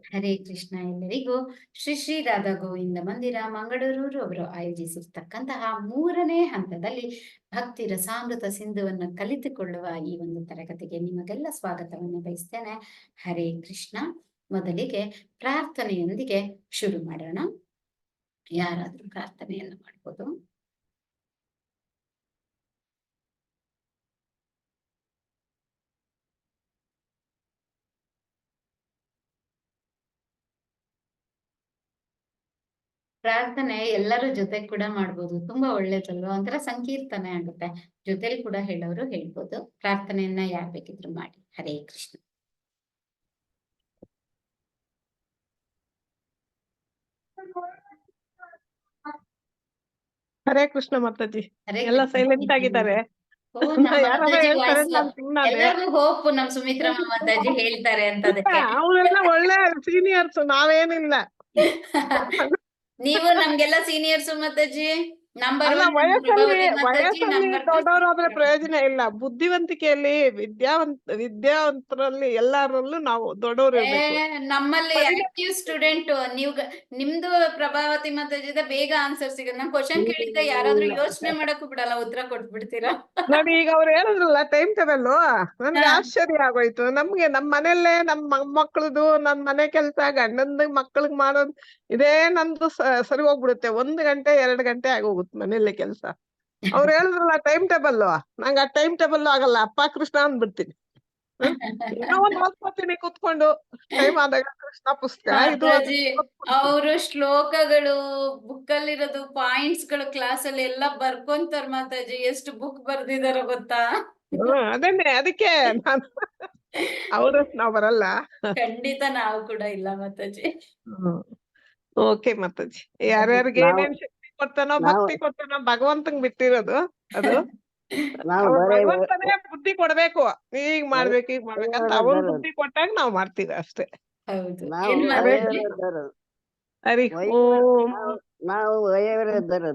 ಹರೇ ಕೃಷ್ಣ ಎಲ್ಲರಿಗೂ. ಶ್ರೀ ಶ್ರೀ ರಾಧಾ ಗೋವಿಂದ ಮಂದಿರ ಮಂಗಳೂರು ಅವರು ಆಯೋಜಿಸಿರ್ತಕ್ಕಂತಹ 3ನೇ ಹಂತದಲ್ಲಿ ಭಕ್ತಿ ರಸಾಮೃತ ಸಿಂಧುವನ್ನು ಕಲಿತುಕೊಳ್ಳುವ ಈ ಒಂದು ತರಗತಿಗೆ ನಿಮಗೆಲ್ಲ ಸ್ವಾಗತವನ್ನು ಬಯಸ್ತೇನೆ. ಹರೇ ಕೃಷ್ಣ. ಮೊದಲಿಗೆ ಪ್ರಾರ್ಥನೆಯೊಂದಿಗೆ ಶುರು ಮಾಡೋಣ. ಯಾರಾದ್ರೂ ಪ್ರಾರ್ಥನೆಯನ್ನು ಮಾಡ್ಬೋದು. ಪ್ರಾರ್ಥನೆ ಎಲ್ಲರೂ ಜೊತೆ ಕೂಡ ಮಾಡ್ಬೋದು, ತುಂಬಾ ಒಳ್ಳೇದಲ್ವಾ, ಒಂಥರ ಸಂಕೀರ್ತನೆ ಆಗುತ್ತೆ. ಜೊತೆಲಿ ಕೂಡ ಹೇಳೋರು ಹೇಳ್ಬೋದು. ಪ್ರಾರ್ಥನೆಯನ್ನ ಯಾರ್ ಬೇಕಿದ್ರು ಮಾಡಿ. ಹರೇ ಕೃಷ್ಣ. ಹರೇ ಕೃಷ್ಣ ಮಾತಾಜಿ. ಹರೇ ಎಲ್ಲ ಕೃಷ್ಣ. ಸೈಲೆಂಟ್ ಆಗಿದ್ದಾರೆ. ಓ, ನಮ್ಮ ಯಾರಾದ್ರೂ ಮಾತಾಜಿ ಹೇಳ್ತಾರೆ ವಾಯ್ಸ್ ನಾನು ಸುಮ್ಮನೆ ಎಲ್ಲರಿಗೂ ಹೋಪ್ ನಮ್ ಸುಮಿತ್ರಮ್ಮ ಮಾತಾಜಿ ಹೇಳ್ತಾರೆ ಅಂತ. ಅದಕ್ಕೆ ಅವರೆಲ್ಲ ಒಳ್ಳೆ ಸೀನಿಯರ್ಸ್, ನಾವೇನಿಲ್ಲ. ನೀವು ನಮ್ಗೆಲ್ಲ ಸೀನಿಯರ್ಸ್ ಮಾತಾಜಿ. ನಂಬರ್ ಅಲ್ಲ, 1 ವಯಸ್ಸಲ್ಲಿ ಪ್ರಭಾವತಿ ಮಾತಾಜಿ, ನಂಬರ್ 2 ದೊಡ್ಡವರಾದ್ರೆ ಪ್ರಯೋಜನ ಇಲ್ಲ. ಬುದ್ಧಿವಂತಿಕೆಯಲ್ಲಿ ವಿದ್ಯಾವಂತರಲ್ಲಿ ಎಲ್ಲರಲ್ಲೂ ನಾವು ದೊಡ್ಡವರು ಇರ್ಬೇಕು. ನಮ್ಮಲ್ಲಿ ಆಕ್ಟಿವ್ ಸ್ಟೂಡೆಂಟ್ ನಿಮ್ದು ಪ್ರಭಾವತಿ ಮಾತಾಜಿದ ಬೇಗ ಆನ್ಸರ್ ಸಿಗುತ್ತೆ. ನಾನ್ ಕ್ವಶನ್ ಕೇಳಿದ್ದೆ ಯಾರಾದ್ರೂ ಯೋಚನೆ ಮಾಡಕ್ಕೂ ಬಿಡಲ್ಲ, ಉತ್ತರ ಕೊಟ್ಬಿಡ್ತೀರಾ. ನೋಡಿ, ಈಗ ಅವ್ರು ಹೇಳಿದ್ರಲ್ಲ ಟೈಮ್ ಟೇಬಲ್, ನನ್ಗೆ ಆಶ್ಚರ್ಯ ಆಗೋಯ್ತು. ನಮ್ಗೆ ನಮ್ ಮನೆಯಲ್ಲೇ ನಮ್ ಮೊಮ್ಮಕ್ಳದು, ನನ್ ಮನೆ ಕೆಲ್ಸ, ಗಂಡಂದ ಮಕ್ಳಿಗ್ ಮಾಡೋದು ಇದೇ ನಂದು ಸರಿ ಹೋಗ್ಬಿಡುತ್ತೆ. 1 ಗಂಟೆ 2 ಗಂಟೆ ಆಗೋಗುತ್ತೆ ಮನೆಯಲ್ಲೇ ಕೆಲ್ಸ. ಅವ್ರು ಹೇಳಿದ್ರಲ್ಲ ಟೈಮ್ ಟೇಬಲ್, ನಂಗೆ ಆ ಟೈಮ್ ಟೇಬಲ್ ಆಗಲ್ಲ. ಅಪ್ಪ ಕೃಷ್ಣ ಅಂದ್ಬಿಡ್ತೀನಿ. ಏನೋ ಒಂದ್ ಓದ್ಕೋತೀನಿ ಕುತ್ಕೊಂಡು, ಟೈಮ್ ಆದಾಗ ಕೃಷ್ಣ ಪುಸ್ತಕ ಇದು ಮಾತಾಜಿ ಅವರು ಶ್ಲೋಕಗಳು ಬುಕ್ ಅಲ್ಲಿರೋದು ಪಾಯಿಂಟ್ಸ್ ಗಳು ಕ್ಲಾಸ್ ಅಲ್ಲಿ ಎಲ್ಲ ಬರ್ಕೊಂತಾರ ಮಾತಾಜಿ. ಎಷ್ಟು ಬುಕ್ ಬರ್ದಿದಾರೋ ಗೊತ್ತಾ. ಅದನ್ನೇ, ಅದಕ್ಕೆ ನಾನು ಅವ್ರಷ್ಟು ನಾವ್ ಬರಲ್ಲ. ಖಂಡಿತ ನಾವು ಕೂಡ ಇಲ್ಲ ಮಾತಾಜಿ. ಓಕೆ ಮಾತಾಜಿ. ಯಾರ್ಯಾರಿಗೆ ಏನೇನ್ ಶಕ್ತಿ ಕೊಡ್ತಾನೋ, ಭಕ್ತಿ ಕೊಡ್ತಾನೋ ಭಗವಂತಂಗ್ ಬಿಟ್ಟಿರೋದು ಅದು. ಭಗವಂತನೇ ಬುದ್ಧಿ ಕೊಡ್ಬೇಕು, ಈಗ ಮಾಡ್ಬೇಕು ಈಗ ಮಾಡ್ಬೇಕಂತ. ಅವನ್ ಬುದ್ಧಿ ಕೊಟ್ಟಾಗ ನಾವ್ ಮಾಡ್ತೀವಿ ಅಷ್ಟೇ. ಹೌದು. ಹರಿ ಓಂ.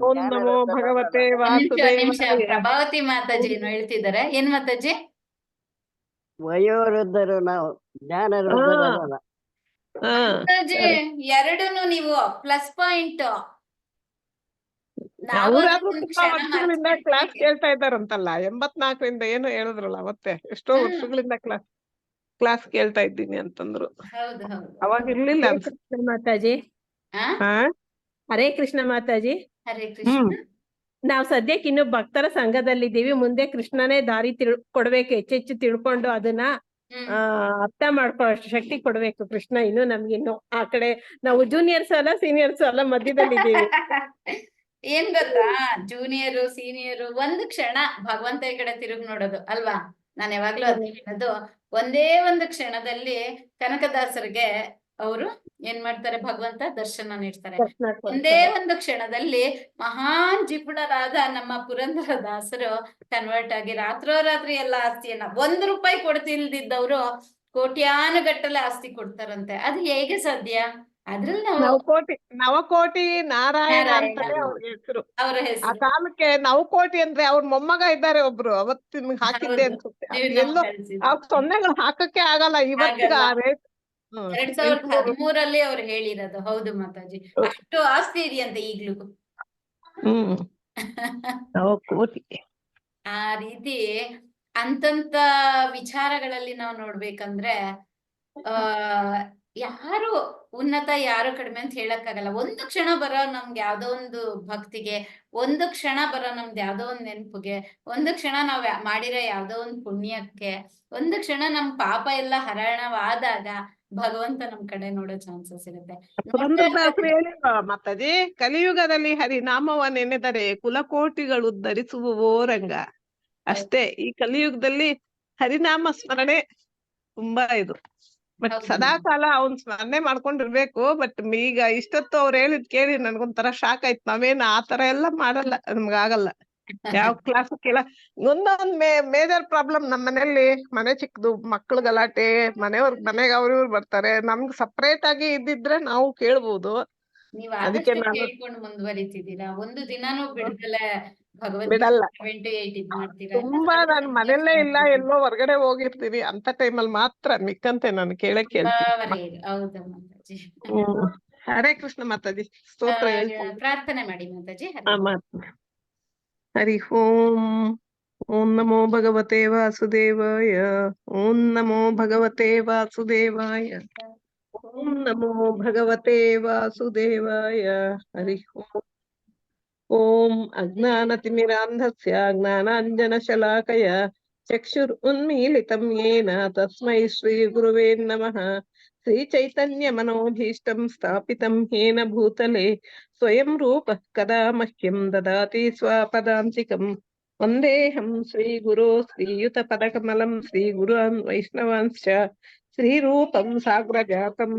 ಓಂ ನಮೋ ಭಗವತೆ ವಾಸುದೇವಾಯ. ಪ್ರಭಾವತಿ ಮಾತಾಜಿ ಏನು ಹೇಳ್ತಿದ್ದಾರೆ? ಏನ್ ಮಾತಾಜಿ? ವಯೋವೃದ್ಧರು ನಾವು, ಜ್ಞಾನ ಮಾತಾಜಿ ಎರಡೂನು ನೀವು ಪ್ಲಸ್ ಪಾಯಿಂಟ್. ಅವ್ರಾದ್ರೂ ತುಂಬಾ ವರ್ಷಗಳಿಂದ ಕ್ಲಾಸ್ ಕೇಳ್ತಾ ಇದ್ದಾರಂತಲ್ಲ. 84ರಿಂದ ಏನು ಹೇಳಿದ್ರಲ್ಲ ಅವತ್ತೆ, ಎಷ್ಟೋ ವರ್ಷಗಳಿಂದ ಕ್ಲಾಸ್ ಕೇಳ್ತಾ ಇದ್ದೀನಿ ಅಂತಂದ್ರು. ಹೌದು ಹೌದು. ಅವಾಗ ಇರ್ಲಿಲ್ಲ ಮಾತಾಜಿ. ಹರೇ ಕೃಷ್ಣ ಮಾತಾಜಿ. ಹರೇ ಕೃಷ್ಣ. ನಾವ್ ಸದ್ಯಕ್ಕೆ ಇನ್ನು ಭಕ್ತರ ಸಂಘದಲ್ಲಿದ್ದೀವಿ. ಮುಂದೆ ಕೃಷ್ಣನೇ ದಾರಿ ಕೊಡ್ಬೇಕು, ಹೆಚ್ಚೆಚ್ಚು ತಿಳ್ಕೊಂಡು ಅದನ್ನ ಅರ್ಥ ಮಾಡ್ಕೊಳ್ಳೋ ಶಕ್ತಿ ಕೊಡ್ಬೇಕು ಕೃಷ್ಣ. ಇನ್ನು ನಮ್ಗಿನ್ನು ಆ ಕಡೆ ನಾವು ಜೂನಿಯರ್ಸ್ ಅಲ್ಲ ಸೀನಿಯರ್ಸ್ ಅಲ್ಲ, ಮಧ್ಯದಲ್ಲಿದ್ದೀವಿ. ಏನ್ ಗೊತ್ತಾ, ಜೂನಿಯರು ಸೀನಿಯರು ಒಂದು ಕ್ಷಣ ಭಗವಂತ ಈ ಕಡೆ ತಿರುಗಿ ನೋಡೋದು ಅಲ್ವಾ. ನಾನ್ ಯಾವಾಗ್ಲೂ ಅದೇ ಹೇಳೋದು, ಒಂದೇ ಒಂದು ಕ್ಷಣದಲ್ಲಿ ಕನಕದಾಸರಿಗೆ ಅವರು ಏನ್ ಮಾಡ್ತಾರೆ, ಭಗವಂತ ದರ್ಶನ ನೀಡ್ತಾರೆ. ಒಂದೇ ಒಂದು ಕ್ಷಣದಲ್ಲಿ ಮಹಾನ್ ಜಿಪುಣರಾದ ನಮ್ಮ ಪುರಂದರ ದಾಸರು ಕನ್ವರ್ಟ್ ಆಗಿ ರಾತ್ರೋರಾತ್ರಿ ಎಲ್ಲ ಆಸ್ತಿಯನ್ನ ₹1 ಕೊಡ್ತಿಲ್ದಿದ್ದವ್ರು ಕೋಟ್ಯಾನುಗಟ್ಟಲೆ ಆಸ್ತಿ ಕೊಡ್ತಾರಂತೆ. ಅದು ಹೇಗೆ ಸಾಧ್ಯ? ಅದ್ರಲ್ಲಿ ನವಕೋಟಿ ನಾರಾಯಣ ಅಂತಾನೆ ಅವ್ರ ಹೆಸರು. ಅವರ ಆ ಹೆಸರು. ಕಾಲಕ್ಕೆ ನವಕೋಟಿ ಅಂದ್ರೆ ಅವ್ರ ಮೊಮ್ಮಗ ಇದ್ದಾರೆ ಒಬ್ರು, ಅವತ್ತಿನ ಹಾಕಿದ್ದೆ ಅನ್ಸುತ್ತೆ. ಎಲ್ಲೋ ಆ ಸೊನ್ನೆಗಳು ಹಾಕಕ್ಕೆ ಆಗಲ್ಲ ಇವತ್ತಿಗೆ ಆ ರೇಟ್. 2013 ಅವ್ರು ಹೇಳಿರೋದು. ಹೌದು ಮಾತಾಜಿ, ಅಷ್ಟು ಆಸ್ತಿ ಇದೆಯಂತೆ ಈಗ್ಲೂ. ಕೋಟಿ. ಆ ರೀತಿ ಅಂತಂತ ವಿಚಾರಗಳಲ್ಲಿ ನಾವು ನೋಡ್ಬೇಕಂದ್ರೆ ಯಾರು ಉನ್ನತ ಯಾರು ಕಡಿಮೆ ಅಂತ ಹೇಳಕ್ಕಾಗಲ್ಲ. ಒಂದು ಕ್ಷಣ ಬರೋ ನಮ್ಗೆ ಯಾವ್ದೋ ಒಂದು ಭಕ್ತಿಗೆ, ಒಂದು ಕ್ಷಣ ಬರೋ ನಮ್ದು ಯಾವ್ದೋ ಒಂದ್ ನೆನಪಿಗೆ, ಒಂದು ಕ್ಷಣ ನಾವ್ ಮಾಡಿರೋ ಯಾವ್ದೋ ಒಂದ್ ಪುಣ್ಯಕ್ಕೆ, ಒಂದು ಕ್ಷಣ ನಮ್ ಪಾಪ ಎಲ್ಲ ಹರಣವಾದಾಗ ಭಗವಂತ ನಮ್ ಕಡೆ ನೋಡೋ ಚಾನ್ಸಸ್ ಇರುತ್ತೆ. ಮಾತಾಜಿ, ಕಲಿಯುಗದಲ್ಲಿ ಹರಿನಾಮವ ನೆನೆದರೆ ಕುಲಕೋಟಿಗಳು ಧರಿಸುವವೋ ರಂಗ. ಅಷ್ಟೇ, ಈ ಕಲಿಯುಗದಲ್ಲಿ ಹರಿನಾಮ ಸ್ಮರಣೆ ತುಂಬಾ ಇದು. ಬಟ್ ಸದಾ ಕಾಲ ಅವ್ನ್ ಸ್ಮರಣೆ ಮಾಡ್ಕೊಂಡಿರ್ಬೇಕು. ಬಟ್ ಈಗ ಇಷ್ಟೊತ್ತು ಅವ್ರು ಹೇಳಿದ್ ಕೇಳಿ ನನ್ಗೊಂಥರ ಶಾಕ್ ಆಯ್ತು. ನಾವೇನ್ ಆತರ ಎಲ್ಲ ಮಾಡಲ್ಲ, ನಮ್ಗಾಗಲ್ಲ. ಯಾವ ಕ್ಲಾಸ್ ಕೇಳ. ಒಂದೊಂದ್ ಮೇಜರ್ ಪ್ರಾಬ್ಲಮ್ ನಮ್ ಮನೇಲಿ, ಮನೆ ಚಿಕ್ಕದು, ಮಕ್ಳು ಗಲಾಟೆ, ಮನೆಗೆ ಅವ್ರಿವ್ರು ಬರ್ತಾರೆ. ನಮ್ಗೆ ಸಪ್ರೇಟ್ ಆಗಿ ಇದ್ದಿದ್ರೆ ನಾವು ಕೇಳ್ಬೋದು. ನೀವ್ ಅದಕ್ಕೆ ಆದಷ್ಟು ನಾನು ಕೇಳ್ಕೊಂಡು ಮುಂದುವರಿತಿದ್ದೀರಾ, ಒಂದು ದಿನಾನೂ ಬಿಡ್ದಲೆ ಭಗವದ್ಗೀತೆ ಬಿಡಲ್ಲ. 7 to 8 ಇದ್ ಮಾಡ್ತೀರಾ ಎಲ್ಲ ತುಂಬಾ ಸಾಧು ನಾನ್ ಮನೆಯಲ್ಲೇ ಇಲ್ಲ, ಸಂಧ್ಯಾ ಎಲ್ಲೋ ಹೊರಗಡೆ ಹೋಗಿರ್ತೀನಿ ಅಂತ ಟೈಮಲ್ಲಿ ಮಾತ್ರ ಮಿಕ್ಕಂತೆ ನಾನು ಕೇಳಕ್ ಕೇಳ್ತೀನಿ. ಹೌದಾ ಮಾತಾಜಿ. ಹ್ಮ್. ಹರೇ ಕೃಷ್ಣ ಮಾತಾಜಿ, ಸ್ತೋತ್ರ ಹೇಳ್ತೀನಿ. ಪ್ರಾರ್ಥನೆ ಮಾಡಿ ಮಾತಾಜಿ. ಮಾಡ್ತೀನಿ. ಹರಿ ಓಂ. ಓಂ ನಮೋ ಭಗವತೆ ವಾಸುದೇವಾಯ. ಓಂ ನಮೋ ಭಗವತೆ ವಾಸುದೇವಾಯ. ಓಂ ನಮೋ ಭಗವತೆ ವಾಸುದೇವಾಯ. ಹರಿ ಓಂ. ಓಂ ಅಜ್ಞಾನತಿಮಿರಾಂಧಸ್ಯ ಜ್ಞಾನಾಂಜನಶಲಾಕಯ ಚಕ್ಷುರುನ್ಮೀಲಿತಂ ಯೇನ ತಸ್ಮೈ ಶ್ರೀ ಗುರುವೇ ನಮಃ. श्रीचैतन्यमनोभीष्टं स्थापितं येन भूतले स्वयं रूपः कदा मह्यं ददाति स्वपदान्तिकम्. वन्देऽहं श्रीगुरो श्रीयुतपदकमलं श्रीगुरून् वैष्णवांश्च श्रीरूपं साग्रजातं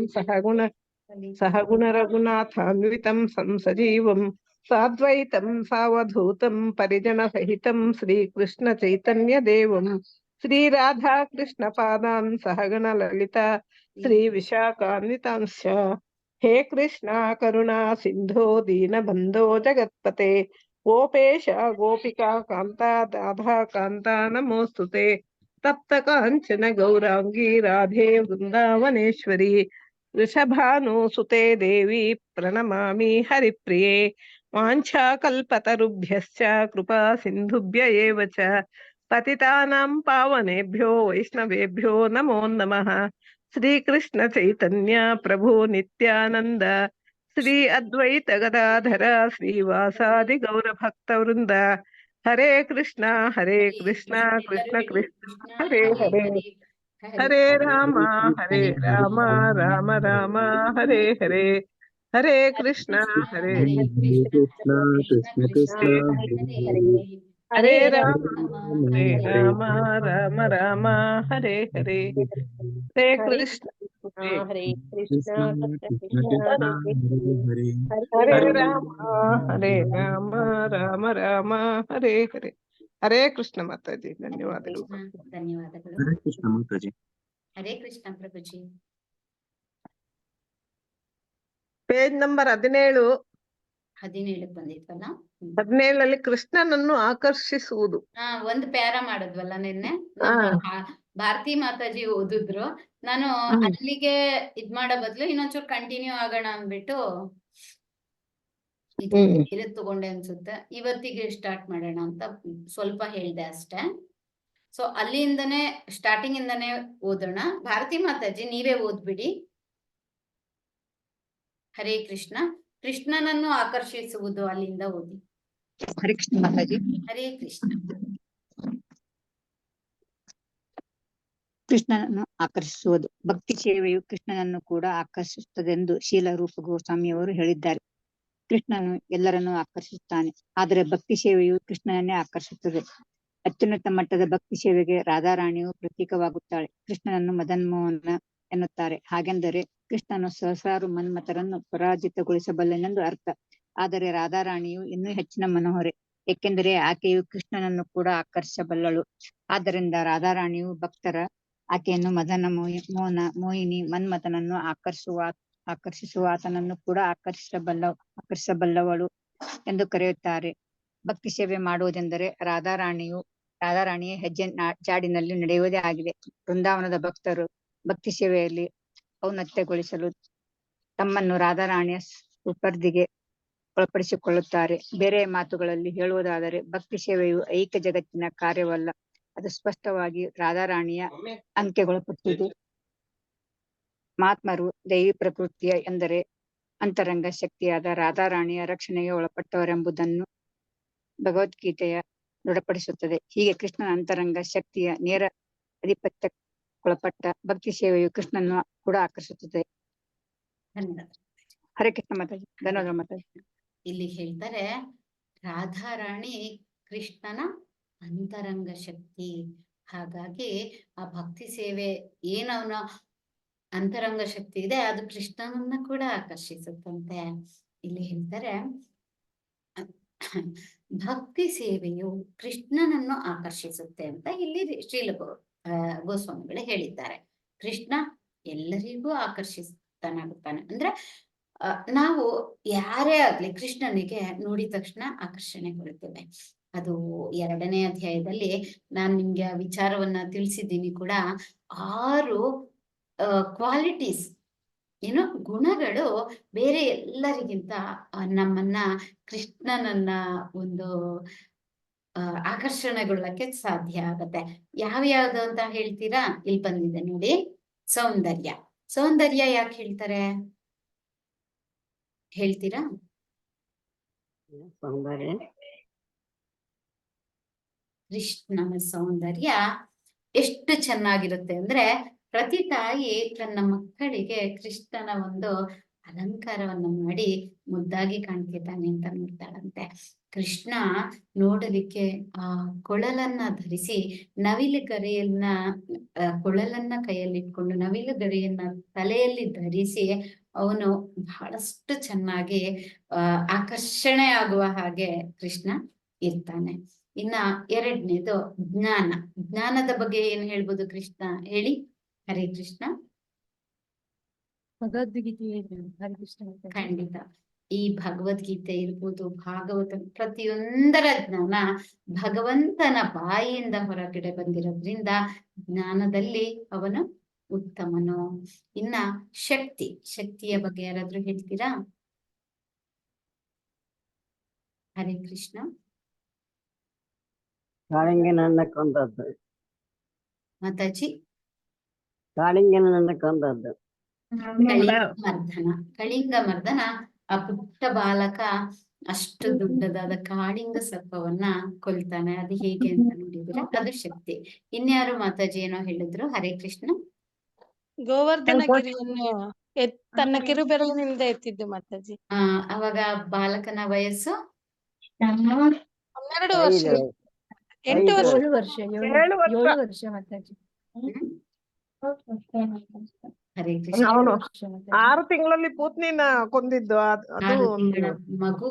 सहगुणरघुनाथान्वितं संसजीवं साद्वैतं सावधूतं परिजनसहितं श्रीकृष्णचैतन्यदेवं श्रीराधाकृष्णपादान् सहगणललिता श्रीविशाखान्वितांश्च। हे कृष्णा करुणा सिन्धो दीनबन्धो जगत्पते गोपेश गोपिका कान्ता राधा कान्ता नमोऽस्तुते। तप्त काञ्चन गौराङ्गी राधे वृन्दावनेश्वरी वृषभानुसुते देवी प्रणमामि हरिप्रिये। वाञ्छाकल्पतरुभ्यश्च कृपा सिन्धुभ्य एव च पतितानां पावनेभ्यो वैष्णवेभ्यो नमो नमः। श्री कृष्ण चैतन्य प्रभु नित्यानंद श्री अद्वैत गदाधर श्रीवासादि गौर भक्त वृंद हरे कृष्णा कृष्ण कृष्ण हरे हरे हरे राम राम राम हरे हरे हरे कृष्णा हरे कृष्णा कृष्ण कृष्ण हरे हरे हरे हरे राम हरे राम राम हरे हरे हरे कृष्ण हरे कृष्ण कृष्ण कृष्ण कृष्ण कृष्ण हरे हरे हरे हरे हरे राम राम हरे हरे। हरे कृष्ण माताजी, ಧನ್ಯವಾದಗಳು. ಧನ್ಯವಾದಗಳು. हरे कृष्ण माताजी. ಹರೇ ಕೃಷ್ಣ ಪ್ರಭುಜಿ. Page number 17. 17 ಬಂದಿದ್ವಲ್ಲ. 17 ಕೃಷ್ಣನನ್ನು ಆಕರ್ಷಿಸುವುದು. ಒಂದು ಪ್ಯಾರ ಮಾಡಿದ್ವಲ್ಲ ನಿನ್ನೆ. ಹಾ. ಭಾರತಿ ಮಾತಾಜಿ ಓದಿದ್ರು. ನಾನು ಅಲ್ಲಿಗೆ ಇದ್ ಮಾಡೋ ಬದ್ಲು ಇನ್ನೊಂಚೂರು ಕಂಟಿನ್ಯೂ ಆಗೋಣ ಅಂದ್ಬಿಟ್ಟು ಬೇರೆ ತಗೊಂಡೆ ಅನ್ಸುತ್ತೆ. ಇವತ್ತಿಗೆ ಸ್ಟಾರ್ಟ್ ಮಾಡೋಣ ಅಂತ ಸ್ವಲ್ಪ ಹೇಳ್ದೆ ಅಷ್ಟೇ. ಸೊ ಅಲ್ಲಿಂದನೇ ಸ್ಟಾರ್ಟಿಂಗ್ ಇಂದಾನೇ ಓದೋಣ. ಭಾರತಿ ಮಾತಾಜಿ ನೀವೇ ಓದ್ಬಿಡಿ. ಹರೇ ಕೃಷ್ಣ. ಕೃಷ್ಣನನ್ನು ಆಕರ್ಷಿಸುವುದು ಅಲ್ಲಿಂದ ಓದಿ. ಹರೇ ಕೃಷ್ಣ ಮಾತಾಜಿ. ಹರೇ ಕೃಷ್ಣ. ಕೃಷ್ಣನನ್ನು ಆಕರ್ಷಿಸುವುದು. ಭಕ್ತಿ ಸೇವೆಯು ಕೃಷ್ಣನನ್ನು ಕೂಡ ಆಕರ್ಷಿಸುತ್ತದೆಂದು ಶೀಲ ರೂಪ ಗೋಸ್ವಾಮಿಯವರು ಹೇಳಿದ್ದಾರೆ. ಕೃಷ್ಣನು ಎಲ್ಲರನ್ನೂ ಆಕರ್ಷಿಸುತ್ತಾನೆ, ಆದರೆ ಭಕ್ತಿ ಸೇವೆಯು ಕೃಷ್ಣನನ್ನೇ ಆಕರ್ಷಿಸುತ್ತದೆ. ಅತ್ಯುನ್ನತ ಮಟ್ಟದ ಭಕ್ತಿ ಸೇವೆಗೆ ರಾಧಾರಾಣಿಯು ಪ್ರತೀಕವಾಗುತ್ತಾಳೆ. ಕೃಷ್ಣನನ್ನು ಮದನ್ಮೋಹನ ಎನ್ನುತ್ತಾರೆ. ಹಾಗೆಂದರೆ ಕೃಷ್ಣನು ಸಹಸ್ರಾರು ಮನ್ಮಥರನ್ನು ಪರಾಜಿತಗೊಳಿಸಬಲ್ಲನೆಂದು ಅರ್ಥ. ಆದರೆ ರಾಧಾರಾಣಿಯು ಇನ್ನೂ ಹೆಚ್ಚಿನ ಮನೋಹರೆ, ಏಕೆಂದರೆ ಆಕೆಯು ಕೃಷ್ಣನನ್ನು ಕೂಡ ಆಕರ್ಷಿಸಬಲ್ಲಳು. ಆದ್ದರಿಂದ ರಾಧಾರಾಣಿಯು ಭಕ್ತರ ಆಕೆಯನ್ನು ಮದನ ಮೋಹಿನಿ ಮನ್ಮಥನನ್ನು ಆಕರ್ಷಿಸುವ ಆತನನ್ನು ಕೂಡ ಆಕರ್ಷಿಸಬಲ್ಲವಳು ಎಂದು ಕರೆಯುತ್ತಾರೆ. ಭಕ್ತಿ ಸೇವೆ ಮಾಡುವುದೆಂದರೆ ರಾಧಾರಾಣಿಯ ಹೆಜ್ಜೆ ಜಾಡಿನಲ್ಲಿ ನಡೆಯುವುದೇ ಆಗಿದೆ. ವೃಂದಾವನದ ಭಕ್ತರು ಭಕ್ತಿ ಸೇವೆಯಲ್ಲಿ ಔನ್ನತ್ಯಗೊಳಿಸಲು ತಮ್ಮನ್ನು ರಾಧಾರಾಣಿಯ ಸುಪರ್ದಿಗೆ ಒಳಪಡಿಸಿಕೊಳ್ಳುತ್ತಾರೆ. ಬೇರೆ ಮಾತುಗಳಲ್ಲಿ ಹೇಳುವುದಾದರೆ ಭಕ್ತಿ ಸೇವೆಯು ಐಕ್ಯ ಜಗತ್ತಿನ ಕಾರ್ಯವಲ್ಲ, ಅದು ಸ್ಪಷ್ಟವಾಗಿ ರಾಧಾರಾಣಿಯ ಅಂಕೆಗೊಳಪಟ್ಟಿದೆ. ಮಹಾತ್ಮರು ದೈವಿ ಪ್ರಕೃತಿಯ ಎಂದರೆ ಅಂತರಂಗ ಶಕ್ತಿಯಾದ ರಾಧಾರಾಣಿಯ ರಕ್ಷಣೆಗೆ ಒಳಪಟ್ಟವರೆಂಬುದನ್ನು ಭಗವದ್ಗೀತೆಯ ದೃಢಪಡಿಸುತ್ತದೆ. ಹೀಗೆ ಕೃಷ್ಣನ ಅಂತರಂಗ ಶಕ್ತಿಯ ನೇರ ಅಧಿಪತ್ಯಕ್ಕೊಳಪಟ್ಟ ಭಕ್ತಿ ಸೇವೆಯು ಕೃಷ್ಣನನ್ನು ಕೂಡ ಆಕರ್ಷಿಸುತ್ತದೆ. ಧನ್ಯವಾದ. ಹರೇ ಕೃಷ್ಣ ಮಾತಾಜಿ. ಧನ್ಯವಾದ ಮಾತಾಜಿ. ಇಲ್ಲಿ ಹೇಳ್ತಾರೆ ರಾಧಾರಾಣಿ ಕೃಷ್ಣನ ಅಂತರಂಗ ಶಕ್ತಿ. ಹಾಗಾಗಿ ಆ ಭಕ್ತಿ ಸೇವೆ ಏನವನ ಅಂತರಂಗ ಶಕ್ತಿ ಇದೆ ಅದು ಕೃಷ್ಣನನ್ನ ಕೂಡ ಆಕರ್ಷಿಸುತ್ತಂತೆ. ಇಲ್ಲಿ ಹೇಳ್ತಾರೆ ಭಕ್ತಿ ಸೇವೆಯು ಕೃಷ್ಣನನ್ನು ಆಕರ್ಷಿಸುತ್ತೆ ಅಂತ ಇಲ್ಲಿ ಶ್ರೀಲ ಗೋಸ್ವಾಮಿಗಳು ಹೇಳಿದ್ದಾರೆ. ಕೃಷ್ಣ ಎಲ್ಲರಿಗೂ ಆಕರ್ಷಿಸ್ತಾನಾಗುತ್ತಾನೆ. ಅಂದ್ರೆ ನಾವು ಯಾರೇ ಆಗ್ಲಿ ಕೃಷ್ಣನಿಗೆ ನೋಡಿದ ತಕ್ಷಣ ಆಕರ್ಷಣೆಗೊಳ್ತೇವೆ. ಅದು 2ನೇ ಅಧ್ಯಾಯದಲ್ಲಿ ನಾನ್ ನಿಮ್ಗೆ ಆ ವಿಚಾರವನ್ನ ತಿಳಿಸಿದ್ದೀನಿ ಕೂಡ. 6 ಕ್ವಾಲಿಟೀಸ್, ಏನು ಗುಣಗಳು ಬೇರೆ ಎಲ್ಲರಿಗಿಂತ ನಮ್ಮನ್ನ ಕೃಷ್ಣನನ್ನ ಒಂದು ಆಕರ್ಷಣೆಗೊಳ್ಳಕ್ಕೆ ಸಾಧ್ಯ ಆಗತ್ತೆ. ಯಾವ್ಯಾವ್ದು ಅಂತ ಹೇಳ್ತೀರಾ? ಇಲ್ಲಿ ಬಂದಿದೆ ನೋಡಿ, ಸೌಂದರ್ಯ. ಸೌಂದರ್ಯ ಯಾಕೆ ಹೇಳ್ತಾರೆ ಹೇಳ್ತೀರಾ? ಸೌಂದರ್ಯ ಕೃಷ್ಣನ ಸೌಂದರ್ಯ ಎಷ್ಟು ಚೆನ್ನಾಗಿರುತ್ತೆ ಅಂದ್ರೆ, ಪ್ರತಿ ತಾಯಿ ತನ್ನ ಮಕ್ಕಳಿಗೆ ಕೃಷ್ಣನ ಒಂದು ಅಲಂಕಾರವನ್ನ ಮಾಡಿ ಮುದ್ದಾಗಿ ಕಾಣ್ತಿದ್ದಾನೆ ಅಂತ ನೋಡ್ತಾಳಂತೆ. ಕೃಷ್ಣ ನೋಡಲಿಕ್ಕೆ ಆ ಕೊಳಲನ್ನ ಧರಿಸಿ, ನವಿಲು ಗರಿಯನ್ನ ಕೊಳಲನ್ನ ಕೈಯಲ್ಲಿಟ್ಕೊಂಡು ನವಿಲು ಗರಿಯನ್ನ ತಲೆಯಲ್ಲಿ ಧರಿಸಿ ಅವನು ಬಹಳಷ್ಟು ಚೆನ್ನಾಗಿ ಆಕರ್ಷಣೆ ಆಗುವ ಹಾಗೆ ಕೃಷ್ಣ ಇರ್ತಾನೆ. ಇನ್ನ 2ನೇದು ಜ್ಞಾನ. ಜ್ಞಾನದ ಬಗ್ಗೆ ಏನ್ ಹೇಳ್ಬೋದು ಕೃಷ್ಣ ಹೇಳಿ? ಹರೇ ಕೃಷ್ಣ. ಭಗವದ್ಗೀತೆ ಹರೇ ಕೃಷ್ಣ. ಖಂಡಿತ. ಈ ಭಗವದ್ಗೀತೆ ಇರ್ಬೋದು, ಭಾಗವತ, ಪ್ರತಿಯೊಂದರ ಜ್ಞಾನ ಭಗವಂತನ ಬಾಯಿಯಿಂದ ಹೊರಗಡೆ ಬಂದಿರೋದ್ರಿಂದ ಜ್ಞಾನದಲ್ಲಿ ಅವನು ಉತ್ತಮನು. ಇನ್ನ ಶಕ್ತಿಯ ಬಗ್ಗೆ ಯಾರಾದ್ರೂ ಹೇಳ್ತೀರಾ? ಹರೇ ಕೃಷ್ಣ. ಕಾಳಿಂಗನನ್ನ ಕೊಂದದ್ದು. ಮಾತಾಜಿ. ಕಾಳಿಂಗನನ್ನ ಕೊಂದದ್ದು. ಕಳಿಂಗ ಮರ್ದನ ಆ ಪುಟ್ಟ ಬಾಲಕ ಅಷ್ಟು ದೊಡ್ಡದಾದ ಕಾಳಿಂಗ ಸರ್ಪವನ್ನ ಕೊಲ್ತಾನೆ. ಅದು ಹೇಗೆ ಅಂತ ನೋಡಿದ್ರೆ ಅದು ಶಕ್ತಿ. ಇನ್ಯಾರು ಮಾತಾಜಿ ಏನೋ ಹೇಳಿದ್ರು? ಹರೇ ಕೃಷ್ಣ. ಗೋವರ್ಧನ ಗಿರಿಯನ್ನು ತನ್ನ ಕಿರುಬೆರಳಿನಿಂದ ಎತ್ತಿದ್ದು ಮಾತಾಜಿ. ಅವಾಗ ಬಾಲಕನ ವಯಸ್ಸು 12 ವರ್ಷ, 8 ವರ್ಷ. 7 ವರ್ಷ 7 ವರ್ಷ. 7 ವರ್ಷ ಮಾತಾಜಿ. ಹರೇ ಕೃಷ್ಣ. ಅವನು ಮಾತಾಜಿ. 6 ತಿಂಗಳಲ್ಲಿ ಪೂತ್ನಿನ ಕೊಂದಿದ್ದು. ಅದು 6 ತಿಂಗಳ ಮಗು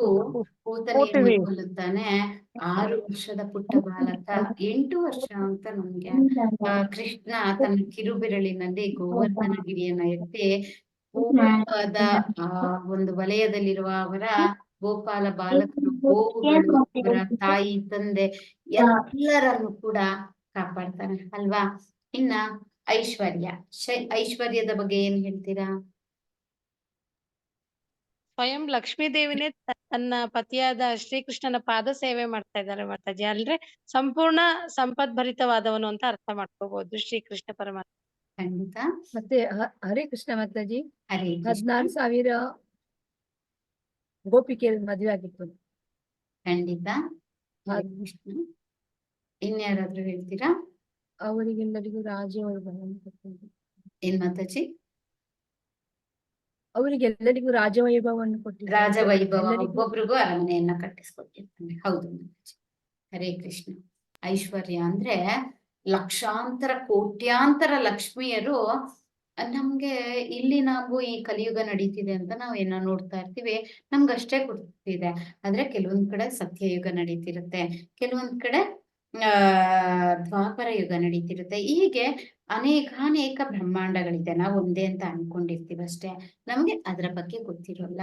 ಪೂತನೆಯನ್ನು ಪೂತನಿ. ಕೊಲ್ಲುತ್ತಾನೆ. 6 ವರ್ಷದ ಪುಟ್ಟ ಬಾಲಕ 8 ವರ್ಷ ಅಂತ ನಮ್ಗೆ ಕೃಷ್ಣ ತನ್ನ ಕಿರುಬೆರಳಿನಲ್ಲಿ ಗೋವರ್ಧನ ಗಿರಿಯನ್ನ ಎತ್ತಿ ಗೋಪಾಲದ ಒಂದು ವಲಯದಲ್ಲಿರುವ ಅವರ ಗೋಪಾಲ ಬಾಲಕರು, ಗೋವುಗಳು, ಅವರ ತಾಯಿ ತಂದೆ ಎಲ್ಲರನ್ನು ಕೂಡ ಕಾಪಾಡ್ತಾನೆ ಅಲ್ವಾ? ಇನ್ನ ಐಶ್ವರ್ಯದ ಬಗ್ಗೆ ಏನ್ ಹೇಳ್ತೀರಾ? ಸ್ವಯಂ ಲಕ್ಷ್ಮೀ ದೇವಿನೇ ತನ್ನ ಪತಿಯಾದ ಶ್ರೀಕೃಷ್ಣನ ಪಾದ ಸೇವೆ ಮಾಡ್ತಾ ಇದ್ದಾರೆ ಮಾತಾಜಿ. ಅಲ್ರೆ ಸಂಪೂರ್ಣ ಸಂಪದ್ಭರಿತವಾದವನು ಅಂತ ಅರ್ಥ ಮಾಡ್ಕೋಬಹುದು ಶ್ರೀಕೃಷ್ಣ ಪರಮಾತ್ಮ. ಖಂಡಿತ. ಮತ್ತೆ ಹರೇ ಕೃಷ್ಣ ಮಾತಾಜಿ. ಹರೇ ಕೃಷ್ಣ. 14,000 ಗೋಪಿಕೆಯರು ಮದುವೆ ಆಗಿತ್ತು. ಖಂಡಿತ. ಹರೇ ಕೃಷ್ಣ. ಇನ್ಯಾರಾದ್ರೂ ಹೇಳ್ತೀರಾ? ಅವರಿಗೆಲ್ಲರಿಗೂ ರಾಜವೈಭವವನ್ನು ಕೊಟ್ಟಿದ್ದು. ಏನ್ ಮಾತಾಜಿ? ಅವರಿಗೆಲ್ಲರಿಗೂ ರಾಜವೈಭವವನ್ನು ಕೊಟ್ಟಿದ್ದು. ರಾಜವೈಭವ, ಎಲ್ಲರಿಗೂ ಒಬ್ಬೊಬ್ರಿಗೂ ಅರಮನೆಯನ್ನ ಕಟ್ಟಿಸ್ಕೊಟ್ಟಿರ್ತಾನೆ. ಹೌದು ಮಾತಾಜಿ. ಹರೇ ಕೃಷ್ಣ. ಐಶ್ವರ್ಯ ಅಂದ್ರೆ ಲಕ್ಷಾಂತರ ಕೋಟ್ಯಾಂತರ ಲಕ್ಷ್ಮಿಯರು ನಮ್ಗೆ ಇಲ್ಲಿ ನಾವು ಈ ಕಲಿಯುಗ ನಡೀತಿದೆ ಅಂತ ನಾವು ಏನೋ ನೋಡ್ತಾ ಇರ್ತೀವಿ, ನಮ್ಗಷ್ಟೇ ಗೊತ್ತಿದೆ. ಆದ್ರೆ ಕೆಲವೊಂದ್ ಕಡೆ ಸತ್ಯಯುಗ ನಡೀತಿರುತ್ತೆ, ಕೆಲವೊಂದ್ ಕಡೆ ದ್ವಾಪರ ಯುಗ ನಡೀತಿರುತ್ತೆ. ಹೀಗೆ ಅನೇಕಾನೇಕ ಬ್ರಹ್ಮಾಂಡಗಳಿದೆ. ನಾವು ಒಂದೇ ಅಂತ ಅನ್ಕೊಂಡಿರ್ತೀವಿ ಅಷ್ಟೇ, ನಮ್ಗೆ ಅದ್ರ ಬಗ್ಗೆ ಗೊತ್ತಿರೋಲ್ಲ.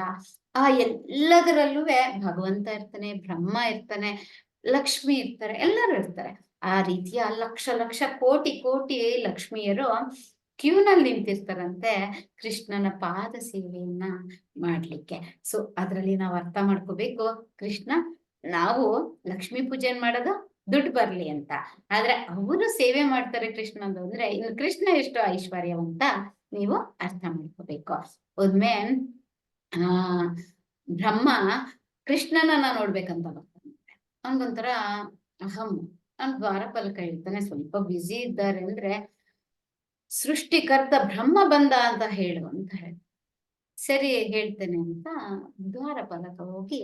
ಆ ಎಲ್ಲದರಲ್ಲೂ ಭಗವಂತ ಇರ್ತಾನೆ, ಬ್ರಹ್ಮ ಇರ್ತಾನೆ, ಲಕ್ಷ್ಮಿ ಇರ್ತಾರೆ, ಎಲ್ಲರೂ ಇರ್ತಾರೆ. ಆ ರೀತಿಯ ಲಕ್ಷ ಲಕ್ಷ ಕೋಟಿ ಕೋಟಿ ಲಕ್ಷ್ಮಿಯರು ಕ್ಯೂನಲ್ಲಿ ನಿಂತಿರ್ತಾರಂತೆ ಕೃಷ್ಣನ ಪಾದ ಸೇವೆಯನ್ನ ಮಾಡ್ಲಿಕ್ಕೆ. ಸೊ ಅದ್ರಲ್ಲಿ ನಾವು ಅರ್ಥ ಮಾಡ್ಕೋಬೇಕು, ಕೃಷ್ಣ ನಾವು ಲಕ್ಷ್ಮೀ ಪೂಜೆನ್ ಮಾಡೋದು ದುಡ್ಡು ಬರ್ಲಿ ಅಂತ, ಆದ್ರೆ ಅವರು ಸೇವೆ ಮಾಡ್ತಾರೆ ಕೃಷ್ಣಂದು ಅಂದ್ರೆ ಇನ್ನು ಕೃಷ್ಣ ಎಷ್ಟು ಐಶ್ವರ್ಯವಂತ ನೀವು ಅರ್ಥ ಮಾಡ್ಕೋಬೇಕು. ಒಮ್ಮೆ ಬ್ರಹ್ಮ ಕೃಷ್ಣನನ್ನ ನೋಡ್ಬೇಕಂತ ಬರ್ತಾನೆ. ಅವನ್ಗೊಂಥರ ಅಹಂ. ಅವ್ನ್ ದ್ವಾರಪಾಲಕ ಹೇಳ್ತಾನೆ, ಸ್ವಲ್ಪ ಬ್ಯುಸಿ ಇದ್ದಾರೆ ಅಂದ್ರೆ ಸೃಷ್ಟಿಕರ್ತ ಬ್ರಹ್ಮ ಬಂದ ಅಂತ ಹೇಳು ಅಂತ ಹೇಳಿ, ಸರಿ ಹೇಳ್ತೇನೆ ಅಂತ ದ್ವಾರಪಾಲಕ ಹೋಗಿ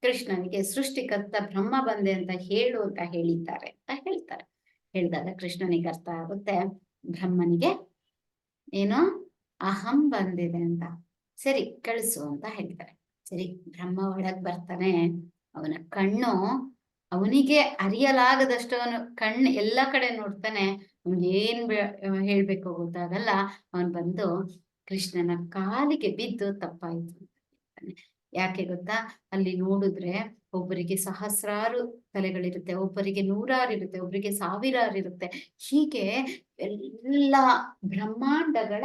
ಕೃಷ್ಣನಿಗೆ ಸೃಷ್ಟಿಕರ್ತ ಬ್ರಹ್ಮ ಬಂದೆ ಅಂತ ಹೇಳು ಅಂತ ಹೇಳ್ತಾರೆ. ಹೇಳಿದಾಗ ಕೃಷ್ಣನಿಗೆ ಅರ್ಥ ಆಗುತ್ತೆ ಬ್ರಹ್ಮನಿಗೆ ಏನೋ ಅಹಂ ಬಂದಿದೆ ಅಂತ. ಸರಿ ಕಳಿಸು ಅಂತ ಹೇಳ್ತಾರೆ. ಸರಿ ಬ್ರಹ್ಮ ಒಳಗ್ ಬರ್ತಾನೆ. ಅವನ ಕಣ್ಣು ಅವನಿಗೆ ಅರಿಯಲಾಗದಷ್ಟು ಅವನು ಕಣ್ಣು ಎಲ್ಲ ಕಡೆ ನೋಡ್ತಾನೆ. ಅವ್ನಿಗೆ ಏನ್ ಹೇಳ್ಬೇಕು ಗೊತ್ತಾಗಲ್ಲ. ಅವನ್ ಬಂದು ಕೃಷ್ಣನ ಕಾಲಿಗೆ ಬಿದ್ದು ತಪ್ಪಾಯ್ತು ಅಂತ ಹೇಳ್ತಾನೆ. ಯಾಕೆ ಗೊತ್ತಾ, ಅಲ್ಲಿ ನೋಡಿದ್ರೆ ಒಬ್ಬರಿಗೆ ಸಹಸ್ರಾರು ತಲೆಗಳಿರುತ್ತೆ, ಒಬ್ಬರಿಗೆ 100 ಇರುತ್ತೆ, ಒಬ್ಬರಿಗೆ 1000 ಇರುತ್ತೆ. ಹೀಗೆ ಎಲ್ಲ ಬ್ರಹ್ಮಾಂಡಗಳ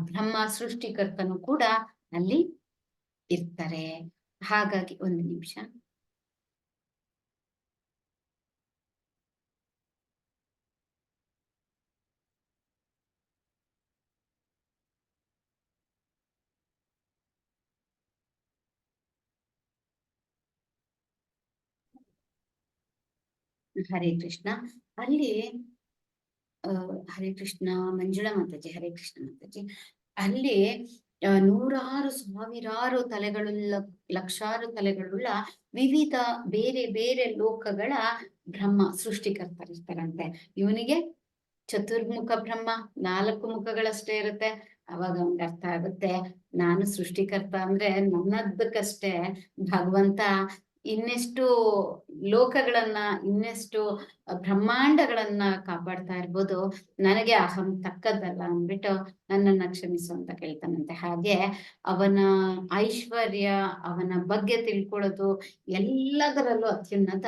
ಬ್ರಹ್ಮ ಸೃಷ್ಟಿಕರ್ತನು ಕೂಡ ಅಲ್ಲಿ ಇರ್ತಾರೆ. ಹಾಗಾಗಿ ಒಂದು ನಿಮಿಷ. ಹರೇ ಕೃಷ್ಣ. ಅಲ್ಲಿ ಹರೇ ಕೃಷ್ಣ ಮಂಜುಳಾ ಮಾತಾಜಿ, ಹರೇ ಕೃಷ್ಣ ಮಾತಾಜಿ. ಅಲ್ಲಿ 100 ಸಾವಿರಾರು ತಲೆಗಳುಳ್ಳ, ಲಕ್ಷಾರು ತಲೆಗಳುಳ್ಳ ವಿವಿಧ ಬೇರೆ ಬೇರೆ ಲೋಕಗಳ ಬ್ರಹ್ಮ ಸೃಷ್ಟಿಕರ್ತರಿರ್ತಾರಂತೆ. ಇವನಿಗೆ ಚತುರ್ಮುಖ ಬ್ರಹ್ಮ, 4 ಮುಖಗಳಷ್ಟೇ ಇರುತ್ತೆ. ಅವಾಗ ಅವ್ನಿಗೆ ಅರ್ಥ ಆಗುತ್ತೆ, ನಾನು ಸೃಷ್ಟಿಕರ್ತ ಅಂದ್ರೆ ನನ್ನದಕ್ಕಷ್ಟೇ ಭಗವಂತ ಇನ್ನೆಷ್ಟು ಲೋಕಗಳನ್ನ, ಇನ್ನೆಷ್ಟು ಬ್ರಹ್ಮಾಂಡಗಳನ್ನ ಕಾಪಾಡ್ತಾ ಇರ್ಬೋದು, ನನಗೆ ಅಹಂ ತಕ್ಕದ್ದಲ್ಲ ಅಂದ್ಬಿಟ್ಟು ನನ್ನನ್ನ ಕ್ಷಮಿಸು ಅಂತ ಕೇಳ್ತಾನಂತೆ. ಹಾಗೆ ಅವನ ಐಶ್ವರ್ಯ, ಅವನ ಬಗ್ಗೆ ತಿಳ್ಕೊಳ್ಳೋದು, ಎಲ್ಲದರಲ್ಲೂ ಅತ್ಯುನ್ನತ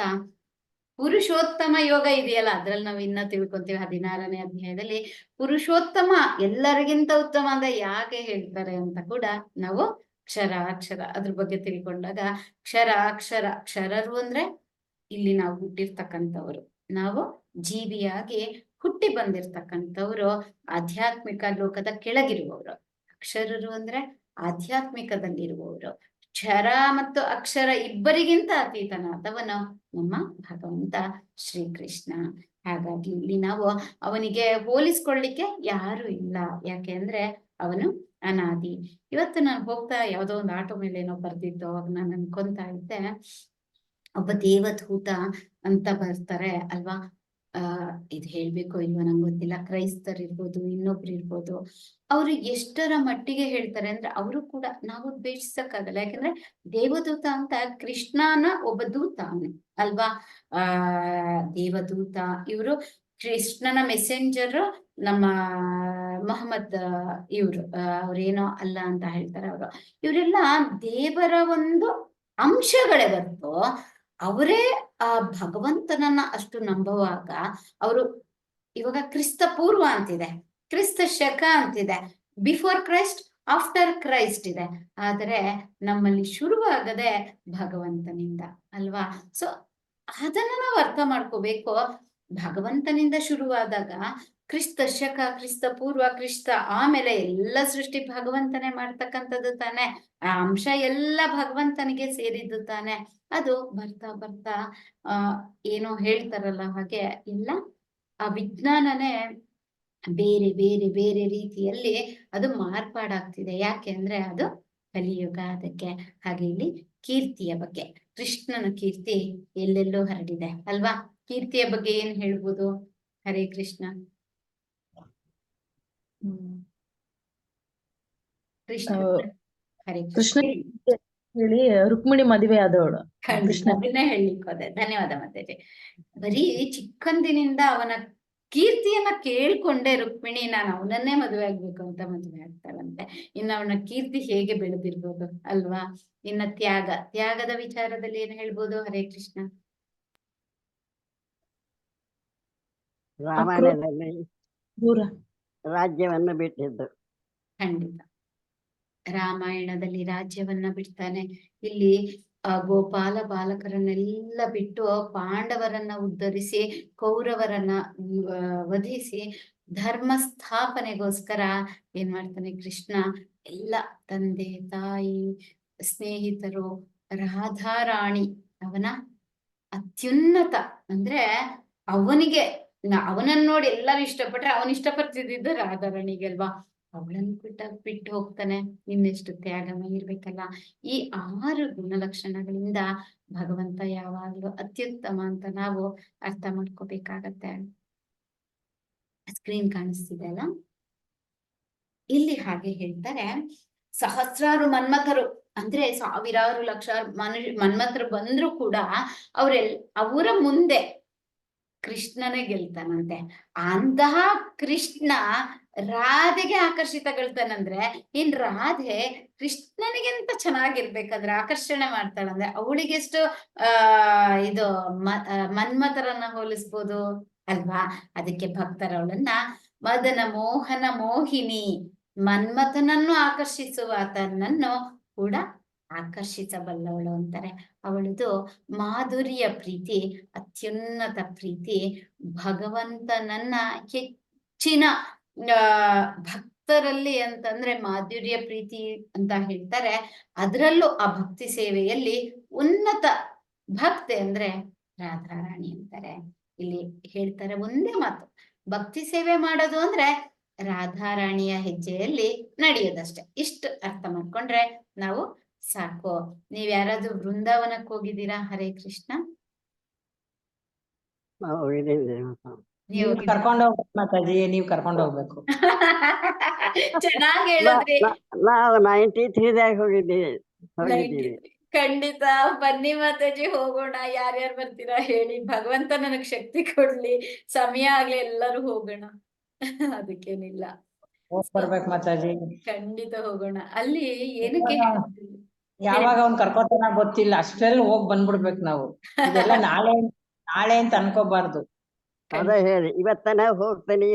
ಪುರುಷೋತ್ತಮ ಯೋಗ ಇದೆಯಲ್ಲ, ಅದ್ರಲ್ಲಿ ನಾವು ಇನ್ನ ತಿಳ್ಕೊಂತೀವಿ 16ನೇ ಅಧ್ಯಾಯದಲ್ಲಿ. ಪುರುಷೋತ್ತಮ ಎಲ್ಲರಿಗಿಂತ ಉತ್ತಮ ಅಂತ ಯಾಕೆ ಹೇಳ್ತಾರೆ ಅಂತ ಕೂಡ ನಾವು ಅಕ್ಷರ ಅದ್ರ ಬಗ್ಗೆ ತಿಳ್ಕೊಂಡಾಗ, ಕ್ಷರರು ಅಂದ್ರೆ ಇಲ್ಲಿ ನಾವು ಹುಟ್ಟಿರ್ತಕ್ಕಂಥವ್ರು, ನಾವು ಜೀವಿಯಾಗಿ ಹುಟ್ಟಿ ಬಂದಿರ್ತಕ್ಕಂಥವ್ರು, ಆಧ್ಯಾತ್ಮಿಕ ಲೋಕದ ಕೆಳಗಿರುವವರು. ಅಕ್ಷರರು ಅಂದ್ರೆ ಆಧ್ಯಾತ್ಮಿಕದಲ್ಲಿರುವವರು. ಕ್ಷರ ಮತ್ತು ಅಕ್ಷರ ಇಬ್ಬರಿಗಿಂತ ಅತೀತನಾದವನು ನಮ್ಮ ಭಗವಂತ ಶ್ರೀಕೃಷ್ಣ. ಹಾಗಾಗಿ ಇಲ್ಲಿ ನಾವು ಅವನಿಗೆ ಹೋಲಿಸ್ಕೊಳ್ಳಿಕ್ಕೆ ಯಾರು ಇಲ್ಲ, ಯಾಕೆ ಅಂದ್ರೆ ಅವನು ಅನಾದಿ. ಇವತ್ತು ನಾನು ಹೋಗ್ತಾ ಯಾವ್ದೋ ಒಂದು ಆಟೋ ಮೇಲೆ ಏನೋ ಬರ್ದಿದ್ದು, ಅವಾಗ ನಾನು ಅನ್ಕೊಂತಾ ಇದ್ದೆ, ಒಬ್ಬ ದೇವದೂತ ಅಂತ ಬರ್ತಾರೆ ಅಲ್ವಾ. ಇದು ಹೇಳ್ಬೇಕೋ ಇಲ್ವೋ ನಂಗೆ ಗೊತ್ತಿಲ್ಲ, ಕ್ರೈಸ್ತರಿರ್ಬೋದು, ಇನ್ನೊಬ್ರು ಇರ್ಬೋದು, ಅವ್ರು ಎಷ್ಟರ ಮಟ್ಟಿಗೆ ಹೇಳ್ತಾರೆ ಅಂದ್ರೆ ಅವರು ಕೂಡ ನಾವು ದ್ವೇಷಿಸಕ್ಕಾಗಲ್ಲ. ಯಾಕಂದ್ರೆ ದೇವದೂತ ಅಂತ ಕೃಷ್ಣನ ಒಬ್ಬ ದೂತ ಅವನು ಅಲ್ವಾ. ದೇವದೂತ ಇವರು ಕೃಷ್ಣನ ಮೆಸೆಂಜರ್, ನಮ್ಮ ಮೊಹಮ್ಮದ್ ಇವ್ರು ಅವ್ರೇನೋ ಅಲ್ಲ ಅಂತ ಹೇಳ್ತಾರೆ ಅವರು. ಇವರೆಲ್ಲ ದೇವರ ಒಂದು ಅಂಶಗಳೇ ಹೊರತು ಅವರೇ ಆ ಭಗವಂತನನ್ನ ಅಷ್ಟು ನಂಬುವಾಗ, ಅವರು ಇವಾಗ ಕ್ರಿಸ್ತ ಪೂರ್ವ ಅಂತಿದೆ, ಕ್ರಿಸ್ತ ಶಕ ಅಂತಿದೆ, ಬಿಫೋರ್ ಕ್ರೈಸ್ಟ್, ಆಫ್ಟರ್ ಕ್ರೈಸ್ಟ್ ಇದೆ. ಆದರೆ ನಮ್ಮಲ್ಲಿ ಶುರುವಾಗದೆ ಭಗವಂತನಿಂದ ಅಲ್ವಾ. ಸೊ ಅದನ್ನ ನಾವು ಅರ್ಥ ಮಾಡ್ಕೋಬೇಕು. ಭಗವಂತನಿಂದ ಶುರುವಾದಾಗ ಕ್ರಿಸ್ತ ಶಕ, ಕ್ರಿಸ್ತ ಪೂರ್ವ, ಕ್ರಿಸ್ತ ಆಮೇಲೆ ಎಲ್ಲ ಸೃಷ್ಟಿ ಭಗವಂತನೇ ಮಾಡ್ತಕ್ಕಂಥದ್ದು ತಾನೆ. ಆ ಅಂಶ ಎಲ್ಲ ಭಗವಂತನಿಗೆ ಸೇರಿದ್ದು ತಾನೆ. ಅದು ಬರ್ತಾ ಬರ್ತಾ ಏನೋ ಹೇಳ್ತಾರಲ್ಲ ಹಾಗೆ ಎಲ್ಲ ಆ ವಿಜ್ಞಾನನೇ ಬೇರೆ ಬೇರೆ ಬೇರೆ ರೀತಿಯಲ್ಲಿ ಅದು ಮಾರ್ಪಾಡಾಗ್ತಿದೆ. ಯಾಕೆ ಅಂದ್ರೆ ಅದು ಕಲಿಯುಗ ಅದಕ್ಕೆ. ಹಾಗೆ ಇಲ್ಲಿ ಕೀರ್ತಿಯ ಬಗ್ಗೆ, ಕೃಷ್ಣನ ಕೀರ್ತಿ ಎಲ್ಲೆಲ್ಲೋ ಹರಡಿದೆ ಅಲ್ವಾ. ಕೀರ್ತಿಯ ಬಗ್ಗೆ ಏನ್ ಹೇಳ್ಬೋದು? ಹರೇ ಕೃಷ್ಣ. ಕೃಷ್ಣ ಹರೇ ಕೃಷ್ಣ ಕೃಷ್ಣ ಹೇಳಿ ರುಕ್ಮಿಣಿ ಮದುವೆ ಆದವಳು. ಕೃಷ್ಣ ಅದನ್ನೇ ಹೇಳಲಿಕ್ಕೆ ಹೋದೆ. ಧನ್ಯವಾದ ಮಾತಾಜಿ. ಬರೀ ಚಿಕ್ಕಂದಿನಿಂದ ಅವನ ಕೀರ್ತಿಯನ್ನ ಕೇಳ್ಕೊಂಡೆ ರುಕ್ಮಿಣಿ ನಾನು ಅವನನ್ನೇ ಮದುವೆ ಆಗ್ಬೇಕು ಅಂತ ಮದುವೆ ಆಗ್ತಾಳಂತೆ. ಇನ್ನು ಅವನ ಕೀರ್ತಿ ಹೇಗೆ ಬೆಳೆದಿರ್ಬೋದು ಅಲ್ವಾ. ಇನ್ನ ತ್ಯಾಗದ ವಿಚಾರದಲ್ಲಿ ಏನ್ ಹೇಳ್ಬೋದು? ಹರೇ ಕೃಷ್ಣ. ರಾಮಾಯಣದಲ್ಲಿ ದೂರ ರಾಜ್ಯವನ್ನು ಬಿಟ್ಟಿದ್ದು. ಖಂಡಿತ ರಾಮಾಯಣದಲ್ಲಿ ರಾಜ್ಯವನ್ನ ಬಿಡ್ತಾನೆ. ಇಲ್ಲಿ ಗೋಪಾಲ ಬಾಲಕರನ್ನೆಲ್ಲ ಬಿಟ್ಟು ಪಾಂಡವರನ್ನ ಉದ್ಧರಿಸಿ ಕೌರವರನ್ನ ವಧಿಸಿ ಧರ್ಮ ಸ್ಥಾಪನೆಗೋಸ್ಕರ ಏನ್ ಮಾಡ್ತಾನೆ ಕೃಷ್ಣ? ಎಲ್ಲ ತಂದೆ ತಾಯಿ ಸ್ನೇಹಿತರು ರಾಧಾರಾಣಿ ಅವನ ಅತ್ಯುನ್ನತ ಅಂದ್ರೆ ಅವನಿಗೆ ಅವನನ್ನ ನೋಡಿ ಎಲ್ಲರೂ ಇಷ್ಟಪಟ್ರೆ ಅವನ್ ಇಷ್ಟಪಡ್ತಿದ್ದು ರಾಧಾರಾಣಿಗೆ ಅಲ್ವಾ. ಅವಳನ್ನು ಬಿಟ್ಟು ಹೋಗ್ತಾನೆ. ಇನ್ನೆಷ್ಟು ತ್ಯಾಗಮಯ ಇರ್ಬೇಕಲ್ಲ. ಈ 6 ಗುಣಲಕ್ಷಣಗಳಿಂದ ಭಗವಂತ ಯಾವಾಗ್ಲೂ ಅತ್ಯುತ್ತಮ ಅಂತ ನಾವು ಅರ್ಥ ಮಾಡ್ಕೋಬೇಕಾಗತ್ತೆ. ಸ್ಕ್ರೀನ್ ಕಾಣಿಸ್ತಿದೆ ಅಲ್ಲ, ಇಲ್ಲಿ ಹಾಗೆ ಹೇಳ್ತಾರೆ, ಸಹಸ್ರಾರು ಮನ್ಮಥರು ಅಂದ್ರೆ ಸಾವಿರಾರು ಲಕ್ಷಾರು ಮನ್ಮಥರು ಬಂದ್ರು ಕೂಡ ಅವರ ಮುಂದೆ ಕೃಷ್ಣನೇ ಗೆಲ್ತಾನಂತೆ. ಅಂತಹ ಕೃಷ್ಣ ರಾಧೆಗೆ ಆಕರ್ಷಿತಗೊಳ್ತಾನಂದ್ರೆ ಇನ್ ರಾಧೆ ಕೃಷ್ಣನಿಗಿಂತ ಚೆನ್ನಾಗಿರ್ಬೇಕಾದ್ರೆ ಆಕರ್ಷಣೆ ಮಾಡ್ತಾಳಂದ್ರೆ ಅವಳಿಗೆಷ್ಟು ಇದು ಮನ್ಮಥರನ್ನ ಹೋಲಿಸ್ಬೋದು ಅಲ್ವಾ? ಅದಕ್ಕೆ ಭಕ್ತರವಳನ್ನ ಮದನ ಮೋಹನ ಮೋಹಿನಿ, ಮನ್ಮಥನನ್ನು ಆಕರ್ಷಿಸುವ ಆತನನ್ನು ಕೂಡ ಆಕರ್ಷಿಸಬಲ್ಲವಳು ಅಂತಾರೆ. ಅವಳದು ಮಾಧುರ್ಯ ಪ್ರೀತಿ, ಅತ್ಯುನ್ನತ ಪ್ರೀತಿ, ಭಗವಂತನನ್ನ ಹೆಚ್ಚಿನ ಭಕ್ತರಲ್ಲಿ ಅಂತಂದ್ರೆ ಮಾಧುರ್ಯ ಪ್ರೀತಿ ಅಂತ ಹೇಳ್ತಾರೆ. ಅದರಲ್ಲೂ ಆ ಭಕ್ತಿ ಸೇವೆಯಲ್ಲಿ ಉನ್ನತ ಭಕ್ತೆ ಅಂದ್ರೆ ರಾಧಾರಾಣಿ ಅಂತಾರೆ. ಇಲ್ಲಿ ಹೇಳ್ತಾರೆ ಒಂದೇ ಮಾತು, ಭಕ್ತಿ ಸೇವೆ ಮಾಡೋದು ಅಂದ್ರೆ ರಾಧಾರಾಣಿಯ ಹೆಜ್ಜೆಯಲ್ಲಿ ನಡೆಯೋದಷ್ಟೇ. ಇಷ್ಟು ಅರ್ಥ ಮಾಡ್ಕೊಂಡ್ರೆ ನಾವು ಸಾಕು. ನೀವ್ ಯಾರಾದ್ರೂ ಬೃಂದಾವನಕ್ಕೆ ಹೋಗಿದ್ದೀರಾ? ಹರೇ ಕೃಷ್ಣ. ನೀವು ಕರ್ಕೊಂಡು ಹೋಗ್ಬೇಕು ಮಾತಾಜಿ, ನೀವ್ ಕರ್ಕೊಂಡು ಹೋಗ್ಬೇಕು. ಚೆನ್ನಾಗಿ ಹೇಳಿದ್ರಿ. ನಾವು 93ದಾಗ ಹೋಗಿದ್ದೀವಿ. ಖಂಡಿತ ಬನ್ನಿ ಮಾತಾಜಿ, ಹೋಗೋಣ. ಯಾರ್ಯಾರು ಬರ್ತೀರಾ ಹೇಳಿ, ಭಗವಂತ ನನಗ್ ಶಕ್ತಿ ಕೊಡ್ಲಿ, ಸಮಯ ಆಗ್ಲಿ, ಎಲ್ಲರೂ ಹೋಗೋಣ. ಅದಕ್ಕೇನಿಲ್ಲ, ಬರ್ಬೇಕು ಮಾತಾಜಿ. ಖಂಡಿತ ಹೋಗೋಣ. ಅಲ್ಲಿ ಏನಕ್ಕೆ ಯಾವಾಗ ಅವ್ನ್ ಕರ್ಕೋತಾನ ಗೊತ್ತಿಲ್ಲ, ಅಷ್ಟ್ರಲ್ಲಿ ಹೋಗ್ ಬಂದ್ಬಿಡ್ಬೇಕು ನಾವು. ಇದೆಲ್ಲ ನಾಳೆ ಅಂತ ಅನ್ಕೋಬಾರ್ದು. ಅದೇ ಹೇಳಿ, ಇವತ್ತನ ಹೋಗ್ತೀನಿ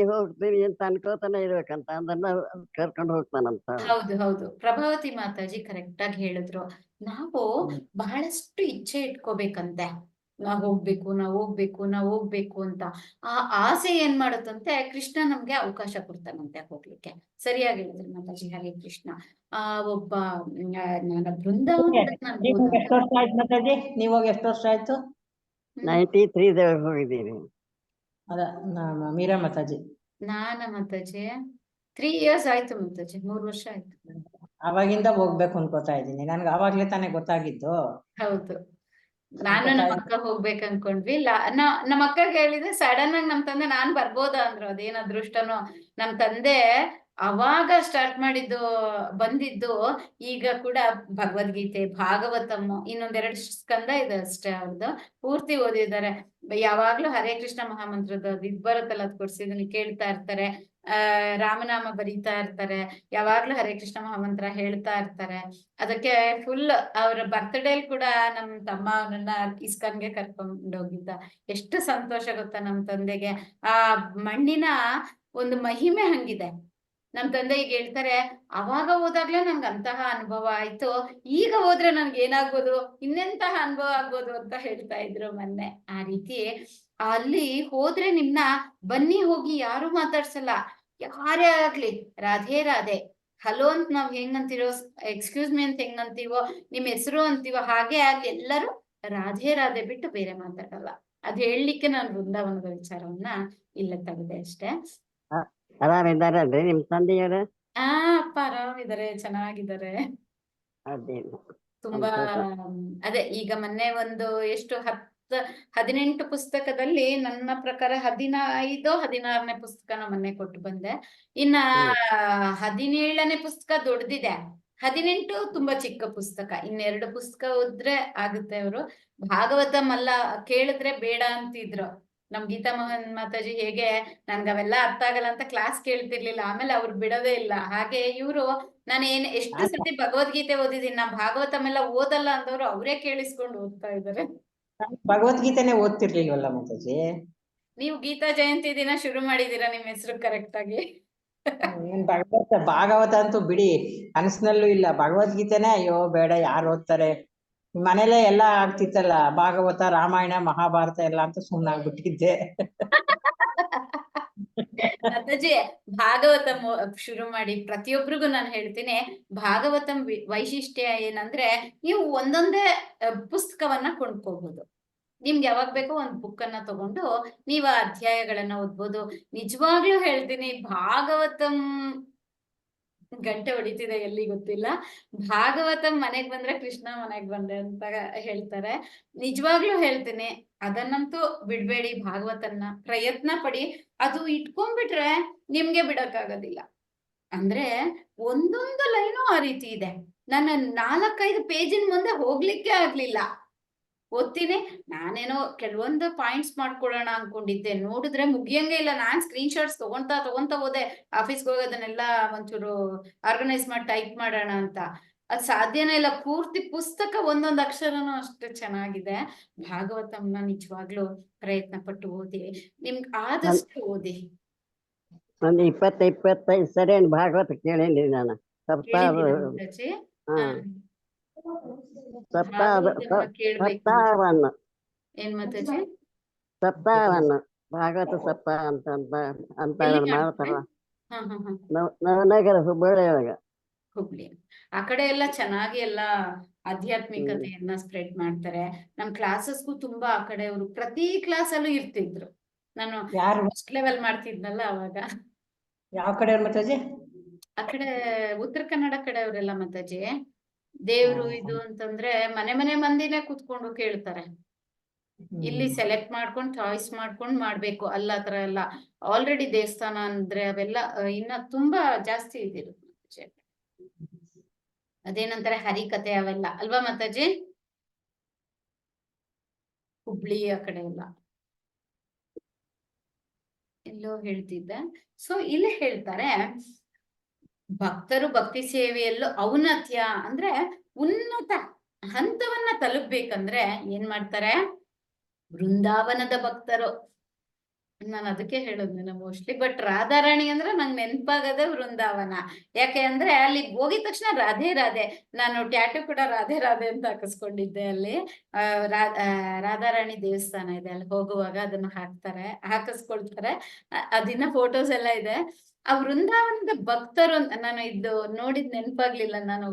ಅಂತ ಅನ್ಕೋತಾನೆ ಇರ್ಬೇಕಂತ, ಅದನ್ನ ಕರ್ಕೊಂಡು ಹೋಗ್ತಾನಂತ. ಹೌದು ಪ್ರಭಾವತಿ ಮಾತಾಜಿ ಕರೆಕ್ಟ್ ಆಗಿ ಹೇಳಿದ್ರು. ನಾವು ಬಹಳಷ್ಟು ಇಚ್ಛೆ ಇಟ್ಕೋಬೇಕಂತೆ, ನಾವ್ ಹೋಗ್ಬೇಕು ಅಂತ. ಆ ಆಸೆ ಏನ್ ಮಾಡುತ್ತಂತೆ, ಕೃಷ್ಣ ನಮ್ಗೆ ಅವಕಾಶ ಕೊಡ್ತಾನಂತೆ ಹೋಗ್ಲಿಕ್ಕೆ. ಸರಿಯಾಗಿ ಹೇಳಿದ್ರಿ ಮಾತಾಜಿ, ಹರೇ ಕೃಷ್ಣ. ಒಬ್ಬ ನನ್ನ ಬೃಂದಾವನ ಎಷ್ಟು ವರ್ಷ ಆಯ್ತು ಮಾತಾಜಿ? ನೀವ್ ಹೋಗಿ ಎಷ್ಟು ವರ್ಷ ಆಯ್ತು? 93ದಾಗ ಹೋಗಿದ್ದೀವಿ. ಅದ ಮೀರಾ ಮಾತಾಜಿ. ನಾನ ಮಾತಾಜಿ 3 years ಆಯ್ತು ಮಾತಾಜಿ, 3 ವರ್ಷ ಆಯ್ತು. ಅವಾಗಿಂದ ಹೋಗ್ಬೇಕು ಅನ್ಕೋತಾ ಇದ್ದೀನಿ. ನನ್ಗೆ ಅವಾಗ್ಲೇ ತಾನೇ ಗೊತ್ತಾಗಿದ್ದು. ಹೌದು, ನಾನು ನಮ್ಮ ಅಕ್ಕ ಹೋಗ್ಬೇಕು ಅನ್ಕೊಂಡ್ವಿ. ನಮ್ಮ ಅಕ್ಕಗೆ ಹೇಳಿದ್ರೆ ಸಡನ್ ಆಗಿ ನಮ್ ತಂದೆ ನಾನ್ ಬರ್ಬೋದಾ ಅಂದ್ರು. ಅದೇನ್ ಅದೃಷ್ಟನೋ, ನಮ್ ತಂದೆ ಅವಾಗ ಸ್ಟಾರ್ಟ್ ಬಂದಿದ್ದು. ಈಗ ಕೂಡ ಭಗವದ್ಗೀತೆ, ಭಾಗವತಮ್ಮ, ಇನ್ನೊಂದೆರಡು ಸ್ಕಂದ ಇದೆ ಅಷ್ಟೇ ಅವ್ರದ್ದು, ಪೂರ್ತಿ ಓದಿದ್ದಾರೆ. ಯಾವಾಗ್ಲೂ ಹರೇ ಕೃಷ್ಣ ಮಹಾಮಂತ್ರದ ಇದ್ ಬರುತ್ತಲ್ಲ, ಅದ್ ಕೊಡ್ಸಿದನ್ನ ಕೇಳ್ತಾ ಇರ್ತಾರೆ. ರಾಮನಾಮ ಬರೀತಾ ಇರ್ತಾರೆ. ಯಾವಾಗ್ಲೂ ಹರೇ ಕೃಷ್ಣ ಮಹಾಮಂತ್ರ ಹೇಳ್ತಾ ಇರ್ತಾರೆ. ಅದಕ್ಕೆ ಫುಲ್ ಅವ್ರ ಬರ್ತ್ಡೇಲ್ ಕೂಡ ನಮ್ ತಮ್ಮ ಅವನನ್ನ ಇಸ್ಕಾನ್ಗೆ ಕರ್ಕೊಂಡೋಗಿದ್ದ. ಎಷ್ಟು ಸಂತೋಷ ಗೊತ್ತಾ ನಮ್ ತಂದೆಗೆ. ಆ ಮಣ್ಣಿನ ಒಂದು ಮಹಿಮೆ ಹಂಗಿದೆ. ನಮ್ ತಂದೆ ಈಗ ಹೇಳ್ತಾರೆ, ಅವಾಗ ಹೋದಾಗ್ಲೇ ನನ್ಗೆ ಅಂತಹ ಅನುಭವ ಆಯ್ತು, ಈಗ ಹೋದ್ರೆ ನನ್ಗೆ ಏನಾಗ್ಬೋದು, ಇನ್ನೆಂತಹ ಅನುಭವ ಆಗ್ಬೋದು ಅಂತ ಹೇಳ್ತಾ ಇದ್ರು ಮೊನ್ನೆ. ಆ ರೀತಿ ಅಲ್ಲಿ ಹೋದ್ರೆ ನಿಮ್ನ ಬನ್ನಿ ಹೋಗಿ ಯಾರು ಮಾತಾಡ್ಸಲ್ಲ, ಯಾರೇ ಆಗ್ಲಿ. ರಾಧೆ ರಾಧೆ, ಹಲೋ ಅಂತ ನಾವ್ ಹೆಂಗಂತೀರೋ, ಎಕ್ಸ್ಕ್ಯೂಸ್ ಮೀ ಅಂತ ಹೆಂಗಂತೀವೋ, ನಿಮ್ ಹೆಸರು ಅಂತೀವೋ, ಹಾಗೆ ಆಗ್ಲಿ ಎಲ್ಲರೂ ರಾಧೆ ರಾಧೆ ಬಿಟ್ಟು ಬೇರೆ ಮಾತಾಡಲ್ಲ. ಅದ್ ಹೇಳಲಿಕ್ಕೆ ನಾನು ಬೃಂದಾವನದ ವಿಚಾರವನ್ನ ಇಲ್ಲ ತೆಗೆದೆ ಅಷ್ಟೇ. ಆರಾಮಿದ್ದಾರಲ್ರಿ ನಿಮ್ ತಂದೆಯವರು? ಅಪ್ಪ ಆರಾಮಿದ್ದಾರೆ, ಚೆನ್ನಾಗಿದ್ದಾರೆ. ಅದೇನು ತುಂಬಾ ಅದೇ ಈಗ ಮೊನ್ನೆ ಒಂದು 18 ಪುಸ್ತಕದಲ್ಲಿ ನನ್ನ ಪ್ರಕಾರ 15-16ನೇ ಪುಸ್ತಕನ ಮೊನ್ನೆ ಕೊಟ್ಟು ಬಂದೆ. ಇನ್ನ 17ನೇ ಪುಸ್ತಕ ದೊಡ್ಡದಿದೆ, 18 ತುಂಬಾ ಚಿಕ್ಕ ಪುಸ್ತಕ. ಇನ್ನೆರಡು ಪುಸ್ತಕ ಓದ್ರೆ ಆಗುತ್ತೆ. ಅವರು ಭಾಗವತಂ ಅಲ್ಲ ಕೇಳಿದ್ರೆ ಬೇಡ ಅಂತಿದ್ರು. ನಮ್ ಗೀತಾ ಮೋಹನ್ ಮಾತಾಜಿ ಹೇಗೆ ನನ್ಗೆ ಅವೆಲ್ಲ ಅರ್ಥ ಆಗಲ್ಲ ಅಂತ ಕ್ಲಾಸ್ ಕೇಳ್ತಿರ್ಲಿಲ್ಲ, ಆಮೇಲೆ ಅವ್ರು ಬಿಡೋದೇ ಇಲ್ಲ. ಹಾಗೆ ಇವ್ರು ನಾನು ಎಷ್ಟು ಸತಿ ಭಗವದ್ಗೀತೆ ಓದಿದೀನಿ, ನಾ ಭಾಗವತಂ ಎಲ್ಲ ಓದಲ್ಲ ಅಂದವ್ರು ಅವರೇ ಕೇಳಿಸ್ಕೊಂಡು ಓದ್ತಾ ಇದಾರೆ. ಭಗವದ್ಗೀತೆನೆ ಓದ್ತಿರ್ಲಿಲ್ವಲ್ಲ ಮಾತಾಜಿ? ನೀವು ಗೀತಾ ಜಯಂತಿ ದಿನ ಶುರು ಮಾಡಿದೀರಾ ನಿಮ್ ಹೆಸರು ಕರೆಕ್ಟ್ ಆಗಿ. ಭಾಗವತ ಅಂತೂ ಬಿಡಿ, ಕನಸಿನಲ್ಲೂ ಇಲ್ಲ. ಭಗವದ್ಗೀತೆನೆ ಅಯ್ಯೋ ಬೇಡ, ಯಾರು ಓದ್ತಾರೆ, ಮನೇಲೆ ಎಲ್ಲ ಆಗ್ತಿತ್ತಲ್ಲ ಭಾಗವತ, ರಾಮಾಯಣ, ಮಹಾಭಾರತ ಎಲ್ಲ ಅಂತ ಸುಮ್ನಾಗ್ಬಿಟ್ಟಿದ್ದೆ. ಮಾತಾಜಿ ಭಾಗವತಂ ಶುರು ಮಾಡಿ. ಪ್ರತಿಯೊಬ್ಬರಿಗೂ ನಾನು ಹೇಳ್ತೀನಿ, ಭಾಗವತಂ ವೈಶಿಷ್ಟ್ಯ ಏನಂದ್ರೆ, ನೀವು ಒಂದೊಂದೇ ಪುಸ್ತಕವನ್ನ ಕೊಂಡ್ಕೋಬಹುದು. ನಿಮ್ಗೆ ಯಾವಾಗ ಬೇಕೋ ಒಂದ್ ಬುಕ್ ಅನ್ನ ತಗೊಂಡು ನೀವು ಆ ಅಧ್ಯಾಯಗಳನ್ನ ಓದ್ಬೋದು. ನಿಜವಾಗ್ಲೂ ಹೇಳ್ತೀನಿ, ಭಾಗವತಂ ಗಂಟೆ ಹೊಡಿತಿದೆ ಎಲ್ಲಿ ಗೊತ್ತಿಲ್ಲ, ಭಾಗವತಂ ಮನೆಗ್ ಬಂದ್ರೆ ಕೃಷ್ಣ ಮನೆಗ್ ಬಂದೆ ಅಂತ ಹೇಳ್ತಾರೆ. ನಿಜವಾಗ್ಲೂ ಹೇಳ್ತೀನಿ, ಅದನ್ನಂತೂ ಬಿಡ್ಬೇಡಿ. ಭಾಗವತನ್ನ ಪ್ರಯತ್ನ ಪಡಿ. ಅದು ಇಟ್ಕೊಂಡ್ಬಿಟ್ರೆ ನಿಮ್ಗೆ ಬಿಡಕ್ಕಾಗೋದಿಲ್ಲ. ಅಂದ್ರೆ ಒಂದೊಂದು ಲೈನು ಆ ರೀತಿ ಇದೆ. ನನ್ನ 4-5 ಪೇಜಿನ ಮುಂದೆ ಹೋಗ್ಲಿಕ್ಕೆ ಆಗ್ಲಿಲ್ಲ. ಓದ್ತೀನಿ. ನಾನೇನೋ ಕೆಲವೊಂದು ಪಾಯಿಂಟ್ಸ್ ಮಾಡ್ಕೊಳ್ಳೋಣ ಅನ್ಕೊಂಡಿದ್ದೆ, ನೋಡಿದ್ರೆ ಮುಗಿಯಂಗೆ ಇಲ್ಲ. ನಾನ್ ಸ್ಕ್ರೀನ್ ಶಾಟ್ಸ್ ತಗೊಂತಾ ಹೋದೆ ಆಫೀಸ್ಗೆ ಹೋಗಿ ಅದನ್ನೆಲ್ಲ ಒಂಚೂರು ಆರ್ಗನೈಸ್ ಮಾಡಿ ಟೈಪ್ ಮಾಡೋಣ ಅಂತ. ಅದ್ ಸಾಧ್ಯನೇ ಇಲ್ಲ. ಪೂರ್ತಿ ಪುಸ್ತಕ ಒಂದೊಂದು ಅಕ್ಷರನೂ ಅಷ್ಟು ಚೆನ್ನಾಗಿದೆ. ಭಾಗವತಂನ ನಿಜವಾಗ್ಲೂ ಪ್ರಯತ್ನ ಪಟ್ಟು ಓದಿ, ನಿಮ್ಗೆ ಆದಷ್ಟು ಓದಿ. ಒಂದು 25 ಸರಿ ಭಾಗವತ ಕೇಳೇನಿ ನಾನು. ಸಪ್ತಾಹ ಕೇಳಿದ್ದೀರಾ ಮಾತಾಜಿ? ಹಾ ಸಪ್ತಾಹ ಭಾಗವತನ ಕೇಳ್ಬೇಕು. ಸಪ್ತಾಹವನ್ನು ಏನ್ ಮಾತಾಜಿ? ಸಪ್ತಾಹವನ್ನು ಭಾಗವತ ಸಪ್ತಾಹ ಅಂತ ಎಲ್ಲಿ ಮಾಡ್ತಾರ ಮಾಡ್ತಾರೆ? ಹಾ ಹಾ ಹಾ. ನವನಗರ ಹುಬ್ಬಳ್ಳಿ ಒಳಗ. ಹುಬ್ಳಿ ಆ ಕಡೆ ಎಲ್ಲ ಚೆನ್ನಾಗಿ ಎಲ್ಲ ಆಧ್ಯಾತ್ಮಿಕತೆಯನ್ನ ಸ್ಪ್ರೆಡ್ ಮಾಡ್ತಾರೆ. ನಮ್ ಕ್ಲಾಸಸ್ಗೂ ತುಂಬಾ ಆ ಕಡೆ ಅವರು ಪ್ರತಿ ಕ್ಲಾಸ್ ಅಲ್ಲೂ ಇರ್ತಿದ್ರು. ನಾನು ಯಾರು ಫಸ್ಟ್ ಲೆವೆಲ್ ಮಾಡ್ತಿದ್ನಲ್ಲ ಅವಾಗ. ಯಾವ ಕಡೆ ಮಾತಾಜಿ? ಆ ಕಡೆ ಉತ್ತರ ಕನ್ನಡ ಕಡೆ ಅವರೆಲ್ಲ ಮಾತಾಜಿ. ದೇವ್ರು ಇದು ಅಂತಂದ್ರೆ ಮನೆ ಮಂದಿನೇ ಕುತ್ಕೊಂಡು ಕೇಳ್ತಾರೆ. ಇಲ್ಲಿ ಸೆಲೆಕ್ಟ್ ಮಾಡ್ಕೊಂಡು ಚಾಯ್ಸ್ ಮಾಡ್ಕೊಂಡು ಮಾಡ್ಬೇಕು. ಅಲ್ಲ ಆತರ ಎಲ್ಲ ಆಲ್ರೆಡಿ ದೇವಸ್ಥಾನ ಅಂದ್ರೆ ಅವೆಲ್ಲ ಇನ್ನ ತುಂಬಾ ಜಾಸ್ತಿ ಇದಿರು. ಅದೇನಂತಾರೆ ಹರಿಕತೆ ಅವೆಲ್ಲ ಅಲ್ವಾ ಮಾತಾಜಿ? ಹುಬ್ಳಿ ಆ ಕಡೆ ಎಲ್ಲ ಎಲ್ಲೋ ಹೇಳ್ತಿದ್ದೆ. ಸೊ ಇಲ್ಲಿ ಹೇಳ್ತಾರೆ, ಭಕ್ತರು ಭಕ್ತಿ ಸೇವೆಯಲ್ಲೂ ಔನ್ನತ್ಯ ಅಂದ್ರೆ ಉನ್ನತ ಹಂತವನ್ನ ತಲುಪ್ಬೇಕಂದ್ರೆ ಏನ್ ಮಾಡ್ತಾರೆ? ಬೃಂದಾವನದ ಭಕ್ತರು. ನಾನು ಅದಕ್ಕೆ ಹೇಳೋದು ಮೋಸ್ಟ್ಲಿ. ಬಟ್ ರಾಧಾರಾಣಿ ಅಂದ್ರೆ ನಂಗೆ ನೆನಪಾಗದೆ ವೃಂದಾವನ. ಯಾಕೆ ಅಂದ್ರೆ ಅಲ್ಲಿ ಹೋಗಿದ ತಕ್ಷಣ ರಾಧೆ ರಾಧೆ. ನಾನು ಟ್ಯಾಟೂ ಕೂಡ ರಾಧೆ ರಾಧೆ ಅಂತ ಹಾಕಿಸ್ಕೊಂಡಿದ್ದೆ. ಅಲ್ಲಿ ರಾಧಾರಾಣಿ ದೇವಸ್ಥಾನ ಇದೆ, ಅಲ್ಲಿ ಹೋಗುವಾಗ ಅದನ್ನ ಹಾಕಿಸ್ಕೊಳ್ತಾರೆ. ಅದಿನ್ನ ಫೋಟೋಸ್ ಎಲ್ಲ ಇದೆ. ಆ ವೃಂದಾವನದ ಭಕ್ತರು ನಾನು ಇದು ನೋಡಿದ್ ನೆನಪಾಗ್ಲಿಲ್ಲ. ನಾನು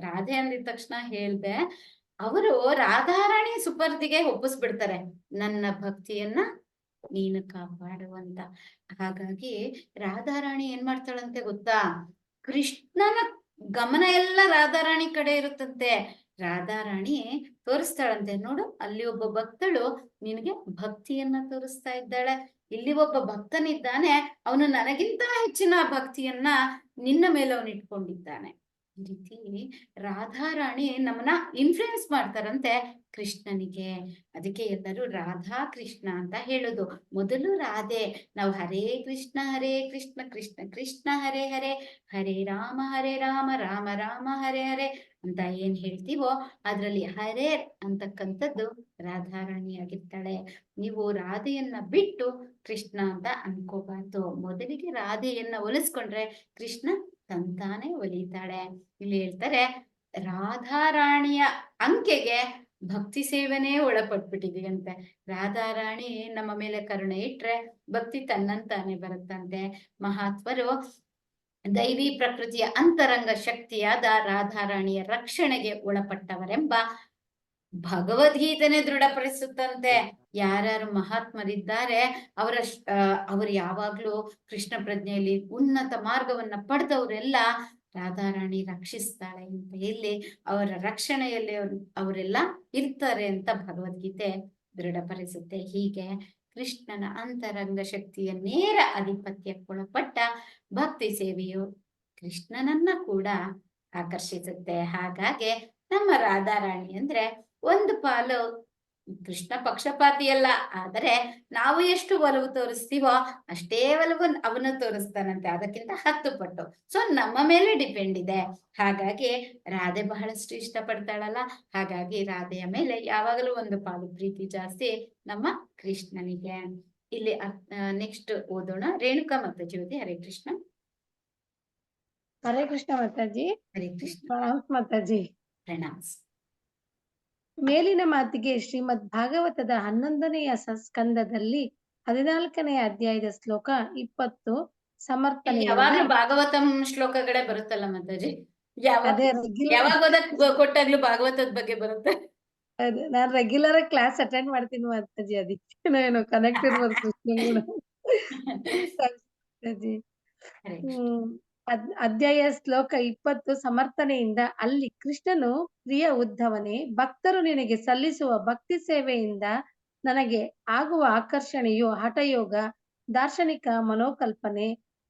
ರಾಧೆ ಅಂದಿದ ತಕ್ಷಣ ಹೇಳ್ದೆ. ಅವರು ರಾಧಾರಾಣಿ ಸುಪರ್ದಿಗೆ ಒಪ್ಪಿಸ್ಬಿಡ್ತಾರೆ, ನನ್ನ ಭಕ್ತಿಯನ್ನ ನೀನು ಕಾಪಾಡುವಂತ. ಹಾಗಾಗಿ ರಾಧಾರಾಣಿ ಏನ್ ಮಾಡ್ತಾಳಂತೆ ಗೊತ್ತಾ? ಕೃಷ್ಣನ ಗಮನ ಎಲ್ಲ ರಾಧಾರಾಣಿ ಕಡೆ ಇರುತ್ತಂತೆ. ರಾಧಾರಾಣಿ ತೋರಿಸ್ತಾಳಂತೆ, ನೋಡು ಅಲ್ಲಿ ಒಬ್ಬ ಭಕ್ತಳು ನಿನಗೆ ಭಕ್ತಿಯನ್ನ ತೋರಿಸ್ತಾ ಇದ್ದಾಳೆ. ಇಲ್ಲಿ ಒಬ್ಬ ಭಕ್ತನಿದ್ದಾನೆ, ಅವನು ನನಗಿಂತ ಹೆಚ್ಚಿನ ಭಕ್ತಿಯನ್ನ ನಿನ್ನ ಮೇಲೆ ಅವನು ಇಟ್ಕೊಂಡಿದ್ದಾನೆ. ಈ ರೀತಿ ರಾಧಾರಾಣಿ ನಮ್ಮನ್ನ ಇನ್ಫ್ಲುಯೆನ್ಸ್ ಮಾಡ್ತಾರಂತೆ ಕೃಷ್ಣನಿಗೆ. ಅದಕ್ಕೆ ಎಲ್ಲರೂ ರಾಧಾ ಕೃಷ್ಣ ಅಂತ ಹೇಳೋದು. ಮೊದಲು ರಾಧೆ. ನಾವು ಹರೇ ಕೃಷ್ಣ ಕೃಷ್ಣ ಕೃಷ್ಣ ಹರೇ ಹರೇ, ಹರೇ ರಾಮ ರಾಮ ರಾಮ ಹರೇ ಹರೇ ಅಂತ ಏನ್ ಹೇಳ್ತೀವೋ ಅದ್ರಲ್ಲಿ ಹರೇ ಅಂತಕ್ಕಂಥದ್ದು ರಾಧಾರಾಣಿ ಆಗಿರ್ತಾಳೆ. ನೀವು ರಾಧೆಯನ್ನ ಬಿಟ್ಟು ಕೃಷ್ಣ ಅಂತ ಅನ್ಕೋಬಾರ್ದು. ಮೊದಲಿಗೆ ರಾಧೆಯನ್ನ ಒಲಿಸ್ಕೊಂಡ್ರೆ ಕೃಷ್ಣ ತಂತಾನೆ ಒಲಿತಾಳೆ. ಇಲ್ಲಿ ಹೇಳ್ತಾರೆ, ರಾಧಾರಾಣಿಯ ಅಂಕೆಗೆ ಭಕ್ತಿ ಸೇವೆನೇ ಒಳಪಟ್ಬಿಟ್ಟಿದೀಯಂತೆ. ರಾಧಾರಾಣಿ ನಮ್ಮ ಮೇಲೆ ಕರುಣೆ ಇಟ್ರೆ ಭಕ್ತಿ ತನ್ನಂತಾನೆ ಬರುತ್ತಂತೆ. ಮಹಾತ್ಮರು ದೈವಿ ಪ್ರಕೃತಿಯ ಅಂತರಂಗ ಶಕ್ತಿಯಾದ ರಾಧಾರಾಣಿಯ ರಕ್ಷಣೆಗೆ ಒಳಪಟ್ಟವರೆಂಬ ಭಗವದ್ಗೀತೆನೆ ದೃಢಪಡಿಸುತ್ತಂತೆ. ಯಾರ್ಯಾರು ಮಹಾತ್ಮರಿದ್ದಾರೆ ಅವರು ಯಾವಾಗ್ಲೂ ಕೃಷ್ಣ ಪ್ರಜ್ಞೆಯಲ್ಲಿ ಉನ್ನತ ಮಾರ್ಗವನ್ನ ಪಡೆದವರೆಲ್ಲ ರಾಧಾರಾಣಿ ರಕ್ಷಿಸ್ತಾಳೆ ಅಂತ ಇಲ್ಲಿ ಅವರ ರಕ್ಷಣೆಯಲ್ಲಿ ಅವರೆಲ್ಲ ಇರ್ತಾರೆ ಅಂತ ಭಗವದ್ಗೀತೆ ದೃಢಪಡಿಸುತ್ತೆ. ಹೀಗೆ ಕೃಷ್ಣನ ಅಂತರಂಗ ಶಕ್ತಿಯ ನೇರ ಆಧಿಪತ್ಯಕ್ಕೊಳಪಟ್ಟ ಭಕ್ತಿ ಸೇವೆಯು ಕೃಷ್ಣನನ್ನ ಕೂಡ ಆಕರ್ಷಿಸುತ್ತೆ. ಹಾಗಾಗಿ ನಮ್ಮ ರಾಧಾರಾಣಿ ಅಂದ್ರೆ ಒಂದು ಪಾಲು ಕೃಷ್ಣ ಪಕ್ಷಪಾತಿ ಅಲ್ಲ, ಆದರೆ ನಾವು ಎಷ್ಟು ಒಲವು ತೋರಿಸ್ತೀವೋ ಅಷ್ಟೇ ಒಲವು ಅವನು ತೋರಿಸ್ತಾನಂತೆ, ಅದಕ್ಕಿಂತ 10 ಪಟ್ಟು. ಸೊ ನಮ್ಮ ಮೇಲೆ ಡಿಪೆಂಡ್ ಇದೆ. ಹಾಗಾಗಿ ರಾಧೆ ಬಹಳಷ್ಟು ಇಷ್ಟಪಡ್ತಾಳಲ್ಲ, ಹಾಗಾಗಿ ರಾಧೆಯ ಮೇಲೆ ಯಾವಾಗಲೂ ಒಂದು ಪಾಲು ಪ್ರೀತಿ ಜಾಸ್ತಿ ನಮ್ಮ ಕೃಷ್ಣನಿಗೆ. ಇಲ್ಲಿ ನೆಕ್ಸ್ಟ್ ಓದೋಣ. ರೇಣುಕಾ ಮತ್ತು ಜ್ಯೋತಿ. ಹರೇ ಕೃಷ್ಣ. ಹರೇ ಕೃಷ್ಣ ಮಾತಾಜಿ. ಹರೇ ಕೃಷ್ಣ. ಪ್ರಣಾಮ್ಸ್ ಮಾತಾಜಿ. ಪ್ರಣಾಮ್ಸ್. ಮೇಲಿನ ಮಾತಿಗೆ ಶ್ರೀಮದ್ ಭಾಗವತದ 11ನೆಯ ಸ್ಕಂದದಲ್ಲಿ 14ನೆಯ ಅಧ್ಯಾಯದ ಶ್ಲೋಕ 20 ಸಮರ್ಥನೆ. ಯಾವಾಗ್ಲೂ ಭಾಗವತಂ ಶ್ಲೋಕಗಳೇ ಬರುತ್ತಲ್ಲ ಮಾತಾಜಿ? ಅದೇ ಯಾವಾಗ ಕೊಟ್ಟಾಗ್ಲೂ ಭಾಗವತದ ಬಗ್ಗೆ ಬರುತ್ತೆ. ನಾನ್ ರೆಗ್ಯುಲರ್ ಕ್ಲಾಸ್ ಅಟೆಂಡ್ ಮಾಡ್ತೀನಿ ಮಾತಾಜಿ, ಅದಕ್ಕೆ ಏನೋ ಕನೆಕ್ಟ್ ಇರ್ಬೋದು ಕೃಷ್ಣ ಮಾತಾಜಿ. ಅಧ್ಯಾಯ ಶ್ಲೋಕ 20 ಸಮರ್ಥನೆಯಿಂದ. ಅಲ್ಲಿ ಕೃಷ್ಣನು, ಪ್ರಿಯ ಉದ್ಧವನೇ, ಭಕ್ತರು ನಿನಗೆ ಸಲ್ಲಿಸುವ ಭಕ್ತಿ ಸೇವೆಯಿಂದ ನನಗೆ ಆಗುವ ಆಕರ್ಷಣೆಯು ಹಠಯೋಗ, ದಾರ್ಶನಿಕ ಮನೋಕಲ್ಪನೆ,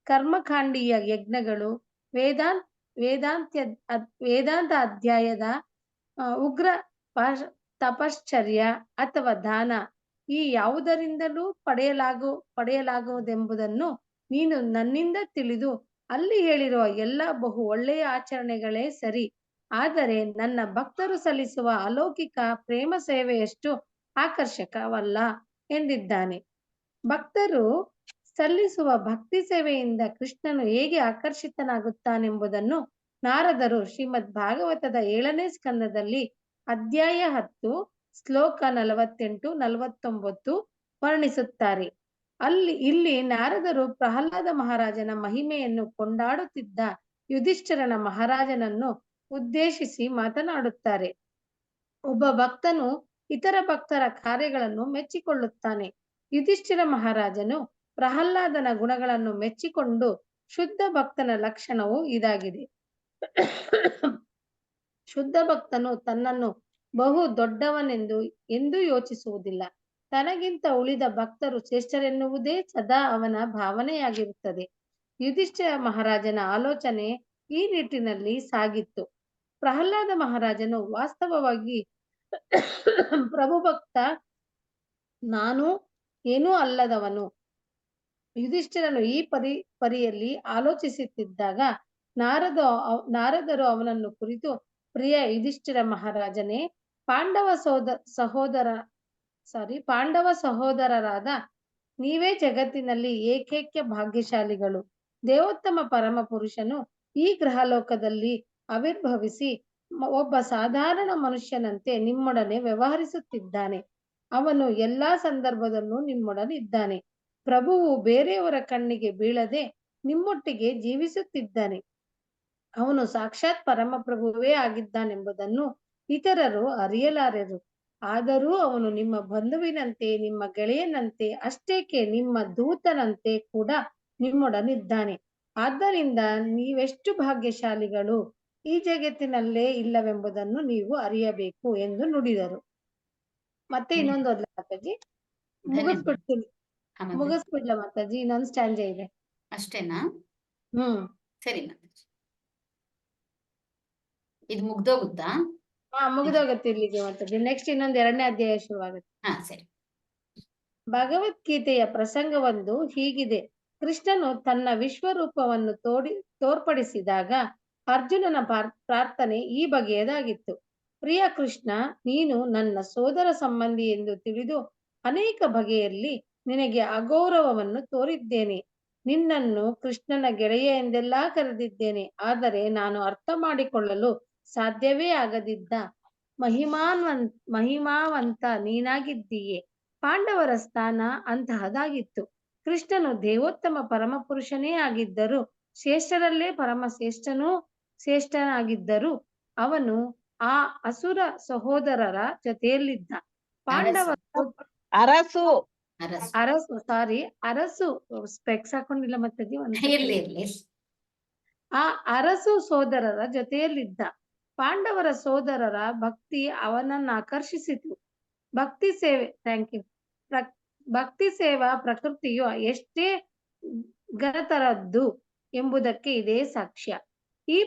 ಕರ್ಮಕಾಂಡೀಯ ಯಜ್ಞಗಳು, ವೇದಾಂತ ಅಧ್ಯಾಯದ ಉಗ್ರ ತಪಶ್ಚರ್ಯ ಅಥವಾ ದಾನ ಈ ಯಾವುದರಿಂದಲೂ ಪಡೆಯಲಾಗುವುದೆಂಬುದನ್ನು ನೀನು ನನ್ನಿಂದ ತಿಳಿದು ಅಲ್ಲಿ ಹೇಳಿರುವ ಎಲ್ಲ ಬಹು ಒಳ್ಳೆಯ ಆಚರಣೆಗಳೇ ಸರಿ. ಆದರೆ ನನ್ನ ಭಕ್ತರು ಸಲ್ಲಿಸುವ ಅಲೌಕಿಕ ಪ್ರೇಮ ಸೇವೆಯಷ್ಟು ಆಕರ್ಷಕವಲ್ಲ ಎಂದಿದ್ದಾನೆ. ಭಕ್ತರು ಸಲ್ಲಿಸುವ ಭಕ್ತಿ ಸೇವೆಯಿಂದ ಕೃಷ್ಣನು ಹೇಗೆ ಆಕರ್ಷಿತನಾಗುತ್ತಾನೆಂಬುದನ್ನು ನಾರದರು ಶ್ರೀಮದ್ ಭಾಗವತದ 7ನೇ ಸ್ಕಂದದಲ್ಲಿ ಅಧ್ಯಾಯ 10 ಶ್ಲೋಕ 48-49 ವರ್ಣಿಸುತ್ತಾರೆ. ಇಲ್ಲಿ ನಾರದರು ಪ್ರಹ್ಲಾದ ಮಹಾರಾಜನ ಮಹಿಮೆಯನ್ನು ಕೊಂಡಾಡುತ್ತಿದ್ದ ಯುಧಿಷ್ಠಿರನ ಮಹಾರಾಜನನ್ನು ಉದ್ದೇಶಿಸಿ ಮಾತನಾಡುತ್ತಾರೆ. ಒಬ್ಬ ಭಕ್ತನು ಇತರ ಭಕ್ತರ ಕಾರ್ಯಗಳನ್ನು ಮೆಚ್ಚಿಕೊಳ್ಳುತ್ತಾನೆ. ಯುಧಿಷ್ಠಿರ ಮಹಾರಾಜನು ಪ್ರಹ್ಲಾದನ ಗುಣಗಳನ್ನು ಮೆಚ್ಚಿಕೊಂಡು ಶುದ್ಧ ಭಕ್ತನ ಲಕ್ಷಣವು ಇದಾಗಿದೆ. ಶುದ್ಧ ಭಕ್ತನು ತನ್ನನ್ನು ಬಹು ದೊಡ್ಡವನೆಂದು ಎಂದೂ ಯೋಚಿಸುವುದಿಲ್ಲ. ತನಗಿಂತ ಉಳಿದ ಭಕ್ತರು ಶ್ರೇಷ್ಠರೆನ್ನುವುದೇ ಸದಾ ಅವನ ಭಾವನೆಯಾಗಿರುತ್ತದೆ. ಯುಧಿಷ್ಠಿರ ಮಹಾರಾಜನ ಆಲೋಚನೆ ಈ ನಿಟ್ಟಿನಲ್ಲಿ ಸಾಗಿತ್ತು. ಪ್ರಹ್ಲಾದ ಮಹಾರಾಜನು ವಾಸ್ತವವಾಗಿ ಪ್ರಭುಭಕ್ತ, ನಾನು ಏನೂ ಅಲ್ಲದವನು. ಯುಧಿಷ್ಠಿರನು ಈ ಪರಿಯಲ್ಲಿ ಆಲೋಚಿಸುತ್ತಿದ್ದಾಗ ನಾರದರು ಅವನನ್ನು ಕುರಿತು, ಪ್ರಿಯ ಯುಧಿಷ್ಠಿರ ಮಹಾರಾಜನೇ, ಪಾಂಡವ ಸಹೋದರರಾದ ನೀವೇ ಜಗತ್ತಿನಲ್ಲಿ ಏಕೈಕ ಭಾಗ್ಯಶಾಲಿಗಳು. ದೇವೋತ್ತಮ ಪರಮ ಪುರುಷನು ಈ ಗ್ರಹಲೋಕದಲ್ಲಿ ಆವಿರ್ಭವಿಸಿ ಒಬ್ಬ ಸಾಧಾರಣ ಮನುಷ್ಯನಂತೆ ನಿಮ್ಮೊಡನೆ ವ್ಯವಹರಿಸುತ್ತಿದ್ದಾನೆ. ಅವನು ಎಲ್ಲಾ ಸಂದರ್ಭದಲ್ಲೂ ನಿಮ್ಮೊಡನಿದ್ದಾನೆ. ಪ್ರಭುವು ಬೇರೆಯವರ ಕಣ್ಣಿಗೆ ಬೀಳದೆ ನಿಮ್ಮೊಟ್ಟಿಗೆ ಜೀವಿಸುತ್ತಿದ್ದಾನೆ. ಅವನು ಸಾಕ್ಷಾತ್ ಪರಮಪ್ರಭುವೇ ಆಗಿದ್ದಾನೆಂಬುದನ್ನು ಇತರರು ಅರಿಯಲಾರರು. ಆದರೂ ಅವನು ನಿಮ್ಮ ಬಂಧುವಿನಂತೆ, ನಿಮ್ಮ ಗೆಳೆಯನಂತೆ, ಅಷ್ಟೇಕೆ ನಿಮ್ಮ ದೂತನಂತೆ ಕೂಡ ನಿಮ್ಮೊಡನಿದ್ದಾನೆ. ಆದ್ದರಿಂದ ನೀವೆಷ್ಟು ಭಾಗ್ಯಶಾಲಿಗಳು, ಈ ಜಗತ್ತಿನಲ್ಲೇ ಇಲ್ಲವೆಂಬುದನ್ನು ನೀವು ಅರಿಯಬೇಕು ಎಂದು ನುಡಿದರು. ಮತ್ತೆ ಇನ್ನೊಂದು ಓದ್ಲಾ ಮಾತಾಜಿ? ಮುಗಿಸ್ಬಿಡ್ಲ ಮಾತಾಜಿ? ಇನ್ನೊಂದು ಸ್ಟ್ಯಾಂಜ ಇದೆ. ಅಷ್ಟೇನಾ? ಸರಿ ಮಾತಾಜಿ, ಇದು ಮುಗ್ದೋಗುತ್ತಾ? ಮುಗಿದೋಗತ್ತೆ ಇಲ್ಲಿಗೆ ಮಾತಾಜಿ. ನೆಕ್ಸ್ಟ್ ಇನ್ನೊಂದು 2ನೇ ಅಧ್ಯಾಯ ಶುರುವಾಗುತ್ತೆ. ಸರಿ. ಭಗವದ್ಗೀತೆಯ ಪ್ರಸಂಗವೊಂದು ಹೀಗಿದೆ. ಕೃಷ್ಣನು ತನ್ನ ವಿಶ್ವರೂಪವನ್ನು ತೋರ್ಪಡಿಸಿದಾಗ ಅರ್ಜುನನ ಪ್ರಾರ್ಥನೆ ಈ ಬಗೆಯದಾಗಿತ್ತು. ಪ್ರಿಯ ಕೃಷ್ಣ, ನೀನು ನನ್ನ ಸೋದರ ಸಂಬಂಧಿ ಎಂದು ತಿಳಿದು ಅನೇಕ ಬಗೆಯಲ್ಲಿ ನಿನಗೆ ಅಗೌರವವನ್ನು ತೋರಿದ್ದೇನೆ. ನಿನ್ನನ್ನು ಕೃಷ್ಣನ ಗೆಳೆಯ ಎಂದೆಲ್ಲಾ ಕರೆದಿದ್ದೇನೆ. ಆದರೆ ನಾನು ಅರ್ಥ ಮಾಡಿಕೊಳ್ಳಲು ಸಾಧ್ಯವೇ ಆಗದಿದ್ದ ಮಹಿಮಾವಂತ ನೀನಾಗಿದ್ದೀಯೆ. ಪಾಂಡವರ ಸ್ಥಾನ ಅಂತಹದಾಗಿತ್ತು. ಕೃಷ್ಣನು ದೇವೋತ್ತಮ ಪರಮಪುರುಷನೇ ಆಗಿದ್ದರೂ, ಶ್ರೇಷ್ಠರಲ್ಲೇ ಶ್ರೇಷ್ಠನಾಗಿದ್ದರೂ ಅವನು ಆ ಅಸುರ ಸಹೋದರರ ಜೊತೆಯಲ್ಲಿದ್ದ. ಅರಸು ಸ್ಪೆಕ್ಸ್ ಹಾಕೊಂಡಿಲ್ಲ ಮತ್ತೆ ಆ ಅರಸು ಸೋದರರ ಜೊತೆಯಲ್ಲಿದ್ದ. ಪಾಂಡವರ ಸೋದರರ ಭಕ್ತಿ ಅವನನ್ನು ಆಕರ್ಷಿಸಿತು. ಭಕ್ತಿ ಸೇವಾ ಪ್ರಕೃತಿಯು ಎಷ್ಟೇ ಘನತರದ್ದು ಎಂಬುದಕ್ಕೆ ಇದೇ ಸಾಕ್ಷ್ಯ. ಈ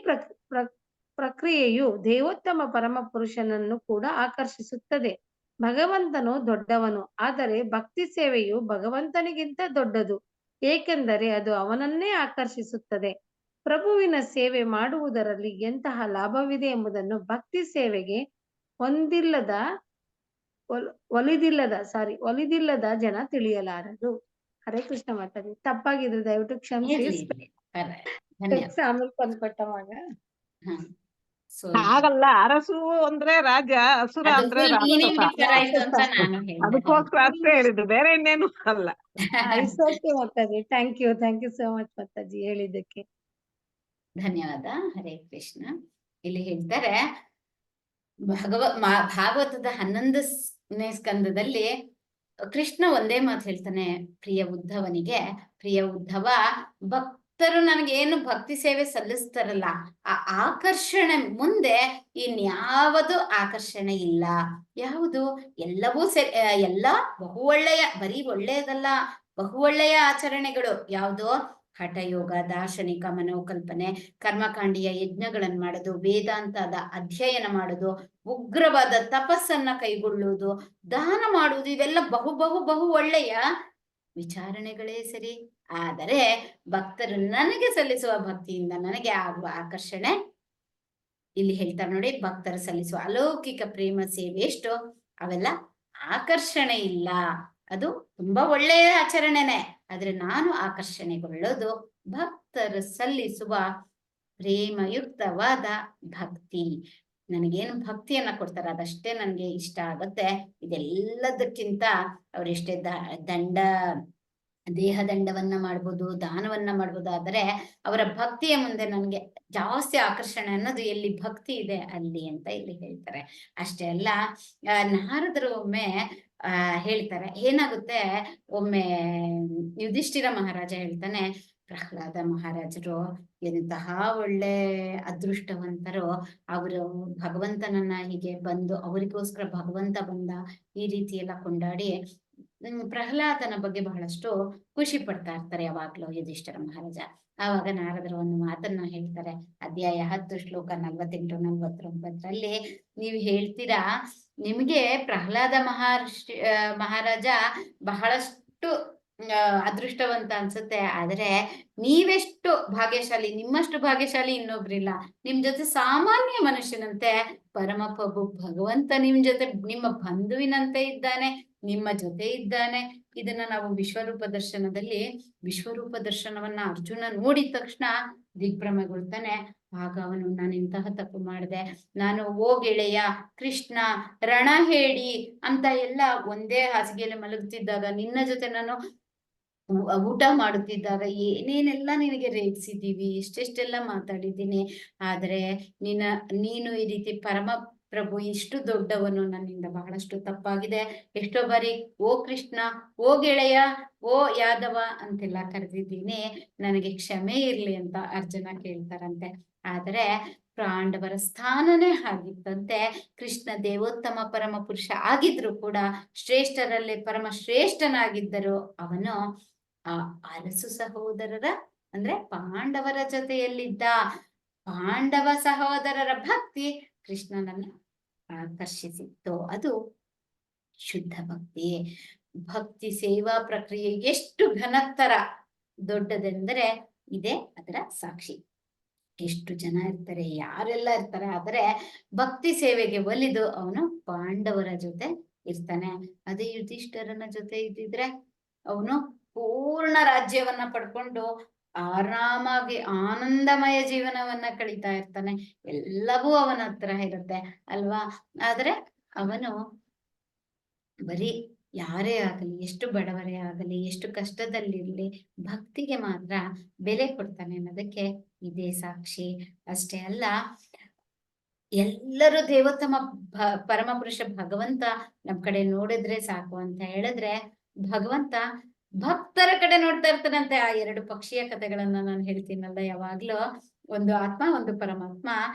ಪ್ರಕ್ರಿಯೆಯು ದೇವೋತ್ತಮ ಪರಮ ಪುರುಷನನ್ನು ಕೂಡ ಆಕರ್ಷಿಸುತ್ತದೆ. ಭಗವಂತನು ದೊಡ್ಡವನು, ಆದರೆ ಭಕ್ತಿ ಸೇವೆಯು ಭಗವಂತನಿಗಿಂತ ದೊಡ್ಡದು, ಏಕೆಂದರೆ ಅದು ಅವನನ್ನೇ ಆಕರ್ಷಿಸುತ್ತದೆ. ಪ್ರಭುವಿನ ಸೇವೆ ಮಾಡುವುದರಲ್ಲಿ ಎಂತಹ ಲಾಭವಿದೆ ಎಂಬುದನ್ನು ಭಕ್ತಿ ಸೇವೆಗೆ ಒಲಿದಿಲ್ಲದ ಜನ ತಿಳಿಯಲಾರರು. ಹರೇ ಕೃಷ್ಣ ಮಾತಾಡಿ. ತಪ್ಪಾಗಿದ್ರೆ ದಯವಿಟ್ಟು ಕ್ಷಮಿಸಿ. ಆಮೇಲೆ ಬಂದ್ಪಟ್ಟವಾಗ ಹಾಗಲ್ಲ, ಅರಸು ಅಂದ್ರೆ ರಾಜ, ಅಸುರ ಅಂದ್ರೆ ಅದಕ್ಕೋಸ್ಕರ ಅಷ್ಟೇ ಹೇಳಿದ್ದು, ಬೇರೆ ಇನ್ನೇನು ಅಲ್ಲ. ಮಾತಾಡಿ. Thank you so much Mataji ಹೇಳಿದ್ದಕ್ಕೆ. ಧನ್ಯವಾದ. ಹರೇ ಕೃಷ್ಣ. ಇಲ್ಲಿ ಹೇಳ್ತಾರೆ, ಭಾಗವತದ 11ನೇ ಸ್ಕಂದದಲ್ಲಿ ಕೃಷ್ಣ ಒಂದೇ ಮಾತು ಹೇಳ್ತಾನೆ ಪ್ರಿಯ ಉದ್ಧವನಿಗೆ, ಪ್ರಿಯ ಉದ್ಧವ, ಭಕ್ತರು ನನಗೇನು ಭಕ್ತಿ ಸೇವೆ ಸಲ್ಲಿಸ್ತಾರಲ್ಲ, ಆ ಆಕರ್ಷಣೆ ಮುಂದೆ ಇನ್ಯಾವುದು ಆಕರ್ಷಣೆ ಇಲ್ಲ. ಯಾವುದು? ಎಲ್ಲವೂ ಎಲ್ಲ ಬಹು ಒಳ್ಳೆಯ, ಬರೀ ಒಳ್ಳೆಯದಲ್ಲ, ಬಹು ಒಳ್ಳೆಯ ಆಚರಣೆಗಳು. ಯಾವುದು? ಹಠಯೋಗ, ದಾರ್ಶನಿಕ ಮನೋಕಲ್ಪನೆ, ಕರ್ಮಕಾಂಡೀಯ ಯಜ್ಞಗಳನ್ನು ಮಾಡೋದು, ವೇದಾಂತದ ಅಧ್ಯಯನ ಮಾಡೋದು, ಉಗ್ರವಾದ ತಪಸ್ಸನ್ನ ಕೈಗೊಳ್ಳುವುದು, ದಾನ ಮಾಡುವುದು, ಇವೆಲ್ಲ ಬಹು ಬಹು ಬಹು ಒಳ್ಳೆಯ ವಿಚಾರಣೆಗಳೇ ಸರಿ. ಆದರೆ ಭಕ್ತರು ನನಗೆ ಸಲ್ಲಿಸುವ ಭಕ್ತಿಯಿಂದ ನನಗೆ ಆಗುವ ಆಕರ್ಷಣೆ, ಇಲ್ಲಿ ಹೇಳ್ತಾರೆ ನೋಡಿ, ಭಕ್ತರು ಸಲ್ಲಿಸುವ ಅಲೌಕಿಕ ಪ್ರೇಮ ಸೇವೆ ಎಷ್ಟು, ಅವೆಲ್ಲ ಆಕರ್ಷಣೆ ಇಲ್ಲ. ಅದು ತುಂಬಾ ಒಳ್ಳೆಯ ಆಚರಣೆನೆ, ಆದ್ರೆ ನಾನು ಆಕರ್ಷಣೆಗೊಳ್ಳೋದು ಭಕ್ತರು ಸಲ್ಲಿಸುವ ಪ್ರೇಮಯುಕ್ತವಾದ ಭಕ್ತಿ. ನನಗೇನು ಭಕ್ತಿಯನ್ನ ಕೊಡ್ತಾರೆ ಅದಷ್ಟೇ ನನಗೆ ಇಷ್ಟ ಆಗುತ್ತೆ. ಇದೆಲ್ಲದಕ್ಕಿಂತ ಅವರೆಷ್ಟೇ ದೇಹದಂಡವನ್ನ ಮಾಡ್ಬೋದು, ದಾನವನ್ನ ಮಾಡ್ಬೋದು, ಆದರೆ ಅವರ ಭಕ್ತಿಯ ಮುಂದೆ ನನಗೆ ಜಾಸ್ತಿ ಆಕರ್ಷಣೆ ಅನ್ನೋದು ಎಲ್ಲಿ ಭಕ್ತಿ ಇದೆ ಅಲ್ಲಿ ಅಂತ ಇಲ್ಲಿ ಹೇಳ್ತಾರೆ. ಅಷ್ಟೇ ಅಲ್ಲ, ನಾರದರು ಒಮ್ಮೆ ಹೇಳ್ತಾರೆ, ಏನಾಗುತ್ತೆ, ಒಮ್ಮೆ ಯುಧಿಷ್ಠಿರ ಮಹಾರಾಜ ಹೇಳ್ತಾನೆ, ಪ್ರಹ್ಲಾದ ಮಹಾರಾಜರು ಎಂತಹ ಒಳ್ಳೆ ಅದೃಷ್ಟವಂತರು, ಅವರು ಭಗವಂತನನ್ನ ಹೀಗೆ ಬಂದು ಅವರಿಗೋಸ್ಕರ ಭಗವಂತ ಬಂದ ಈ ರೀತಿ ಎಲ್ಲ ಕೊಂಡಾಡಿ ಪ್ರಹ್ಲಾದನ ಬಗ್ಗೆ ಬಹಳಷ್ಟು ಖುಷಿ ಪಡ್ತಾ ಇರ್ತಾರೆ ಯಾವಾಗ್ಲೂ ಯುಧಿಷ್ಠಿರ ಮಹಾರಾಜ. ಆವಾಗ ನಾರದರು ಒಂದು ಮಾತನ್ನ ಹೇಳ್ತಾರೆ, ಅಧ್ಯಾಯ 10 ಶ್ಲೋಕ 48-49 ನೀವು ಹೇಳ್ತೀರಾ, ನಿಮ್ಗೆ ಪ್ರಹ್ಲಾದ ಮಹಾರಾಜ ಬಹಳಷ್ಟು ಅದೃಷ್ಟವಂತ ಅನ್ಸುತ್ತೆ, ಆದ್ರೆ ನೀವೆಷ್ಟು ಭಾಗ್ಯಶಾಲಿ, ನಿಮ್ಮಷ್ಟು ಭಾಗ್ಯಶಾಲಿ ಇನ್ನೊಬ್ರಿಲ್ಲ. ನಿಮ್ ಜೊತೆ ಸಾಮಾನ್ಯ ಮನುಷ್ಯನಂತೆ ಪರಮ ಪ್ರಭು ಭಗವಂತ ನಿಮ್ ಜೊತೆ ನಿಮ್ಮ ಬಂಧುವಿನಂತೆ ಇದ್ದಾನೆ, ನಿಮ್ಮ ಜೊತೆ ಇದ್ದಾನೆ. ಇದನ್ನ ನಾವು ವಿಶ್ವರೂಪ ದರ್ಶನವನ್ನ ಅರ್ಜುನ ನೋಡಿದ ತಕ್ಷಣ ದಿಗ್ಭ್ರಮೆಗೊಳ್ತಾನೆ. ಆಗ ಅವನು, ನಾನು ಇಂತಹ ತಪ್ಪು ಮಾಡಿದೆ, ನಾನು ಓ ಗೆಳೆಯ ಕೃಷ್ಣ ರಣ ಹೇಳಿ ಅಂತ ಎಲ್ಲ ಒಂದೇ ಹಾಸಿಗೆಯಲ್ಲಿ ಮಲಗುತ್ತಿದ್ದಾಗ, ನಿನ್ನ ಜೊತೆ ನಾನು ಊಟ ಮಾಡುತ್ತಿದ್ದಾಗ ಏನೇನೆಲ್ಲ ನಿನಗೆ ರೇಗಿಸಿದ್ದೀವಿ, ಎಷ್ಟೆಷ್ಟೆಲ್ಲ ಮಾತಾಡಿದ್ದೀನಿ, ಆದ್ರೆ ನೀನು ಈ ರೀತಿ ಪರಮ ಪ್ರಭು ಇಷ್ಟು ದೊಡ್ಡವನು, ನನ್ನಿಂದ ಬಹಳಷ್ಟು ತಪ್ಪಾಗಿದೆ. ಎಷ್ಟೋ ಬಾರಿ ಓ ಕೃಷ್ಣ, ಓ ಗೆಳೆಯ, ಓ ಯಾದವ ಅಂತೆಲ್ಲ ಕರೆದಿದ್ದೀನಿ, ನನಗೆ ಕ್ಷಮೆ ಇರ್ಲಿ ಅಂತ ಅರ್ಜುನ ಕೇಳ್ತಾರಂತೆ. ಆದರೆ ಪಾಂಡವರ ಸ್ಥಾನನೇ ಹಾಗಿತ್ತಂತೆ. ಕೃಷ್ಣ ದೇವೋತ್ತಮ ಪರಮ ಪುರುಷ ಆಗಿದ್ರು ಕೂಡ, ಶ್ರೇಷ್ಠರಲ್ಲಿ ಪರಮ ಶ್ರೇಷ್ಠನಾಗಿದ್ದರು. ಅವನು ಆ ಅರಸು ಸಹೋದರರ ಅಂದ್ರೆ ಪಾಂಡವರ ಜೊತೆಯಲ್ಲಿದ್ದ ಪಾಂಡವ ಸಹೋದರರ ಭಕ್ತಿ ಕೃಷ್ಣನನ್ನ ಆಕರ್ಷಿಸಿತ್ತು. ಅದು ಶುದ್ಧ ಭಕ್ತಿ. ಭಕ್ತಿ ಸೇವಾ ಪ್ರಕ್ರಿಯೆ ಎಷ್ಟು ಘನತ್ತರ ದೊಡ್ಡದೆಂದರೆ ಇದೇ ಅದರ ಸಾಕ್ಷಿ. ಎಷ್ಟು ಜನ ಇರ್ತಾರೆ, ಯಾರೆಲ್ಲ ಇರ್ತಾರೆ, ಆದರೆ ಭಕ್ತಿ ಸೇವೆಗೆ ಒಲಿದು ಅವನು ಪಾಂಡವರ ಜೊತೆ ಇರ್ತಾನೆ. ಅದೇ ಯುಧಿಷ್ಠಿರನ ಜೊತೆ ಇದ್ದಿದ್ರೆ ಅವನು ಪೂರ್ಣ ರಾಜ್ಯವನ್ನ ಪಡ್ಕೊಂಡು ಆರಾಮಾಗಿ ಆನಂದಮಯ ಜೀವನವನ್ನ ಕಳೀತಾ ಇರ್ತಾನೆ. ಎಲ್ಲವೂ ಅವನ ಹತ್ರ ಇರುತ್ತೆ ಅಲ್ವಾ. ಆದ್ರೆ ಅವನು ಬರೀ ಯಾರೇ ಆಗಲಿ, ಎಷ್ಟು ಬಡವರೇ ಆಗಲಿ, ಎಷ್ಟು ಕಷ್ಟದಲ್ಲಿರ್ಲಿ, ಭಕ್ತಿಗೆ ಮಾತ್ರ ಬೆಲೆ ಕೊಡ್ತಾನೆ ಅನ್ನೋದಕ್ಕೆ ಇದೇ ಸಾಕ್ಷಿ. ಅಷ್ಟೇ ಅಲ್ಲ, ಎಲ್ಲರೂ ದೇವೋತ್ತಮ ಪರಮಪುರುಷ ಭಗವಂತ ನಮ್ ಕಡೆ ನೋಡಿದ್ರೆ ಸಾಕು ಅಂತ ಹೇಳಿದ್ರೆ, ಭಗವಂತ ಭಕ್ತರ ಕಡೆ ನೋಡ್ತಾ ಇರ್ತಾನಂತೆ. ಆ 2 ಪಕ್ಷಿಯ ಕಥೆಗಳನ್ನ ನಾನು ಹೇಳ್ತೀನಲ್ಲ ಯಾವಾಗ್ಲೂ, ಒಂದು ಆತ್ಮ ಒಂದು ಪರಮಾತ್ಮ.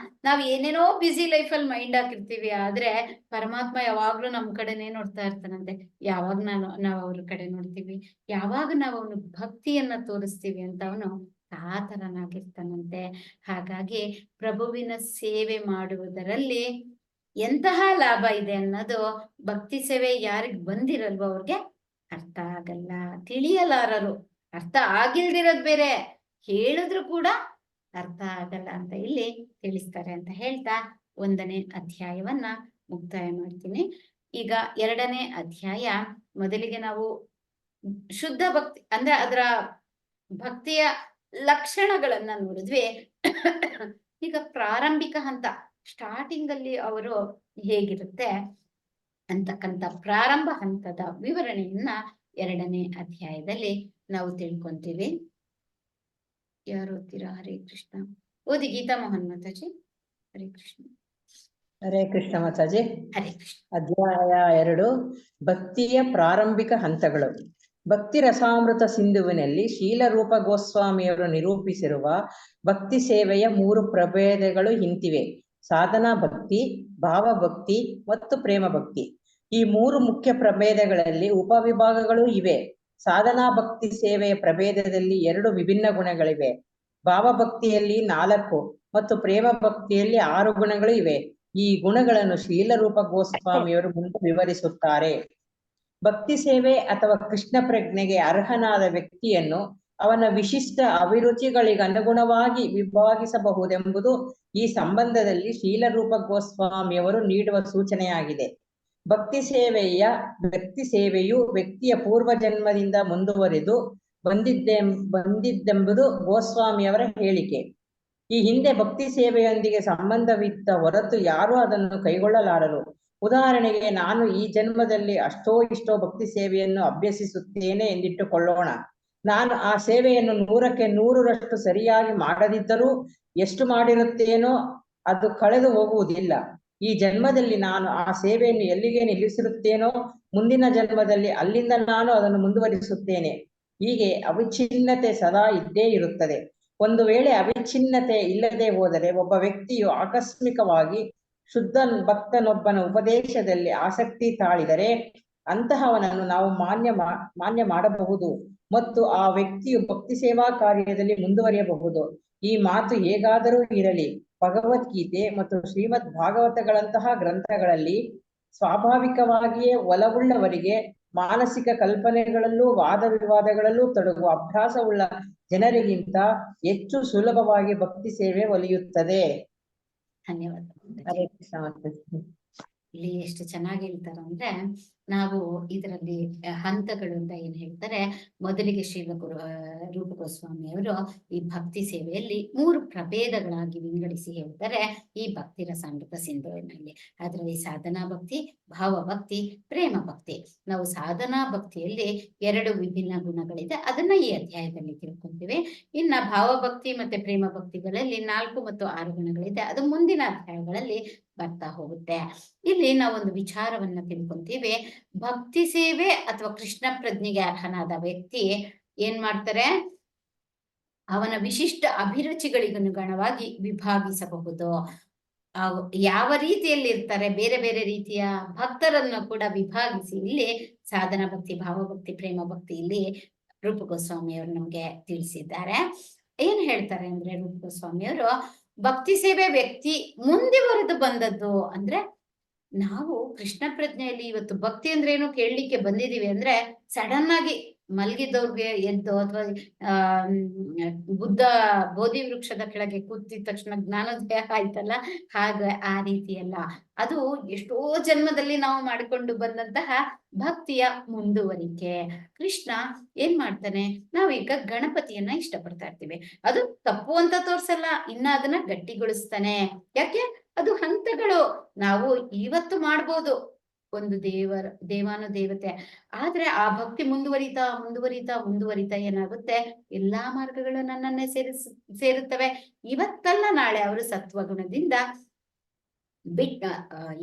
ನಾವ್ ಏನೇನೋ ಬ್ಯುಸಿ ಲೈಫಲ್ಲಿ ಮೈಂಡ್ ಹಾಕಿರ್ತೀವಿ, ಆದ್ರೆ ಪರಮಾತ್ಮ ಯಾವಾಗ್ಲೂ ನಮ್ ಕಡೆನೇ ನೋಡ್ತಾ ಇರ್ತಾನಂತೆ. ಯಾವಾಗ ನಾವು ಅವ್ರ ಕಡೆ ನೋಡ್ತೀವಿ, ಯಾವಾಗ ನಾವು ಅವನು ಭಕ್ತಿಯನ್ನ ತೋರಿಸ್ತೀವಿ ಅಂತ ಅವನು ಕಾತರನಾಗಿರ್ತಾನಂತೆ. ಹಾಗಾಗಿ ಪ್ರಭುವಿನ ಸೇವೆ ಮಾಡುವುದರಲ್ಲಿ ಎಂತಹ ಲಾಭ ಇದೆ ಅನ್ನೋದು ಭಕ್ತಿ ಸೇವೆ ಯಾರಿಗ್ ಬಂದಿರಲ್ವೋ ಅವ್ರಿಗೆ ಅರ್ಥ ಆಗಲ್ಲ, ತಿಳಿಯಲಾರರು. ಅರ್ಥ ಆಗಿಲ್ದಿರೋದ್ ಬೇರೆ, ಹೇಳಿದ್ರು ಕೂಡ ಅರ್ಥ ಆಗಲ್ಲ ಅಂತ ಇಲ್ಲಿ ತಿಳಿಸ್ತಾರೆ ಅಂತ ಹೇಳ್ತಾ 1ನೇ ಅಧ್ಯಾಯವನ್ನ ಮುಕ್ತಾಯ ಮಾಡ್ತೀನಿ. ಈಗ 2ನೇ ಅಧ್ಯಾಯ. ಮೊದಲಿಗೆ ನಾವು ಶುದ್ಧ ಭಕ್ತಿ ಅಂದ್ರೆ ಅದರ ಭಕ್ತಿಯ ಲಕ್ಷಣಗಳನ್ನ ನೋಡಿದ್ವಿ. ಈಗ ಪ್ರಾರಂಭಿಕ ಹಂತ, ಸ್ಟಾರ್ಟಿಂಗ್ ಅಲ್ಲಿ ಅವರು ಹೇಗಿರುತ್ತೆ ಅಂತಕ್ಕಂಥ ಪ್ರಾರಂಭ ಹಂತದ ವಿವರಣೆಯನ್ನ 2ನೇ ಅಧ್ಯಾಯದಲ್ಲಿ ನಾವು ತಿಳ್ಕೊಂತೀವಿ. ಯಾರು ಓದ್ತೀರಾ? ಹರೇ ಕೃಷ್ಣ. ಓದಿ ಗೀತಾ ಮೋಹನ್ ಮಾತಾಜಿ. ಹರೇ ಕೃಷ್ಣ. ಹರೇ ಕೃಷ್ಣ ಮಾತಾಜಿ. ಹರೇ ಕೃಷ್ಣ. ಅಧ್ಯಾಯ 2, ಭಕ್ತಿಯ ಪ್ರಾರಂಭಿಕ ಹಂತಗಳು. ಭಕ್ತಿ ರಸಾಮೃತ ಸಿಂಧುವಿನಲ್ಲಿ ಶೀಲರೂಪ ಗೋಸ್ವಾಮಿಯವರು ನಿರೂಪಿಸಿರುವ ಭಕ್ತಿ ಸೇವೆಯ 3 ಪ್ರಭೇದಗಳು ಇಂತಿವೆ: ಸಾಧನಾ ಭಕ್ತಿ, ಭಾವಭಕ್ತಿ ಮತ್ತು ಪ್ರೇಮ ಭಕ್ತಿ. ಈ 3 ಮುಖ್ಯ ಪ್ರಭೇದಗಳಲ್ಲಿ ಉಪವಿಭಾಗಗಳು ಇವೆ. ಸಾಧನಾ ಭಕ್ತಿ ಸೇವೆಯ ಪ್ರಭೇದದಲ್ಲಿ 2 ವಿಭಿನ್ನ ಗುಣಗಳಿವೆ. ಭಾವಭಕ್ತಿಯಲ್ಲಿ 4 ಮತ್ತು ಪ್ರೇಮ ಭಕ್ತಿಯಲ್ಲಿ 6 ಗುಣಗಳು ಇವೆ. ಈ ಗುಣಗಳನ್ನು ಶೀಲರೂಪ ಗೋಸ್ವಾಮಿಯವರು ಮುಂದೆ ವಿವರಿಸುತ್ತಾರೆ. ಭಕ್ತಿ ಸೇವೆ ಅಥವಾ ಕೃಷ್ಣ ಪ್ರಜ್ಞೆಗೆ ಅರ್ಹನಾದ ವ್ಯಕ್ತಿಯನ್ನು ಅವನ ವಿಶಿಷ್ಟ ಅಭಿರುಚಿಗಳಿಗನುಗುಣವಾಗಿ ವಿಭಾಗಿಸಬಹುದೆಂಬುದು ಈ ಸಂಬಂಧದಲ್ಲಿ ಶೀಲರೂಪ ಗೋಸ್ವಾಮಿಯವರು ನೀಡುವ ಸೂಚನೆಯಾಗಿದೆ. ಭಕ್ತಿ ಸೇವೆಯು ವ್ಯಕ್ತಿಯ ಪೂರ್ವ ಜನ್ಮದಿಂದ ಮುಂದುವರಿದು ಬಂದಿದ್ದೆಂಬುದು ಗೋಸ್ವಾಮಿಯವರ ಹೇಳಿಕೆ. ಈ ಹಿಂದೆ ಭಕ್ತಿ ಸೇವೆಯೊಂದಿಗೆ ಸಂಬಂಧವಿದ್ದ ಹೊರತು ಯಾರೂ ಅದನ್ನು ಕೈಗೊಳ್ಳಲಾರರು. ಉದಾಹರಣೆಗೆ, ನಾನು ಈ ಜನ್ಮದಲ್ಲಿ ಅಷ್ಟೋ ಇಷ್ಟೋ ಭಕ್ತಿ ಸೇವೆಯನ್ನು ಅಭ್ಯಸಿಸುತ್ತೇನೆ ಎಂದಿಟ್ಟುಕೊಳ್ಳೋಣ. ನಾನು ಆ ಸೇವೆಯನ್ನು 100ಕ್ಕೆ 100ರಷ್ಟು ಸರಿಯಾಗಿ ಮಾಡದಿದ್ದರೂ ಎಷ್ಟು ಮಾಡಿರುತ್ತೇನೋ ಅದು ಕಳೆದು ಹೋಗುವುದಿಲ್ಲ. ಈ ಜನ್ಮದಲ್ಲಿ ನಾನು ಆ ಸೇವೆಯನ್ನು ಎಲ್ಲಿಗೆ ನಿಲ್ಲಿಸಿರುತ್ತೇನೋ ಮುಂದಿನ ಜನ್ಮದಲ್ಲಿ ಅಲ್ಲಿಂದ ನಾನು ಅದನ್ನು ಮುಂದುವರಿಸುತ್ತೇನೆ. ಹೀಗೆ ಅವಿಚ್ಛಿನ್ನತೆ ಸದಾ ಇದ್ದೇ ಇರುತ್ತದೆ. ಒಂದು ವೇಳೆ ಅವಿಚ್ಛಿನ್ನತೆ ಇಲ್ಲದೆ ಹೋದರೆ ಒಬ್ಬ ವ್ಯಕ್ತಿಯು ಆಕಸ್ಮಿಕವಾಗಿ ಶುದ್ಧ ಭಕ್ತನೊಬ್ಬನ ಉಪದೇಶದಲ್ಲಿ ಆಸಕ್ತಿ ತಾಳಿದರೆ ಅಂತಹವನನ್ನು ನಾವು ಮಾನ್ಯ ಮಾಡಬಹುದು ಮತ್ತು ಆ ವ್ಯಕ್ತಿಯು ಭಕ್ತಿ ಸೇವಾ ಕಾರ್ಯದಲ್ಲಿ ಮುಂದುವರಿಯಬಹುದು. ಈ ಮಾತು ಹೇಗಾದರೂ ಇರಲಿ, ಭಗವದ್ಗೀತೆ ಮತ್ತು ಶ್ರೀಮದ್ ಭಾಗವತಗಳಂತಹ ಗ್ರಂಥಗಳಲ್ಲಿ ಸ್ವಾಭಾವಿಕವಾಗಿಯೇ ಒಲವುಳ್ಳವರಿಗೆ ಮಾನಸಿಕ ಕಲ್ಪನೆಗಳಲ್ಲೂ ವಾದ ವಿವಾದಗಳಲ್ಲೂ ತೊಡಗುವ ಅಭ್ಯಾಸವುಳ್ಳ ಜನರಿಗಿಂತ ಹೆಚ್ಚು ಸುಲಭವಾಗಿ ಭಕ್ತಿ ಸೇವೆ ಒಲಿಯುತ್ತದೆ. ಧನ್ಯವಾದ. ಹರೇ ಕೃಷ್ಣ ಮಾತಾಜಿ. ಇಲ್ಲಿ ಎಷ್ಟು ಚೆನ್ನಾಗಿ ಹೇಳ್ತಾರೆ ಅಂದ್ರೆ, ನಾವು ಇದರಲ್ಲಿ ಹಂತಗಳು ಅಂತ ಏನ್ ಹೇಳ್ತಾರೆ, ಮೊದಲಿಗೆ ರೂಪ ಗೋಸ್ವಾಮಿಯವರು ಈ ಭಕ್ತಿ ಸೇವೆಯಲ್ಲಿ 3 ಪ್ರಭೇದಗಳಾಗಿ ವಿಂಗಡಿಸಿ ಹೇಳ್ತಾರೆ ಈ ಭಕ್ತಿ ರಸಾಮೃತ ಸಿಂಧುವಿನಲ್ಲಿ. ಅದರಲ್ಲಿ ಸಾಧನಾ ಭಕ್ತಿ, ಭಾವಭಕ್ತಿ, ಪ್ರೇಮ ಭಕ್ತಿ. ನಾವು ಸಾಧನಾ ಭಕ್ತಿಯಲ್ಲಿ 2 ವಿಭಿನ್ನ ಗುಣಗಳಿದೆ, ಅದನ್ನ ಈ ಅಧ್ಯಾಯದಲ್ಲಿ ತಿಳ್ಕೊಂತೀವಿ. ಇನ್ನ ಭಾವಭಕ್ತಿ ಮತ್ತೆ ಪ್ರೇಮ ಭಕ್ತಿಗಳಲ್ಲಿ 4 ಮತ್ತು 6 ಗುಣಗಳಿದೆ, ಅದು ಮುಂದಿನ ಅಧ್ಯಾಯಗಳಲ್ಲಿ ಬರ್ತಾ ಹೋಗುತ್ತೆ. ಇಲ್ಲಿ ನಾವೊಂದು ವಿಚಾರವನ್ನ ತಿಳ್ಕೊಂತೀವಿ. ಭಕ್ತಿ ಸೇವೆ ಅಥವಾ ಕೃಷ್ಣ ಪ್ರಜ್ಞೆಗೆ ಅರ್ಹನಾದ ವ್ಯಕ್ತಿ ಏನ್ ಮಾಡ್ತಾರೆ, ಅವನ ವಿಶಿಷ್ಟ ಅಭಿರುಚಿಗಳಿಗನುಗುಣವಾಗಿ ವಿಭಾಗಿಸಬಹುದು. ಯಾವ ರೀತಿಯಲ್ಲಿ ಇರ್ತಾರೆ, ಬೇರೆ ಬೇರೆ ರೀತಿಯ ಭಕ್ತರನ್ನು ಕೂಡ ವಿಭಾಗಿಸಿ ಇಲ್ಲಿ ಸಾಧನಾ ಭಕ್ತಿ, ಭಾವಭಕ್ತಿ, ಪ್ರೇಮ ಭಕ್ತಿ ಇಲ್ಲಿ ರೂಪ ಗೋಸ್ವಾಮಿಯವರು ನಮ್ಗೆ ತಿಳಿಸಿದ್ದಾರೆ. ಏನ್ ಹೇಳ್ತಾರೆ ಅಂದ್ರೆ, ರೂಪ ಗೋಸ್ವಾಮಿಯವರು ಭಕ್ತಿ ಸೇವೆ ವ್ಯಕ್ತಿ ಮುಂದುವರೆದು ಬಂದದ್ದು ಅಂದ್ರೆ, ನಾವು ಕೃಷ್ಣ ಪ್ರಜ್ಞೆಯಲ್ಲಿ ಇವತ್ತು ಭಕ್ತಿ ಅಂದ್ರೆ ಏನು ಕೇಳಲಿಕ್ಕೆ ಬಂದಿದೀವಿ ಅಂದ್ರೆ, ಸಡನ್ ಆಗಿ ಮಲಗಿದವ್ರಿಗೆ ಎದ್ದು ಅಥವಾ ಬುದ್ಧ ಬೋಧಿ ವೃಕ್ಷದ ಕೆಳಗೆ ಕೂತಿದ ತಕ್ಷಣ ಜ್ಞಾನೋದಯ ಆಯ್ತಲ್ಲ, ಹಾಗೆ ಆ ರೀತಿಯಲ್ಲ. ಅದು ಎಷ್ಟೋ ಜನ್ಮದಲ್ಲಿ ನಾವು ಮಾಡಿಕೊಂಡು ಬಂದಂತಹ ಭಕ್ತಿಯ ಮುಂದುವರಿಕೆ. ಕೃಷ್ಣ ಏನ್ ಮಾಡ್ತಾನೆ, ನಾವೀಗ ಗಣಪತಿಯನ್ನ ಇಷ್ಟಪಡ್ತಾ ಇರ್ತೀವಿ, ಅದು ತಪ್ಪು ಅಂತ ತೋರ್ಸಲ್ಲ, ಇನ್ನ ಅದನ್ನ ಗಟ್ಟಿಗೊಳಿಸ್ತಾನೆ. ಯಾಕೆ? ಅದು ಹಂತಗಳು. ನಾವು ಇವತ್ತು ಮಾಡ್ಬೋದು ಒಂದು ದೇವಾನುದೇವತೆ, ಆದ್ರೆ ಆ ಭಕ್ತಿ ಮುಂದುವರಿತಾ ಏನಾಗುತ್ತೆ, ಎಲ್ಲಾ ಮಾರ್ಗಗಳು ನನ್ನನ್ನೇ ಸೇರುತ್ತವೆ. ಇವತ್ತಲ್ಲ ನಾಳೆ ಅವರು ಸತ್ವಗುಣದಿಂದ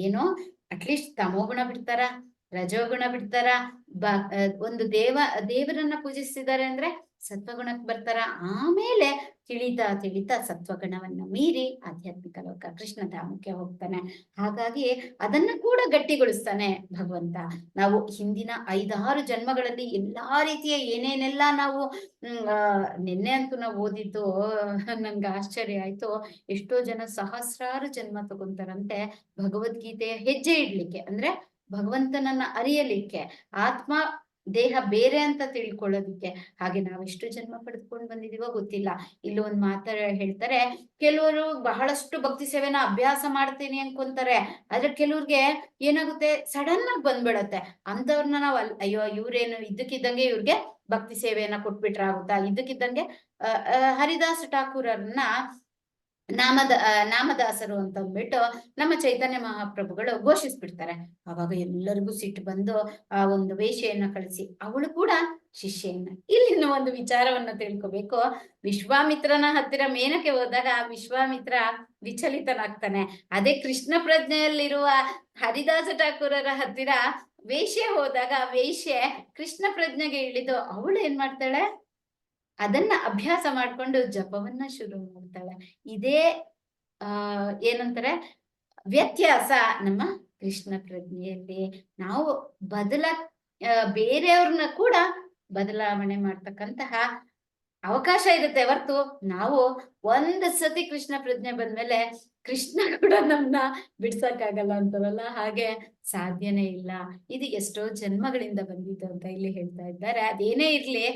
ಏನೋ ಅಟ್ಲೀಸ್ಟ್ ತಮೋಗುಣ ಬಿಡ್ತಾರ, ರಜೋಗುಣ ಬಿಡ್ತಾರ, ಒಂದು ದೇವರನ್ನ ಪೂಜಿಸಿದ್ದಾರೆ ಅಂದ್ರೆ ಸತ್ವಗುಣಕ್ಕೆ ಬರ್ತಾರ. ಆಮೇಲೆ ತಿಳಿತಾ ಸತ್ವಗುಣವನ್ನ ಮೀರಿ ಆಧ್ಯಾತ್ಮಿಕ ಲೋಕ ಕೃಷ್ಣ ಧಾಮಕ್ಕೆ ಹೋಗ್ತಾನೆ. ಹಾಗಾಗಿ ಅದನ್ನ ಕೂಡ ಗಟ್ಟಿಗೊಳಿಸ್ತಾನೆ ಭಗವಂತ. ನಾವು ಹಿಂದಿನ 5-6 ಜನ್ಮಗಳಲ್ಲಿ ಎಲ್ಲಾ ರೀತಿಯ ಏನೇನೆಲ್ಲ ನಾವು ನಿನ್ನೆ ಅಂತೂ ನಾವು ಓದಿದ್ದು ನನ್ಗೆ ಆಶ್ಚರ್ಯ ಆಯ್ತು. ಎಷ್ಟೋ ಜನ ಸಹಸ್ರಾರು ಜನ್ಮ ತಗೊಂತಾರಂತೆ ಭಗವದ್ಗೀತೆಯ ಹೆಜ್ಜೆ ಇಡ್ಲಿಕ್ಕೆ, ಅಂದ್ರೆ ಭಗವಂತನನ್ನ ಅರಿಯಲಿಕ್ಕೆ, ಆತ್ಮ ದೇಹ ಬೇರೆ ಅಂತ ತಿಳ್ಕೊಳ್ಳೋದಿಕ್ಕೆ. ಹಾಗೆ ನಾವೆಷ್ಟು ಜನ್ಮ ಪಡೆದುಕೊಂಡು ಬಂದಿದೀವೋ ಗೊತ್ತಿಲ್ಲ. ಇಲ್ಲಿ ಒಂದು ಹೇಳ್ತಾರೆ, ಕೆಲವರು ಬಹಳಷ್ಟು ಭಕ್ತಿ ಸೇವೆನ ಅಭ್ಯಾಸ ಮಾಡ್ತೀನಿ ಅನ್ಕೊಂತಾರೆ, ಆದ್ರೆ ಕೆಲವ್ರಿಗೆ ಏನಾಗುತ್ತೆ, ಸಡನ್ ಆಗಿ ಬಂದ್ಬಿಡತ್ತೆ. ಅಂತವ್ರನ್ನ ನಾವು ಅಯ್ಯೋ ಇವ್ರೇನು ಇದ್ದಕ್ಕಿದ್ದಂಗೆ ಇವ್ರಿಗೆ ಭಕ್ತಿ ಸೇವೆಯನ್ನ ಕೊಟ್ಬಿಟ್ರಾಗುತ್ತಾ, ಇದ್ದಕ್ಕಿದ್ದಂಗೆ ಹರಿದಾಸ ಠಾಕೂರರನ್ನ ನಾಮದಾಸರು ಅಂತ ಅಂದ್ಬಿಟ್ಟು ನಮ್ಮ ಚೈತನ್ಯ ಮಹಾಪ್ರಭುಗಳು ಘೋಷಿಸ್ಬಿಡ್ತಾರೆ. ಅವಾಗ ಎಲ್ಲರಿಗೂ ಸಿಟ್ಟು ಬಂದು ಆ ಒಂದು ವೇಷೆಯನ್ನ ಕಳಿಸಿ ಅವಳು ಕೂಡ ಶಿಷ್ಯೆಯನ್ನ. ಇಲ್ಲಿನ ಒಂದು ವಿಚಾರವನ್ನ ತಿಳ್ಕೊಬೇಕು. ವಿಶ್ವಾಮಿತ್ರನ ಹತ್ತಿರ ಮೇನಕ್ಕೆ ಹೋದಾಗ ವಿಶ್ವಾಮಿತ್ರ ವಿಚಲಿತನಾಗ್ತಾನೆ. ಅದೇ ಕೃಷ್ಣ ಪ್ರಜ್ಞೆಯಲ್ಲಿರುವ ಹರಿದಾಸ ಠಾಕೂರರ ಹತ್ತಿರ ವೇಶ್ಯೆ ಹೋದಾಗ ವೇಶ್ಯೆ ಕೃಷ್ಣ ಪ್ರಜ್ಞೆಗೆ ಇಳಿದು ಅವಳು ಏನ್ ಮಾಡ್ತಾಳೆ, ಅದನ್ನ ಅಭ್ಯಾಸ ಮಾಡ್ಕೊಂಡು ಜಪವನ್ನ ಶುರು ಮಾಡ್ತಾಳೆ. ಇದೇ ಏನಂತಾರೆ ವ್ಯತ್ಯಾಸ ನಮ್ಮ ಕೃಷ್ಣ ಪ್ರಜ್ಞೆಯಲ್ಲಿ. ನಾವು ಬೇರೆಯವ್ರನ್ನ ಕೂಡ ಬದಲಾವಣೆ ಮಾಡ್ತಕ್ಕಂತಹ ಅವಕಾಶ ಇರುತ್ತೆ ಹೊರ್ತು ನಾವು ಒಂದ್ ಸತಿ ಕೃಷ್ಣ ಪ್ರಜ್ಞೆ ಬಂದ್ಮೇಲೆ ಕೃಷ್ಣ ಕೂಡ ನಮ್ನ ಬಿಡ್ಸಕ್ಕಾಗಲ್ಲ ಅಂತಾರಲ್ಲ, ಹಾಗೆ ಸಾಧ್ಯನೇ ಇಲ್ಲ. ಇದು ಎಷ್ಟೋ ಜನ್ಮಗಳಿಂದ ಬಂದಿದ್ದು ಅಂತ ಇಲ್ಲಿ ಹೇಳ್ತಾ ಇದ್ದಾರೆ. ಅದೇನೇ ಇರ್ಲಿ,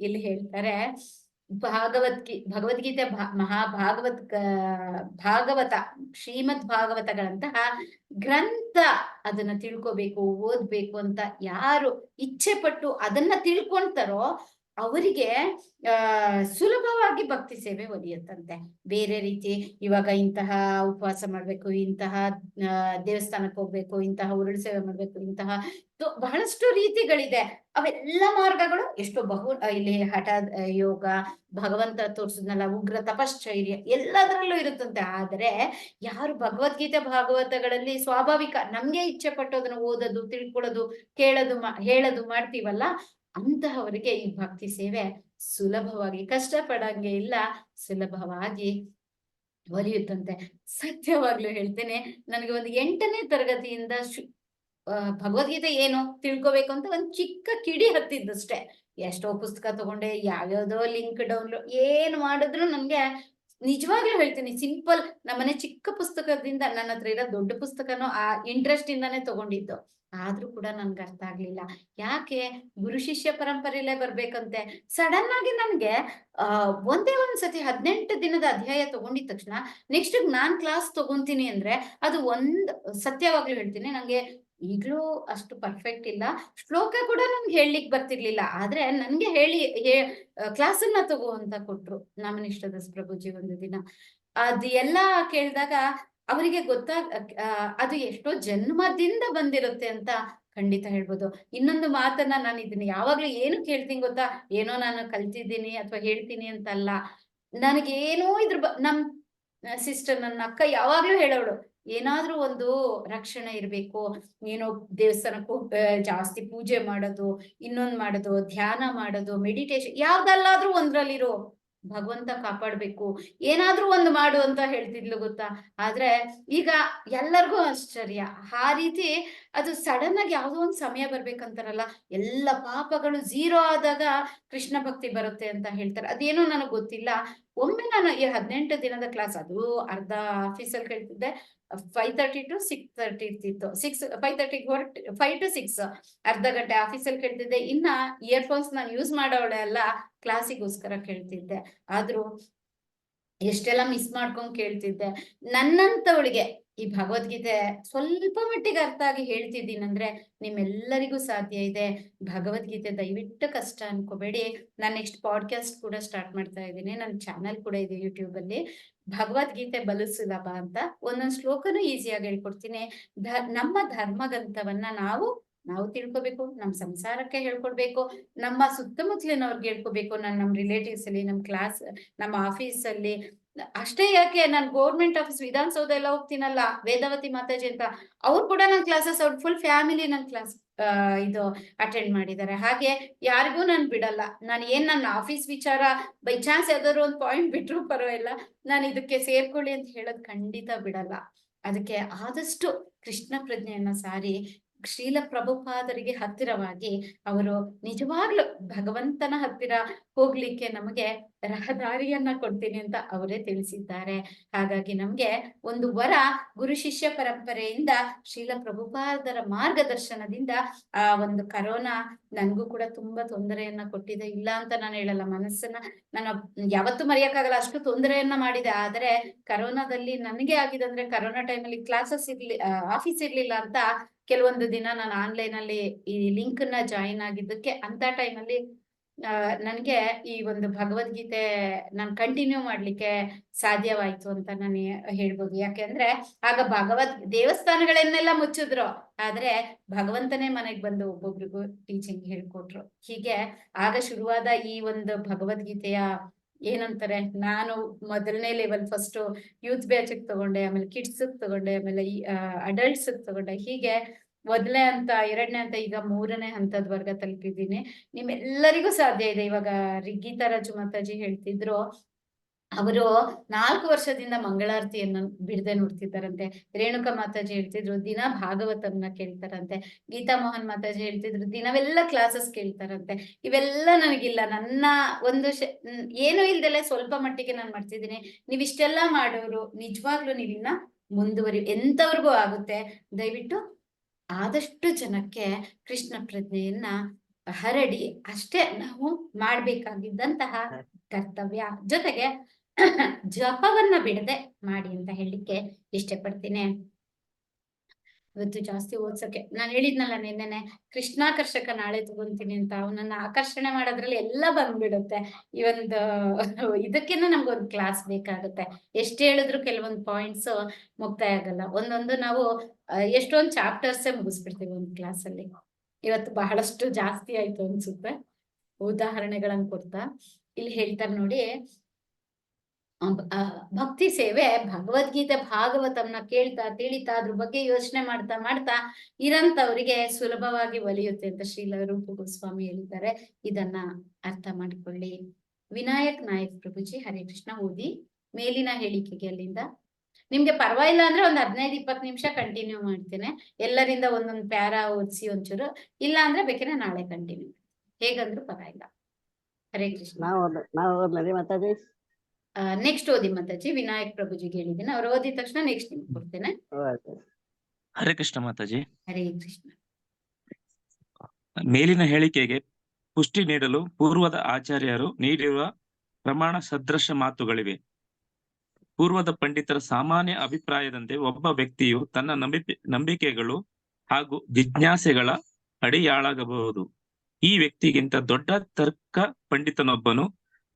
ಇಲ್ಲಿ ಹೇಳ್ತಾರೆ ಭಗವದ್ಗೀತೆ ಭಾಗವತ ಶ್ರೀಮದ್ ಭಾಗವತಗಳಂತಹ ಗ್ರಂಥ ಅದನ್ನ ತಿಳ್ಕೋಬೇಕು, ಓದ್ಬೇಕು ಅಂತ ಯಾರು ಇಚ್ಛೆ ಪಟ್ಟು ಅದನ್ನ ತಿಳ್ಕೊಂತಾರೋ ಅವರಿಗೆ ಸುಲಭವಾಗಿ ಭಕ್ತಿ ಸೇವೆ ಒಲಿಯುತ್ತಂತೆ. ಬೇರೆ ರೀತಿ ಇವಾಗ ಇಂತಹ ಉಪವಾಸ ಮಾಡ್ಬೇಕು, ಇಂತಹ ದೇವಸ್ಥಾನಕ್ಕೆ ಹೋಗ್ಬೇಕು, ಇಂತಹ ಉರುಳು ಸೇವೆ ಮಾಡ್ಬೇಕು, ಇಂತಹ ಬಹಳಷ್ಟು ರೀತಿಗಳಿದೆ. ಅವೆಲ್ಲ ಮಾರ್ಗಗಳು ಎಷ್ಟೋ ಇಲ್ಲಿ ಹಠ ಯೋಗ, ಭಗವಂತ ತೋರ್ಸಿದ್ನಲ್ಲ ಉಗ್ರ ತಪಶ್ಚರ್ಯ, ಎಲ್ಲದರಲ್ಲೂ ಇರುತ್ತಂತೆ. ಆದರೆ ಯಾರು ಭಗವದ್ಗೀತೆ ಭಾಗವತಗಳಲ್ಲಿ ಸ್ವಾಭಾವಿಕ ನಮ್ಗೆ ಇಚ್ಛೆ ಪಟ್ಟು ಅದನ್ನ ಓದೋದು, ತಿಳ್ಕೊಳ್ಳೋದು, ಕೇಳೋದು, ಹೇಳೋದು ಮಾಡ್ತೀವಲ್ಲ, ಅಂತಹವರಿಗೆ ಈ ಭಕ್ತಿ ಸೇವೆ ಸುಲಭವಾಗಿ, ಕಷ್ಟಪಡಂಗೆ ಇಲ್ಲ, ಸುಲಭವಾಗಿ ಒಲಿಯುತ್ತಂತೆ. ಸತ್ಯವಾಗ್ಲೂ ಹೇಳ್ತೇನೆ, ನನಗೆ ಒಂದು 8ನೇ ತರಗತಿಯಿಂದ ಭಗವದ್ಗೀತೆ ಏನು ತಿಳ್ಕೊಬೇಕು ಅಂತ ಒಂದ್ ಚಿಕ್ಕ ಕಿಡಿ ಹತ್ತಿದ್ದಷ್ಟೇ. ಎಷ್ಟೋ ಪುಸ್ತಕ ತಗೊಂಡೆ, ಯಾವ್ಯಾವ್ದೋ ಲಿಂಕ್ ಡೌನ್ಲೋಡ್, ಏನ್ ಮಾಡಿದ್ರು ನನ್ಗೆ ನಿಜವಾಗ್ಲೂ ಹೇಳ್ತೀನಿ, ಸಿಂಪಲ್ ನಮ್ಮನೆ ಚಿಕ್ಕ ಪುಸ್ತಕದಿಂದ, ನನ್ನ ಹತ್ರ ಇರೋ ದೊಡ್ಡ ಪುಸ್ತಕನೂ ಆ ಇಂಟ್ರೆಸ್ಟ್ ಇಂದಾನೆ ತಗೊಂಡಿದ್ದು. ಆದ್ರೂ ಕೂಡ ನನ್ಗೆ ಅರ್ಥ ಆಗ್ಲಿಲ್ಲ. ಯಾಕೆ? ಗುರು ಶಿಷ್ಯ ಪರಂಪರೆಯಲ್ಲೇ ಬರ್ಬೇಕಂತೆ. ಸಡನ್ ಆಗಿ ನನ್ಗೆ ಒಂದೇ ಒಂದ್ಸತಿ 18 ದಿನದ ಅಧ್ಯಾಯ ತಗೊಂಡಿದ ತಕ್ಷಣ ನೆಕ್ಸ್ಟ್ ನಾನ್ ಕ್ಲಾಸ್ ತಗೊಂತೀನಿ ಅಂದ್ರೆ ಅದು ಸತ್ಯವಾಗ್ಲೂ ಹೇಳ್ತೀನಿ, ನಂಗೆ ಈಗ್ಲೂ ಅಷ್ಟು ಪರ್ಫೆಕ್ಟ್ ಇಲ್ಲ. ಶ್ಲೋಕ ಕೂಡ ನನ್ಗೆ ಹೇಳಲಿಕ್ಕೆ ಬರ್ತಿರ್ಲಿಲ್ಲ. ಆದ್ರೆ ನನ್ಗೆ ಹೇಳಿ ಕ್ಲಾಸನ್ನ ತಗೋ ಅಂತ ಕೊಟ್ರು ನಮ್ಮನಿಷ್ಠದಾಸ್ ಪ್ರಭುಜಿ ಒಂದು ದಿನ. ಅದು ಎಲ್ಲ ಕೇಳಿದಾಗ ಅವರಿಗೆ ಅದು ಎಷ್ಟೋ ಜನ್ಮದಿಂದ ಬಂದಿರುತ್ತೆ ಅಂತ ಖಂಡಿತ ಹೇಳ್ಬೋದು. ಇನ್ನೊಂದು ಮಾತನ್ನ ನಾನು ಇದನ್ನ ಯಾವಾಗ್ಲೂ ಏನು ಕೇಳ್ತೀನಿ ಗೊತ್ತಾ, ಏನೋ ನಾನು ಕಲ್ತಿದ್ದೀನಿ ಅಥವಾ ಹೇಳ್ತೀನಿ ಅಂತಲ್ಲ, ನನಗೇನೋ ನಮ್ ಸಿಸ್ಟರ್, ನನ್ನ ಅಕ್ಕ ಯಾವಾಗ್ಲೂ ಹೇಳೋಳು, ಏನಾದ್ರೂ ಒಂದು ರಕ್ಷಣೆ ಇರ್ಬೇಕು, ಏನೋ ದೇವಸ್ಥಾನಕ್ಕೆ ಜಾಸ್ತಿ ಪೂಜೆ ಮಾಡೋದು, ಇನ್ನೊಂದ್ ಮಾಡೋದು, ಧ್ಯಾನ ಮಾಡೋದು, ಮೆಡಿಟೇಷನ್, ಯಾವ್ದಲ್ಲಾದ್ರೂ ಒಂದ್ರಲ್ಲಿರೋ ಭಗವಂತ ಕಾಪಾಡ್ಬೇಕು, ಏನಾದ್ರೂ ಒಂದು ಮಾಡು ಅಂತ ಹೇಳ್ತಿದ್ಲು ಗೊತ್ತಾ. ಆದ್ರೆ ಈಗ ಎಲ್ಲರಿಗೂ ಆಶ್ಚರ್ಯ, ಆ ರೀತಿ ಅದು ಸಡನ್ ಆಗಿ ಯಾವ್ದೋ ಒಂದ್ ಸಮಯ ಬರ್ಬೇಕಂತಾರಲ್ಲ, ಎಲ್ಲ ಪಾಪಗಳು 0 ಆದಾಗ ಕೃಷ್ಣ ಭಕ್ತಿ ಬರುತ್ತೆ ಅಂತ ಹೇಳ್ತಾರೆ. ಅದೇನೋ ನನಗ್ ಗೊತ್ತಿಲ್ಲ. ಒಮ್ಮೆ ನಾನು ಈ 18 ದಿನದ ಕ್ಲಾಸ್, ಅದು ಅರ್ಧ ಆಫೀಸಲ್ಲಿ ಕೇಳ್ತಿದ್ದೆ, 5:30 to 6:30 ಇರ್ತಿತ್ತು. 5:30 ಹೊರಟು 5 to 6 ಅರ್ಧ ಗಂಟೆ ಆಫೀಸಲ್ಲಿ ಕೇಳ್ತಿದ್ದೆ. ಇನ್ನ ಇಯರ್ಫೋನ್ಸ್ ನಾನು ಯೂಸ್ ಮಾಡೋಳೆ ಅಲ್ಲ, ಕ್ಲಾಸಿಗೋಸ್ಕರ ಕೇಳ್ತಿದ್ದೆ. ಆದ್ರೂ ಎಷ್ಟೆಲ್ಲ ಮಿಸ್ ಮಾಡ್ಕೊಂಡ್ ಕೇಳ್ತಿದ್ದೆ. ನನ್ನಂತವಳಿಗೆ ಈ ಭಗವದ್ಗೀತೆ ಸ್ವಲ್ಪ ಮಟ್ಟಿಗೆ ಅರ್ಥ ಆಗಿ ಹೇಳ್ತಿದ್ದೀನಂದ್ರೆ ನಿಮ್ಮೆಲ್ಲರಿಗೂ ಸಾಧ್ಯ ಇದೆ. ಭಗವದ್ಗೀತೆ ದಯವಿಟ್ಟು ಕಷ್ಟ ಅನ್ಕೋಬೇಡಿ. ನಾನು ನೆಕ್ಸ್ಟ್ ಪಾಡ್ಕಾಸ್ಟ್ ಕೂಡ ಸ್ಟಾರ್ಟ್ ಮಾಡ್ತಾ ಇದ್ದೀನಿ, ನನ್ನ ಚಾನಲ್ ಕೂಡ ಇದೆ ಯೂಟ್ಯೂಬ್ ಅಲ್ಲಿ. ಭಗವದ್ಗೀತೆ ಬಲು ಸುಲಭ ಅಂತ ಒಂದೊಂದು ಶ್ಲೋಕನೂ ಈಸಿಯಾಗಿ ಹೇಳ್ಕೊಡ್ತೀನಿ. ನಮ್ಮ ಧರ್ಮಗ್ರಂಥವನ್ನ ನಾವು ತಿಳ್ಕೊಬೇಕು, ನಮ್ಮ ಸಂಸಾರಕ್ಕೆ ಹೇಳ್ಕೊಡ್ಬೇಕು, ನಮ್ಮ ಸುತ್ತಮುತ್ತಲಿನವ್ರಿಗೆ ಹೇಳ್ಕೊಬೇಕು, ನಮ್ಮ ರಿಲೇಟಿವ್ಸ್ ಅಲ್ಲಿ, ನಮ್ಮ ಕ್ಲಾಸ್, ನಮ್ಮ ಆಫೀಸ್ ಅಲ್ಲಿ. ಅಷ್ಟೇ ಯಾಕೆ, ನಾನು ಗೌರ್ಮೆಂಟ್ ಆಫೀಸ್ ವಿಧಾನಸೌಧ ಎಲ್ಲ ಹೋಗ್ತೀನಲ್ಲ, ವೇದಾವತಿ ಮಾತಾಜಿ ಅಂತ, ಅವ್ರು ಕೂಡ ನನ್ನ ಕ್ಲಾಸಸ್, ಅವ್ರ ಫುಲ್ ಫ್ಯಾಮಿಲಿ ನನ್ನ ಕ್ಲಾಸ್ ಇದು ಅಟೆಂಡ್ ಮಾಡಿದ್ದಾರೆ. ಹಾಗೆ ಯಾರಿಗೂ ನಾನು ಬಿಡಲ್ಲ. ನನ್ನ ಆಫೀಸ್ ವಿಚಾರ ಬೈ ಚಾನ್ಸ್ ಯಾವ್ದಾದ್ರು ಒಂದು ಪಾಯಿಂಟ್ ಬಿಟ್ರು ಪರವಾಗಿಲ್ಲ, ನಾನು ಇದಕ್ಕೆ ಸೇರ್ಕೊಳ್ಳಿ ಅಂತ ಹೇಳೋದು ಖಂಡಿತ ಬಿಡಲ್ಲ. ಅದಕ್ಕೆ ಆದಷ್ಟು ಕೃಷ್ಣ ಪ್ರಜ್ಞೆಯನ್ನ ಸಾರಿ ಶ್ರೀಲ ಪ್ರಭುಪಾದರಿಗೆ ಹತ್ತಿರವಾಗಿ, ಅವರು ನಿಜವಾಗ್ಲೂ ಭಗವಂತನ ಹತ್ತಿರ ಹೋಗ್ಲಿಕ್ಕೆ ನಮಗೆ ರಹದಾರಿಯನ್ನ ಕೊಡ್ತೀನಿ ಅಂತ ಅವರೇ ತಿಳಿಸಿದ್ದಾರೆ. ಹಾಗಾಗಿ ನಮ್ಗೆ ಒಂದು ವರ, ಗುರು ಶಿಷ್ಯ ಪರಂಪರೆಯಿಂದ ಶ್ರೀಲ ಪ್ರಭುಪಾದರ ಮಾರ್ಗದರ್ಶನದಿಂದ ಆ ಒಂದು ಕರೋನಾ ನನ್ಗೂ ಕೂಡ ತುಂಬಾ ತೊಂದರೆಯನ್ನ ಕೊಟ್ಟಿದೆ. ಇಲ್ಲ ಅಂತ ನಾನು ಹೇಳಲ್ಲ, ಮನಸ್ಸನ್ನ ನಾನು ಯಾವತ್ತೂ ಮರೆಯಕ್ಕಾಗಲ್ಲ, ಅಷ್ಟು ತೊಂದರೆಯನ್ನ ಮಾಡಿದೆ. ಆದ್ರೆ ಕರೋನಾದಲ್ಲಿ ನನಗೆ ಆಗಿದೆ ಅಂದ್ರೆ, ಕರೋನಾ ಟೈಮಲ್ಲಿ ಕ್ಲಾಸಸ್ ಆಫೀಸ್ ಇರ್ಲಿಲ್ಲ ಅಂತ ಕೆಲವೊಂದು ದಿನ ನಾನು ಆನ್ಲೈನ್ ಅಲ್ಲಿ ಈ ಲಿಂಕ್ ನ ಜಾಯಿನ್ ಆಗಿದ್ದಕ್ಕೆ, ಅಂತ ಟೈಮಲ್ಲಿ ನನ್ಗೆ ಈ ಒಂದು ಭಗವದ್ಗೀತೆ ನಾನು ಕಂಟಿನ್ಯೂ ಮಾಡ್ಲಿಕ್ಕೆ ಸಾಧ್ಯವಾಯ್ತು ಅಂತ ನಾನು ಹೇಳ್ಬೋದು. ಯಾಕೆಂದ್ರೆ ಆಗ ದೇವಸ್ಥಾನಗಳನ್ನೆಲ್ಲ ಮುಚ್ಚಿದ್ರು, ಆದ್ರೆ ಭಗವಂತನೇ ಮನೆಗ್ ಬಂದು ಒಬ್ಬೊಬ್ರಿಗೂ ಟೀಚಿಂಗ್ ಹೇಳ್ಕೊಟ್ರು. ಹೀಗೆ ಆಗ ಶುರುವಾದ ಈ ಒಂದು ಭಗವದ್ಗೀತೆಯ ಏನಂತಾರೆ, ನಾನು ಮೊದಲನೇ ಲೆವೆಲ್ ಫಸ್ಟ್ ಯೂತ್ ಬ್ಯಾಚ್ ತಗೊಂಡೆ, ಆಮೇಲೆ ಕಿಡ್ಸ್ ತಗೊಂಡೆ, ಆಮೇಲೆ ಅಡಲ್ಟ್ಸ್ ತಗೊಂಡೆ. ಹೀಗೆ ಮೊದಲನೇ ಹಂತ, 2ನೇ ಹಂತ, ಈಗ 3ನೇ ಹಂತದವರೆಗ ತಲುಪಿದ್ದೀನಿ. ನಿಮ್ಮೆಲ್ಲರಿಗೂ ಸಾಧ್ಯ ಇದೆ. ಇವಾಗ ಗೀತಾ ರಾಜು ಮಾತಾಜಿ ಹೇಳ್ತಿದ್ರು, ಅವರು 4 ವರ್ಷದಿಂದ ಮಂಗಳಾರತಿಯನ್ನು ಬಿಡದೆ ನೋಡ್ತಿದ್ದಾರಂತೆ. ರೇಣುಕಾ ಮಾತಾಜಿ ಹೇಳ್ತಿದ್ರು ದಿನ ಭಾಗವತಂನ ಕೇಳ್ತಾರಂತೆ. ಗೀತಾ ಮೋಹನ್ ಮಾತಾಜಿ ಹೇಳ್ತಿದ್ರು ದಿನವೆಲ್ಲ ಕ್ಲಾಸಸ್ ಕೇಳ್ತಾರಂತೆ. ಇವೆಲ್ಲ ನನಗಿಲ್ಲ, ನನ್ನ ಒಂದು ಏನು ಇಲ್ದಲೆ ಸ್ವಲ್ಪ ಮಟ್ಟಿಗೆ ನಾನು ಮಾಡ್ತಿದ್ದೀನಿ. ನೀವಿಷ್ಟೆಲ್ಲ ಮಾಡೋರು ನಿಜವಾಗ್ಲೂ ನೀವಿನ್ನ ಮುಂದುವರಿ, ಎಂತವ್ರಿಗೂ ಆಗುತ್ತೆ. ದಯವಿಟ್ಟು ಆದಷ್ಟು ಜನಕ್ಕೆ ಕೃಷ್ಣ ಪ್ರಜ್ಞೆಯನ್ನ ಹರಡಿ, ಅಷ್ಟೇ ನಾವು ಮಾಡ್ಬೇಕಾಗಿದ್ದಂತಹ ಕರ್ತವ್ಯ. ಜೊತೆಗೆ ಜಪವನ್ನ ಬಿಡದೆ ಮಾಡಿ ಅಂತ ಹೇಳಲಿಕ್ಕೆ ಇಷ್ಟಪಡ್ತೀನಿ. ಇವತ್ತು ಜಾಸ್ತಿ ಓದ್ಸಕ್ಕೆ ನಾನು ಹೇಳಿದ್ನಲ್ಲ ನಿನ್ನೆನೆ, ಕೃಷ್ಣಾಕರ್ಷಕ ನಾಳೆ ತಗೊಂತೀನಿ ಅಂತ. ಅವನನ್ನ ಆಕರ್ಷಣೆ ಮಾಡೋದ್ರಲ್ಲಿ ಎಲ್ಲ ಬಂದ್ಬಿಡುತ್ತೆ. ಈ ಒಂದು ಇದಕ್ಕಿನ್ನ ನಮ್ಗೊಂದು ಕ್ಲಾಸ್ ಬೇಕಾಗುತ್ತೆ. ಎಷ್ಟು ಹೇಳಿದ್ರು ಕೆಲವೊಂದು ಪಾಯಿಂಟ್ಸ್ ಮುಕ್ತಾಯ ಆಗಲ್ಲ. ಒಂದೊಂದು ನಾವು ಎಷ್ಟೊಂದು ಚಾಪ್ಟರ್ಸೇ ಮುಗಿಸ್ಬಿಡ್ತೀವಿ ಒಂದು ಕ್ಲಾಸಲ್ಲಿ. ಇವತ್ತು ಬಹಳಷ್ಟು ಜಾಸ್ತಿ ಆಯ್ತು ಅನ್ಸುತ್ತೆ ಉದಾಹರಣೆಗಳನ್ನ ಕೊಡ್ತಾ. ಇಲ್ಲಿ ಹೇಳ್ತಾರೆ ನೋಡಿ, ಭಕ್ತಿ ಸೇವೆ ಭಗವದ್ಗೀತೆ ಭಾಗವತಂನ ಕೇಳ್ತಾ ತಿಳಿತಾ ಅದ್ರ ಬಗ್ಗೆ ಯೋಚನೆ ಮಾಡ್ತಾ ಮಾಡ್ತಾ ಇರಂತವರಿಗೆ ಸುಲಭವಾಗಿ ಒಲಿಯುತ್ತೆ ಅಂತ ಶ್ರೀಲ ರೂಪ ಗೋಸ್ವಾಮಿ ಹೇಳಿದ್ದಾರೆ. ಇದನ್ನ ಅರ್ಥ ಮಾಡಿಕೊಳ್ಳಿ. ವಿನಾಯಕ್ ನಾಯಕ್ ಪ್ರಭುಜಿ ಹರೇ ಕೃಷ್ಣ ಓದಿ ಮೇಲಿನ ಹೇಳಿಕೆಗೆ ಅಲ್ಲಿಂದ. ನಿಮ್ಗೆ ಪರವಾಗಿಲ್ಲ ಅಂದ್ರೆ ಒಂದ್ 15-20 ನಿಮಿಷ ಕಂಟಿನ್ಯೂ ಮಾಡ್ತೇನೆ. ಎಲ್ಲರಿಂದ ಒಂದೊಂದು ಪ್ಯಾರಾ ಓದಿಸಿ ಒಂಚೂರು, ಇಲ್ಲ ಅಂದ್ರೆ ಬೇಕಿದ್ರೆ ನಾಳೆ ಕಂಟಿನ್ಯೂ, ಹೇಗಂದ್ರೂ ಪರವಾಗಿಲ್ಲ. ಹರೇ ಕೃಷ್ಣ. ನಾವು ಓದ್ಲರಿ ಮಾತಾಜಿ. ನೆಕ್ಸ್ಟ್ ಓದಿ ಮಾತಾಜಿ. ವಿನಾಯಕ್ ಪ್ರಭುಜಿಗೆ ಹೇಳಿದ್ದೀನಿ, ಅವ್ರು ಓದಿದ ತಕ್ಷಣ ನೆಕ್ಸ್ಟ್ ನಿಮ್ಗೆ ಕೊಡ್ತೇನೆ. ಹರೇ ಕೃಷ್ಣ ಮಾತಾಜಿ. ಹರೇ ಕೃಷ್ಣ. ಮೇಲಿನ ಹೇಳಿಕೆಗೆ ಪುಷ್ಟಿ ನೀಡಲು ಪೂರ್ವದ ಆಚಾರ್ಯರು ನೀಡಿರುವ ಪ್ರಮಾಣ ಸದೃಶ ಮಾತುಗಳಿವೆ. ಪೂರ್ವದ ಪಂಡಿತರ ಸಾಮಾನ್ಯ ಅಭಿಪ್ರಾಯದಂತೆ ಒಬ್ಬ ವ್ಯಕ್ತಿಯು ತನ್ನ ನಂಬಿಕೆಗಳು ಹಾಗೂ ಜಿಜ್ಞಾಸೆಗಳ ಅಡಿಯಾಳಾಗಬಹುದು. ಈ ವ್ಯಕ್ತಿಗಿಂತ ದೊಡ್ಡ ತರ್ಕ ಪಂಡಿತನೊಬ್ಬನು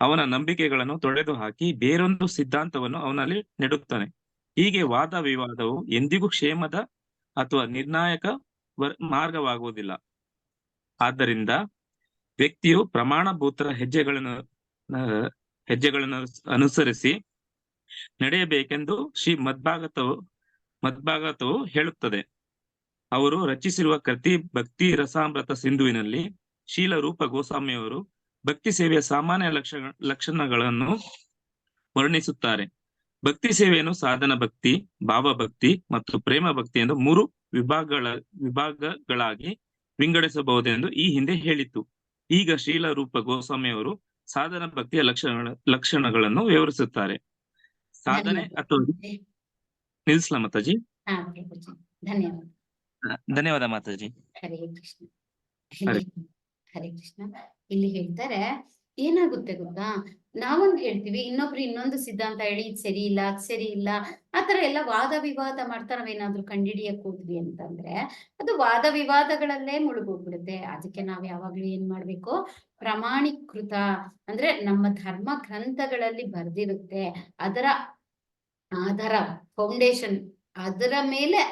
ಅವನ ನಂಬಿಕೆಗಳನ್ನು ತೊಡೆದು ಹಾಕಿ ಬೇರೊಂದು ಸಿದ್ಧಾಂತವನ್ನು ಅವನಲ್ಲಿ ನೆಡುತ್ತಾನೆ. ಹೀಗೆ ವಾದ ವಿವಾದವು ಎಂದಿಗೂ ಕ್ಷೇಮದ ಅಥವಾ ನಿರ್ಣಾಯಕ ಮಾರ್ಗವಾಗುವುದಿಲ್ಲ. ಆದ್ದರಿಂದ ವ್ಯಕ್ತಿಯು ಪ್ರಮಾಣಭೂತರ ಹೆಜ್ಜೆಗಳನ್ನು ಅನುಸರಿಸಿ ನಡೆಯಬೇಕೆಂದು ಶ್ರೀ ಮದ್ಭಾಗವತವು ಹೇಳುತ್ತದೆ. ಅವರು ರಚಿಸಿರುವ ಕೃತಿ ಭಕ್ತಿ ರಸಾಮೃತ ಸಿಂಧುವಿನಲ್ಲಿ ಶೀಲ ರೂಪ ಗೋಸ್ವಾಮಿಯವರು ಭಕ್ತಿ ಸೇವೆಯ ಸಾಮಾನ್ಯ ಲಕ್ಷಣಗಳನ್ನು ವರ್ಣಿಸುತ್ತಾರೆ. ಭಕ್ತಿ ಸೇವೆಯನ್ನು ಸಾಧನ ಭಕ್ತಿ, ಭಾವಭಕ್ತಿ ಮತ್ತು ಪ್ರೇಮ ಭಕ್ತಿ ಎಂದು 3 ವಿಭಾಗಗಳಾಗಿ ವಿಂಗಡಿಸಬಹುದೆಂದು ಈ ಹಿಂದೆ ಹೇಳಿತ್ತು. ಈಗ ಶ್ರೀಲ ರೂಪ ಗೋಸ್ವಾಮಿಯವರು ಸಾಧನ ಭಕ್ತಿಯ ಲಕ್ಷಣಗಳನ್ನು ವಿವರಿಸುತ್ತಾರೆ. ಸಾಧನೆ ಅಥವಾ ನಿಲ್ಸ್ಲಾ ಮಾತಾಜಿ. ಧನ್ಯವಾದ. ಧನ್ಯವಾದ ಮಾತಾಜಿ. ಹರೇ ಕೃಷ್ಣ. ಹರೇ ಕೃಷ್ಣ. ಇಲ್ಲಿ ಹೇಳ್ತಾರೆ, ಏನಾಗುತ್ತೆ ಗೊತ್ತಾ, ನಾವೊಂದು ಹೇಳ್ತೀವಿ, ಇನ್ನೊಬ್ರು ಇನ್ನೊಂದು ಸಿದ್ಧಾಂತ ಹೇಳಿ ಇದು ಸರಿ ಇಲ್ಲ ಅದ್ ಸರಿ ಇಲ್ಲ, ಆತರ ಎಲ್ಲ ವಾದ ವಿವಾದ ಮಾಡ್ತಾ ನಾವೇನಾದ್ರೂ ಕಂಡಿಡಿಯಕ್ ಹೋದ್ವಿ ಅಂತಂದ್ರೆ ಅದು ವಾದ ವಿವಾದಗಳಲ್ಲೇ ಮುಳುಗೋಗ್ಬಿಡುತ್ತೆ. ಅದಕ್ಕೆ ನಾವ್ ಯಾವಾಗ್ಲೂ ಏನ್ ಮಾಡ್ಬೇಕು, ಪ್ರಮಾಣೀಕೃತ ಅಂದ್ರೆ ನಮ್ಮ ಧರ್ಮ ಗ್ರಂಥಗಳಲ್ಲಿ ಬರ್ದಿರುತ್ತೆ, ಅದರ ಆಧಾರ ಫೌಂಡೇಶನ್, ಅದರ ಮೇಲೆ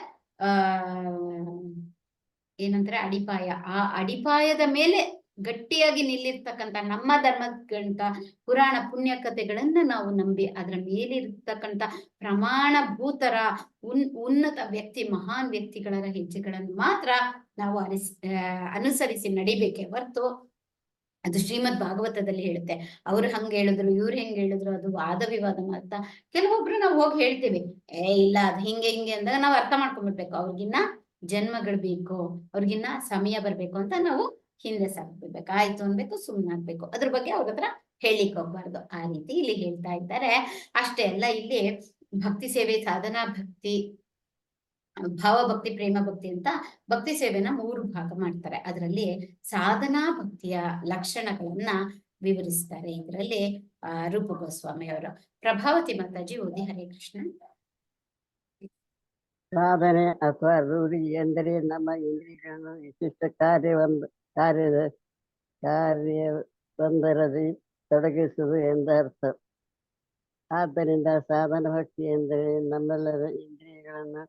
ಏನಂದ್ರೆ ಅಡಿಪಾಯ, ಆ ಅಡಿಪಾಯದ ಮೇಲೆ ಗಟ್ಟಿಯಾಗಿ ನಿಲ್ಲಿರ್ತಕ್ಕಂಥ ನಮ್ಮ ಧರ್ಮಗ್ರಂಥ ಪುರಾಣ ಪುಣ್ಯ ಕಥೆಗಳನ್ನ ನಾವು ನಂಬಿ ಅದರ ಮೇಲಿರ್ತಕ್ಕಂಥ ಪ್ರಮಾಣಭೂತರ ಉನ್ನತ ವ್ಯಕ್ತಿ, ಮಹಾನ್ ವ್ಯಕ್ತಿಗಳ ಹೆಜ್ಜೆಗಳನ್ನು ಮಾತ್ರ ನಾವು ಅನುಸರಿಸಿ ನಡಿಬೇಕೆ ಹೊರತು ಅದು ಶ್ರೀಮದ್ ಭಾಗವತದಲ್ಲಿ ಹೇಳುತ್ತೆ. ಅವ್ರು ಹಂಗ ಹೇಳಿದ್ರು ಇವ್ರು ಹೆಂಗ್ ಹೇಳಿದ್ರು ಅದು ವಾದ ವಿವಾದ ಮಾಡ್ತಾ ಕೆಲವೊಬ್ರು ನಾವು ಹೋಗಿ ಹೇಳ್ತೀವಿ, ಇಲ್ಲ ಅದ್ ಹಿಂಗೆ ಹಿಂಗೆ ಅಂದಾಗ ನಾವು ಅರ್ಥ ಮಾಡ್ಕೊಂಡ್ಬಿಡ್ಬೇಕು. ಅವ್ರಿಗಿನ್ನ ಜನ್ಮಗಳು ಬೇಕು, ಅವ್ರಿಗಿನ್ನ ಸಮಯ ಬರ್ಬೇಕು ಅಂತ ನಾವು ಹಿಂದೆ ಸಾಕ್ಬಿಡ್ಬೇಕು, ಆಯ್ತು ಅನ್ಬೇಕು, ಸುಮ್ಮನಾಗ್ಬೇಕು, ಅದ್ರ ಬಗ್ಗೆ ಅವ್ರ ಹತ್ರ ಹೇಳಿಕ್ ಹೋಗ್ಬಾರ್ದು. ಆ ರೀತಿ ಇಲ್ಲಿ ಹೇಳ್ತಾ ಇದ್ದಾರೆ. ಅಷ್ಟೇ ಅಲ್ಲ, ಇಲ್ಲಿ ಭಕ್ತಿ ಸೇವೆ, ಸಾಧನಾ ಭಕ್ತಿ, ಭಾವಭಕ್ತಿ, ಪ್ರೇಮ ಭಕ್ತಿ ಅಂತ ಭಕ್ತಿ ಸೇವೆನ 3 ಭಾಗ ಮಾಡ್ತಾರೆ. ಅದರಲ್ಲಿ ಸಾಧನಾ ಭಕ್ತಿಯ ಲಕ್ಷಣಗಳನ್ನ ವಿವರಿಸ್ತಾರೆ ಇದರಲ್ಲಿ ರೂಪ ಗೋಸ್ವಾಮಿ ಅವರು. ಪ್ರಭಾವತಿ ಮಾತಾಜಿ ಓದಿ. ಹರೇ ಕೃಷ್ಣ. ಸಾಧನೆ ಅಥವಾ ರೂಢಿ ಎಂದರೆ ನಮ್ಮ ಇಂದ್ರಿಯಗಳನ್ನು ವಿಶಿಷ್ಟ ಕಾರ್ಯವೊಂದರಲ್ಲಿ ತೊಡಗಿಸುವುದು ಎಂದರ್ಥ. ಆದ್ದರಿಂದ ಸಾಧನ ಭಕ್ತಿ ಎಂದರೆ ನಮ್ಮೆಲ್ಲರ ಇಂದ್ರಿಯಗಳನ್ನು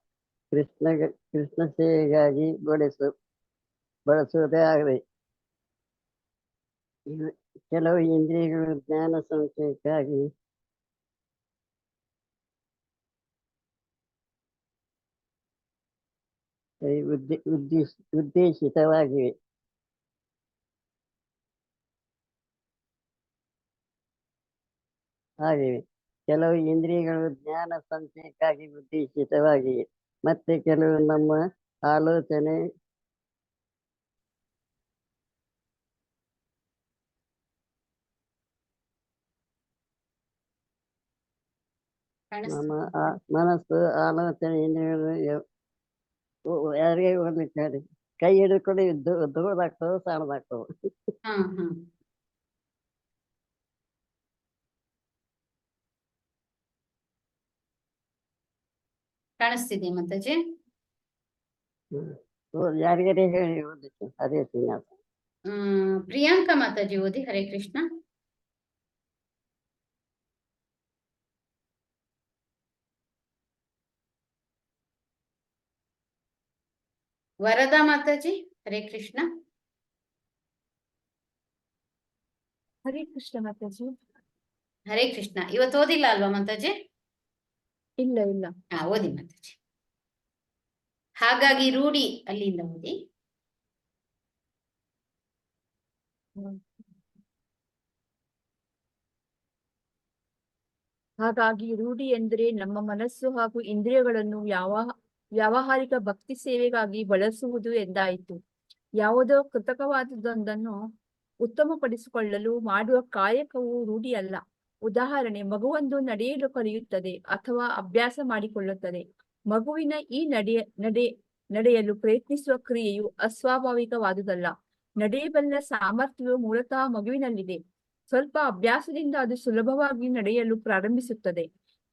ಕೃಷ್ಣ ಸೇವೆಗಾಗಿ ಬಳಸುವುದೇ ಆಗಿದೆ. ಕೆಲವು ಇಂದ್ರಿಯಗಳು ಜ್ಞಾನ ಸಂಚಯಕ್ಕಾಗಿ ಉದ್ದೇಶಿತವಾಗಿವೆ. ಕೆಲವು ಇಂದ್ರಿಯಗಳು ಜ್ಞಾನ ಸಂಚಯಕ್ಕಾಗಿ ಉದ್ದೇಶಿತವಾಗಿ, ಮತ್ತೆ ಕೆಲವು ನಮ್ಮ ಆಲೋಚನೆ ನಮ್ಮ ಮನಸ್ಸು ಆಲೋಚನೆ ಇಂದ್ರಿಯಗಳು ಯಾರಿಗೆ ಹೋಗ್ಲಿಕ್ಕೆ ಕೈ ಹಿಡ್ಕೊಂಡು ದೊಡ್ಡದಾಗ್ತವೆ ಸಣ್ಣದಾಗ್ತವೆ. ಹಾ ಹಾ ಕಾಣಿಸ್ತಿದೆ ಮಾತಾಜಿ? ಯಾರಿಗಾರೆ ಹೇಳಿ ಓದಕ್ಕೆ ಅದೇ ಶ್ರೀನಿವಾಸ. ಪ್ರಿಯಾಂಕಾ ಮಾತಾಜಿ ಓದಿ ಹರೇ ಕೃಷ್ಣ. ವರದಾ ಮಾತಾಜಿ ಹರೇ ಕೃಷ್ಣ. ಹರೇ ಕೃಷ್ಣ ಮಾತಾಜಿ. ಹರೇ ಕೃಷ್ಣ. ಇವತ್ತು ಓದಿಲ್ಲ ಅಲ್ವಾ ಮಾತಾಜಿ? ಇಲ್ಲ ಇಲ್ಲ. ಹಾ ಓದಿ ಮಾತಾಜಿ. ಹಾಗಾಗಿ ರೂಢಿ ಅಲ್ಲಿಂದ ಓದಿ. ಹಾಗಾಗಿ ರೂಢಿ ಎಂದರೆ ನಮ್ಮ ಮನಸ್ಸು ಹಾಗೂ ಇಂದ್ರಿಯಗಳನ್ನು ವ್ಯಾವಹಾರಿಕ ಭಕ್ತಿ ಸೇವೆಗಾಗಿ ಬಳಸುವುದು ಎಂದಾಯಿತು. ಯಾವುದೋ ಕೃತಕವಾದದ್ದೊಂದನ್ನು ಉತ್ತಮಪಡಿಸಿಕೊಳ್ಳಲು ಮಾಡುವ ಕಾಯಕವು ರೂಢಿಯಲ್ಲ. ಉದಾಹರಣೆ, ಮಗುವೊಂದು ನಡೆಯಲು ಕಲಿಯುತ್ತದೆ ಅಥವಾ ಅಭ್ಯಾಸ ಮಾಡಿಕೊಳ್ಳುತ್ತದೆ. ಮಗುವಿನ ಈ ನಡೆಯಲು ಪ್ರಯತ್ನಿಸುವ ಕ್ರಿಯೆಯು ಅಸ್ವಾಭಾವಿಕವಾದುದಲ್ಲ. ನಡೆಯಬಲ್ಲ ಸಾಮರ್ಥ್ಯವು ಮೂಲತಃ ಮಗುವಿನಲ್ಲಿದೆ. ಸ್ವಲ್ಪ ಅಭ್ಯಾಸದಿಂದ ಅದು ಸುಲಭವಾಗಿ ನಡೆಯಲು ಪ್ರಾರಂಭಿಸುತ್ತದೆ.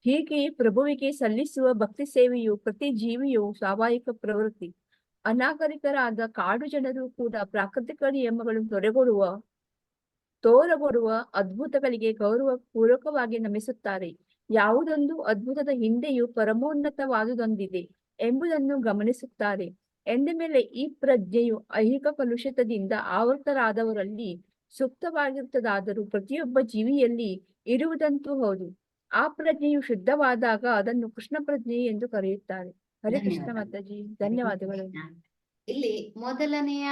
ಹೀಗೆಯೇ ಪ್ರಭುವಿಗೆ ಸಲ್ಲಿಸುವ ಭಕ್ತಿ ಸೇವೆಯು ಪ್ರತಿ ಜೀವಿಯು ಸ್ವಾಭಾವಿಕ ಪ್ರವೃತ್ತಿ. ಅನಾಗರಿಕರಾದ ಕಾಡು ಜನರು ಕೂಡ ಪ್ರಾಕೃತಿಕ ನಿಯಮಗಳು ತೋರಗೊಡುವ ಅದ್ಭುತಗಳಿಗೆ ಗೌರವ ಪೂರ್ವಕವಾಗಿ ನಮಿಸುತ್ತಾರೆ. ಯಾವುದೊಂದು ಅದ್ಭುತದ ಹಿಂದೆಯೂ ಪರಮೋನ್ನತವಾದುದೊಂದಿದೆ ಎಂಬುದನ್ನು ಗಮನಿಸುತ್ತಾರೆ. ಎಂದ ಮೇಲೆ ಈ ಪ್ರಜ್ಞೆಯು ಐಹಿಕ ಕಲುಷಿತದಿಂದ ಆವೃತರಾದವರಲ್ಲಿ ಸೂಕ್ತವಾಗಿರುತ್ತದಾದರೂ ಪ್ರತಿಯೊಬ್ಬ ಜೀವಿಯಲ್ಲಿ ಇರುವುದಂತೂ ಹೌದು. ಆ ಪ್ರಜ್ಞೆಯು ಶುದ್ಧವಾದಾಗ ಅದನ್ನು ಕೃಷ್ಣ ಪ್ರಜ್ಞೆ ಎಂದು ಕರೆಯುತ್ತಾರೆ. ಹರೇ ಕೃಷ್ಣ ಮಾತಾಜಿ, ಧನ್ಯವಾದಗಳು. ಇಲ್ಲಿ ಮೊದಲನೆಯ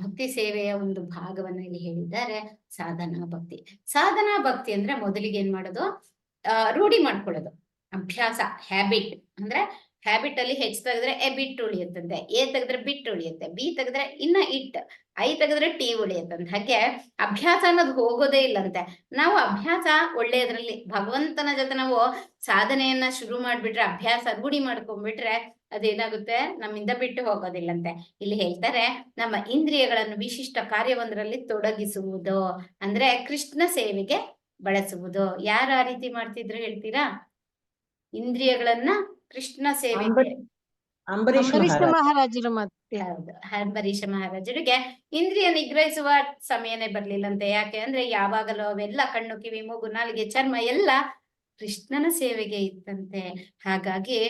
ಭಕ್ತಿ ಸೇವೆಯ ಒಂದು ಭಾಗವನ್ನು ಇಲ್ಲಿ ಹೇಳಿದ್ದಾರೆ, ಸಾಧನಾ ಭಕ್ತಿ. ಸಾಧನಾ ಭಕ್ತಿ ಅಂದ್ರೆ ಮೊದಲಿಗೆ ಏನ್ ಮಾಡೋದು, ರೂಢಿ ಮಾಡ್ಕೊಳ್ಳೋದು, ಅಭ್ಯಾಸ, ಹ್ಯಾಬಿಟ್. ಅಂದ್ರೆ ಹ್ಯಾಬಿಟ್ ಅಲ್ಲಿ ಹೆಚ್ ತೆಗೆದ್ರೆ ಎ ಬಿಟ್ ಉಳಿಯುತ್ತಂತೆ, ಎ ತೆಗೆದ್ರೆ ಬಿಟ್ ಉಳಿಯುತ್ತೆ, ಬಿ ತೆಗೆದ್ರೆ ಇನ್ನ ಇಟ್, ಐ ತೆಗೆದ್ರೆ ಟಿ ಉಳಿಯುತ್ತಂತೆ. ಹಾಗೆ ಅಭ್ಯಾಸ ಅನ್ನೋದು ಹೋಗೋದೇ ಇಲ್ಲಂತೆ. ನಾವು ಅಭ್ಯಾಸ ಒಳ್ಳೆಯದ್ರಲ್ಲಿ ಭಗವಂತನ ಜೊತೆ ನಾವು ಸಾಧನೆಯನ್ನ ಶುರು ಮಾಡ್ಬಿಟ್ರೆ, ಅಭ್ಯಾಸ ರೂಢಿ ಮಾಡ್ಕೊಂಡ್ಬಿಟ್ರೆ ಅದೇನಾಗುತ್ತೆ, ನಮ್ಮಿಂದ ಬಿಟ್ಟು ಹೋಗೋದಿಲ್ಲಂತೆ. ಇಲ್ಲಿ ಹೇಳ್ತಾರೆ, ನಮ್ಮ ಇಂದ್ರಿಯಗಳನ್ನು ವಿಶಿಷ್ಟ ಕಾರ್ಯವೊಂದರಲ್ಲಿ ತೊಡಗಿಸುವುದು ಅಂದ್ರೆ ಕೃಷ್ಣ ಸೇವೆಗೆ ಬಳಸುವುದು. ಯಾರು ಆ ರೀತಿ ಮಾಡ್ತಿದ್ರು ಹೇಳ್ತೀರಾ? ಇಂದ್ರಿಯಗಳನ್ನ ಕೃಷ್ಣ ಸೇವೆಗೆ. ಅಂಬರೀಷ್ ಮಹಾರಾಜರು ಮತ್ತೆ ಹೌದು, ಅಂಬರೀಷ ಮಹಾರಾಜರಿಗೆ ಇಂದ್ರಿಯ ನಿಗ್ರಹಿಸುವ ಸಮಯನೇ ಬರ್ಲಿಲ್ಲಂತೆ. ಯಾಕೆ ಅಂದ್ರೆ ಯಾವಾಗಲೂ ಅವೆಲ್ಲ ಕಣ್ಣು, ಕಿವಿ, ಮೂಗು, ನಾಲಿಗೆ, ಚರ್ಮ ಎಲ್ಲ ಕೃಷ್ಣನ ಸೇವೆಗೆ ಇತ್ತಂತೆ. ಹಾಗಾಗಿ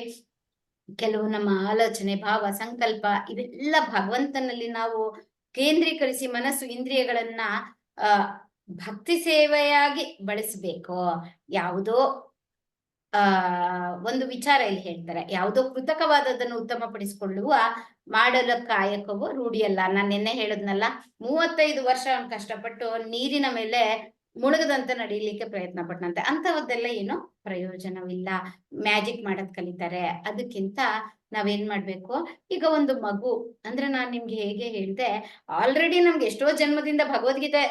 ಕೆಲವು ನಮ್ಮ ಆಲೋಚನೆ, ಭಾವ, ಸಂಕಲ್ಪ ಇವೆಲ್ಲ ಭಗವಂತನಲ್ಲಿ ನಾವು ಕೇಂದ್ರೀಕರಿಸಿ ಮನಸ್ಸು, ಇಂದ್ರಿಯಗಳನ್ನ ಭಕ್ತಿ ಸೇವೆಯಾಗಿ ಬಳಸಬೇಕು. ಯಾವುದೋ ಒಂದು ವಿಚಾರ ಇಲ್ಲಿ ಹೇಳ್ತಾರೆ, ಯಾವುದೋ ಕೃತಕವಾದದ್ದನ್ನು ಉತ್ತಮಪಡಿಸಿಕೊಳ್ಳುವ ಮಾಡಲು ಕಾಯಕವು ರೂಢಿಯಲ್ಲ. ನಾನು ನಿನ್ನೆ ಹೇಳಿದ್ನಲ್ಲ, 35 ವರ್ಷ ಕಷ್ಟಪಟ್ಟು ನೀರಿನ ಮೇಲೆ ಮುಳುಗದಂತ ನಡೀಲಿಕ್ಕೆ ಪ್ರಯತ್ನ ಪಟ್ಟನಂತೆ. ಅಂತವದ್ದೆಲ್ಲ ಏನು ಪ್ರಯೋಜನವಿಲ್ಲ. ಮ್ಯಾಜಿಕ್ ಮಾಡೋದ್ ಕಲಿತಾರೆ. ಅದಕ್ಕಿಂತ ನಾವೇನ್ ಮಾಡ್ಬೇಕು, ಈಗ ಒಂದು ಮಗು ಅಂದ್ರೆ ನಾನ್ ನಿಮ್ಗೆ ಹೇಗೆ ಹೇಳ್ದೆ, ಆಲ್ರೆಡಿ ನಮ್ಗೆ ಎಷ್ಟೋ ಜನ್ಮದಿಂದ ಭಗವದ್ಗೀತೆ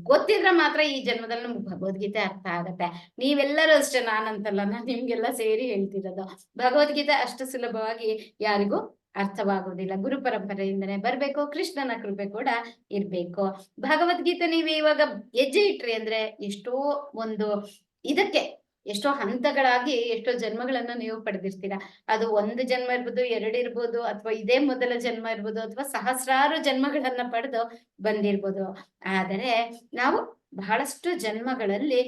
ಗೊತ್ತಿದ್ರೆ ಮಾತ್ರ ಈ ಜನ್ಮದಲ್ಲಿ ನಮ್ಗೆ ಭಗವದ್ಗೀತೆ ಅರ್ಥ ಆಗತ್ತೆ. ನೀವೆಲ್ಲರೂ ಅಷ್ಟೇ, ನಾನಂತಲ್ಲ, ನಾನ್ ನಿಮ್ಗೆಲ್ಲ ಸೇರಿ ಹೇಳ್ತಿರೋದು. ಭಗವದ್ಗೀತೆ ಅಷ್ಟು ಸುಲಭವಾಗಿ ಯಾರಿಗೂ ಅರ್ಥವಾಗುವುದಿಲ್ಲ. ಗುರು ಪರಂಪರೆಯಿಂದನೇ ಬರ್ಬೇಕು, ಕೃಷ್ಣನ ಕೃಪೆ ಕೂಡ ಇರ್ಬೇಕು. ಭಗವದ್ಗೀತೆ ನೀವು ಇವಾಗ ಹೆಜ್ಜೆ ಇಟ್ರಿ ಅಂದ್ರೆ ಎಷ್ಟೋ ಒಂದು ಇದಕ್ಕೆ ಎಷ್ಟೋ ಹಂತಗಳಾಗಿ ಎಷ್ಟೋ ಜನ್ಮಗಳನ್ನ ನೀವು ಪಡೆದಿರ್ತೀರಾ. ಅದು 1 ಜನ್ಮ ಇರ್ಬೋದು, 2 ಇರ್ಬೋದು, ಅಥವಾ ಇದೇ ಮೊದಲ ಜನ್ಮ ಇರ್ಬೋದು, ಅಥವಾ ಸಹಸ್ರಾರು ಜನ್ಮಗಳನ್ನ ಪಡೆದು ಬಂದಿರ್ಬೋದು. ಆದರೆ ನಾವು ಬಹಳಷ್ಟು ಜನ್ಮಗಳಲ್ಲಿ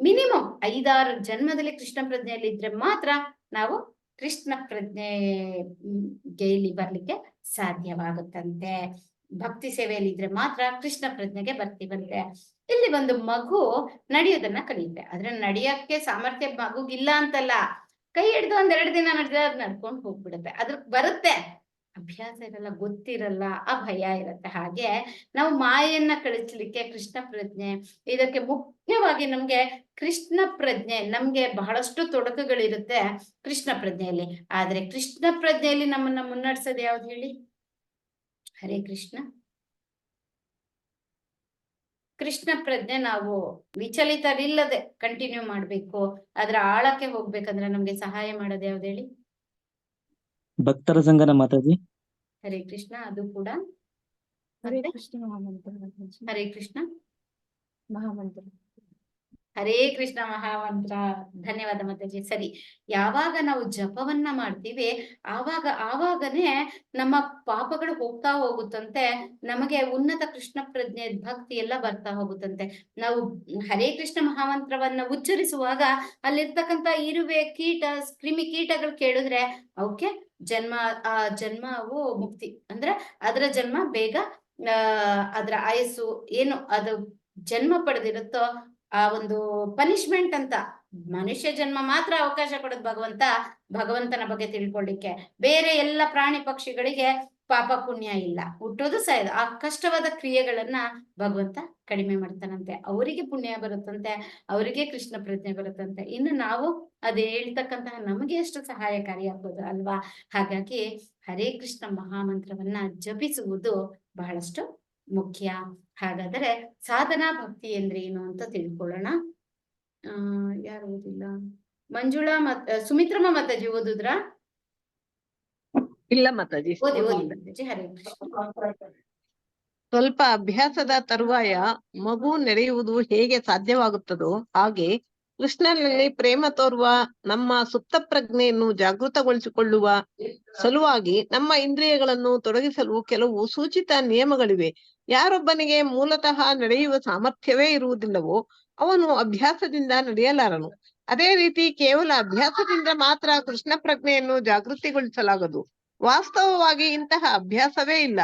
ಮಿನಿಮಮ್ 5-6 ಜನ್ಮದಲ್ಲಿ ಕೃಷ್ಣ ಪ್ರಜ್ಞೆಯಲ್ಲಿ ಇದ್ರೆ ಮಾತ್ರ ನಾವು ಕೃಷ್ಣ ಪ್ರಜ್ಞೆಗೆ ಇಲ್ಲಿ ಬರ್ಲಿಕ್ಕೆ ಸಾಧ್ಯವಾಗುತ್ತಂತೆ. ಭಕ್ತಿ ಸೇವೆಯಲ್ಲಿ ಇದ್ರೆ ಮಾತ್ರ ಕೃಷ್ಣ ಪ್ರಜ್ಞೆಗೆ ಬರ್ತೀವಂತೆ. ಇಲ್ಲಿ ಒಂದು ಮಗು ನಡೆಯೋದನ್ನ ಕಲಿಯುತ್ತೆ. ಆದ್ರೆ ನಡೆಯಕ್ಕೆ ಸಾಮರ್ಥ್ಯ ಮಗುಗಿಲ್ಲ ಅಂತಲ್ಲ, ಕೈ ಹಿಡ್ದು 1-2 ದಿನ ನಡೆದ್ರೆ ಅದ್ ನಡ್ಕೊಂಡು ಹೋಗ್ಬಿಡುತ್ತೆ. ಅದ್ರ ಬರುತ್ತೆ, ಅಭ್ಯಾಸ ಇರಲ್ಲ, ಗೊತ್ತಿರಲ್ಲ, ಆ ಭಯ ಇರುತ್ತೆ. ಹಾಗೆ ನಾವು ಮಾಯೆಯನ್ನ ಕಳಿಸ್ಲಿಕ್ಕೆ ಕೃಷ್ಣ ಪ್ರಜ್ಞೆ, ಇದಕ್ಕೆ ಮುಖ್ಯವಾಗಿ ನಮ್ಗೆ ಕೃಷ್ಣ ಪ್ರಜ್ಞೆ ನಮ್ಗೆ ಬಹಳಷ್ಟು ತೊಡಕುಗಳಿರುತ್ತೆ ಕೃಷ್ಣ ಪ್ರಜ್ಞೆಯಲ್ಲಿ. ಆದ್ರೆ ಕೃಷ್ಣ ಪ್ರಜ್ಞೆಯಲ್ಲಿ ನಮ್ಮನ್ನ ಮುನ್ನಡೆಸೋದು ಯಾವ್ದು ಹೇಳಿ? ಹರೇ ಕೃಷ್ಣ. ಕೃಷ್ಣ ಪ್ರಜ್ಞೆ ನಾವು ವಿಚಲಿತರಿಲ್ಲದೆ ಕಂಟಿನ್ಯೂ ಮಾಡ್ಬೇಕು, ಅದ್ರ ಆಳಕ್ಕೆ ಹೋಗ್ಬೇಕಂದ್ರೆ ನಮ್ಗೆ ಸಹಾಯ ಮಾಡೋದು ಯಾವ್ದು ಹೇಳಿ? ಭಕ್ತರ ಸಂಘನ ಮಾತಾಜಿ. ಹರೇ ಕೃಷ್ಣ. ಅದು ಕೂಡ ಹರೇ ಮತ್ತೆ ಕೃಷ್ಣ ಮಹಾಮಂತ್ರ ಮಾತಾಜಿ. ಹರೇ ಕೃಷ್ಣ ಮಹಾಮಂತ್ರ. ಹರೇ ಕೃಷ್ಣ ಮಹಾಮಂತ್ರ. ಧನ್ಯವಾದ ಮಾತಾಜಿ. ಸರಿ, ಯಾವಾಗ ನಾವು ಜಪವನ್ನ ಮಾಡ್ತೀವಿ ಆವಾಗನೇ ನಮ್ಮ ಪಾಪಗಳು ಹೋಗ್ತಾ ಹೋಗುತ್ತಂತೆ, ನಮಗೆ ಉನ್ನತ ಕೃಷ್ಣ ಪ್ರಜ್ಞೆ ಭಕ್ತಿ ಎಲ್ಲ ಬರ್ತಾ ಹೋಗುತ್ತಂತೆ. ನಾವು ಹರೇ ಕೃಷ್ಣ ಮಹಾಮಂತ್ರವನ್ನ ಉಚ್ಚರಿಸುವಾಗ ಅಲ್ಲಿರ್ತಕ್ಕಂಥ ಇರುವೆ, ಕೀಟ, ಕ್ರಿಮಿ ಕೀಟಗಳು ಕೇಳಿದ್ರೆ ಅವಕ್ಕೆ ಜನ್ಮವು ಮುಕ್ತಿ ಅಂದ್ರೆ ಅದರ ಜನ್ಮ ಬೇಗ ಅದರ ಆಯಸ್ಸು ಏನು ಅದು ಜನ್ಮ ಪಡೆದಿರುತ್ತೋ ಆ ಒಂದು ಪನಿಷ್ಮೆಂಟ್ ಅಂತ ಮನುಷ್ಯ ಜನ್ಮ ಮಾತ್ರ ಅವಕಾಶ ಕೊಡೋದು ಭಗವಂತನ ಬಗ್ಗೆ ತಿಳ್ಕೊಳ್ಳಿಕ್ಕೆ. ಬೇರೆ ಎಲ್ಲ ಪ್ರಾಣಿ ಪಕ್ಷಿಗಳಿಗೆ ಪಾಪ ಪುಣ್ಯ ಇಲ್ಲ, ಹುಟ್ಟೋದು ಸಾಯೋದು. ಆ ಕಷ್ಟವಾದ ಕ್ರಿಯೆಗಳನ್ನ ಭಗವಂತ ಕಡಿಮೆ ಮಾಡ್ತಾನಂತೆ, ಅವರಿಗೆ ಪುಣ್ಯ ಬರುತ್ತಂತೆ, ಅವರಿಗೆ ಕೃಷ್ಣ ಪ್ರಜ್ಞೆ ಬರುತ್ತಂತೆ. ಇನ್ನು ನಾವು ಅದೇ ಹೇಳ್ತಕ್ಕಂತಹ ನಮಗೆ ಎಷ್ಟು ಸಹಾಯಕಾರಿಯಾಗ್ಬೋದು ಅಲ್ವಾ? ಹಾಗಾಗಿ ಹರೇ ಕೃಷ್ಣ ಮಹಾಮಂತ್ರವನ್ನ ಜಪಿಸುವುದು ಬಹಳಷ್ಟು ಮುಖ್ಯ. ಹಾಗಾದರೆ ಸಾಧನಾ ಭಕ್ತಿ ಅಂದ್ರೆ ಏನು ಅಂತ ತಿಳ್ಕೊಳ್ಳೋಣ. ಯಾರು ಓದಿಲ್ಲ? ಮಂಜುಳಾ ಸುಮಿತ್ರಮ್ಮ ಮಾತಾಜಿ ಓದುದ್ರ? ಇಲ್ಲ ಮಾತಾಜಿ. ಓದಿ ಓದಿಲ್ಲ. ಮಾತಾಜಿ. ಹರೇ ಕೃಷ್ಣ. ಸ್ವಲ್ಪ ಅಭ್ಯಾಸದ ತರುವಾಯ ಮಗು ನಡೆಯುವುದು ಹೇಗೆ ಸಾಧ್ಯವಾಗುತ್ತದೋ ಹಾಗೆ ಕೃಷ್ಣನಲ್ಲಿ ಪ್ರೇಮ ತೋರುವ ನಮ್ಮ ಸುಪ್ತ ಪ್ರಜ್ಞೆಯನ್ನು ಜಾಗೃತಗೊಳಿಸಿಕೊಳ್ಳುವ ಸಲುವಾಗಿ ನಮ್ಮ ಇಂದ್ರಿಯಗಳನ್ನು ತೊಡಗಿಸಲು ಕೆಲವು ಸೂಚಿತ ನಿಯಮಗಳಿವೆ. ಯಾರೊಬ್ಬನಿಗೆ ಮೂಲತಃ ನಡೆಯುವ ಸಾಮರ್ಥ್ಯವೇ ಇರುವುದಿಲ್ಲವೋ ಅವನು ಅಭ್ಯಾಸದಿಂದ ನಡೆಯಲಾರನು. ಅದೇ ರೀತಿ ಕೇವಲ ಅಭ್ಯಾಸದಿಂದ ಮಾತ್ರ ಕೃಷ್ಣ ಪ್ರಜ್ಞೆಯನ್ನು ಜಾಗೃತಿಗೊಳಿಸಲಾಗದು. ವಾಸ್ತವವಾಗಿ ಇಂತಹ ಅಭ್ಯಾಸವೇ ಇಲ್ಲ.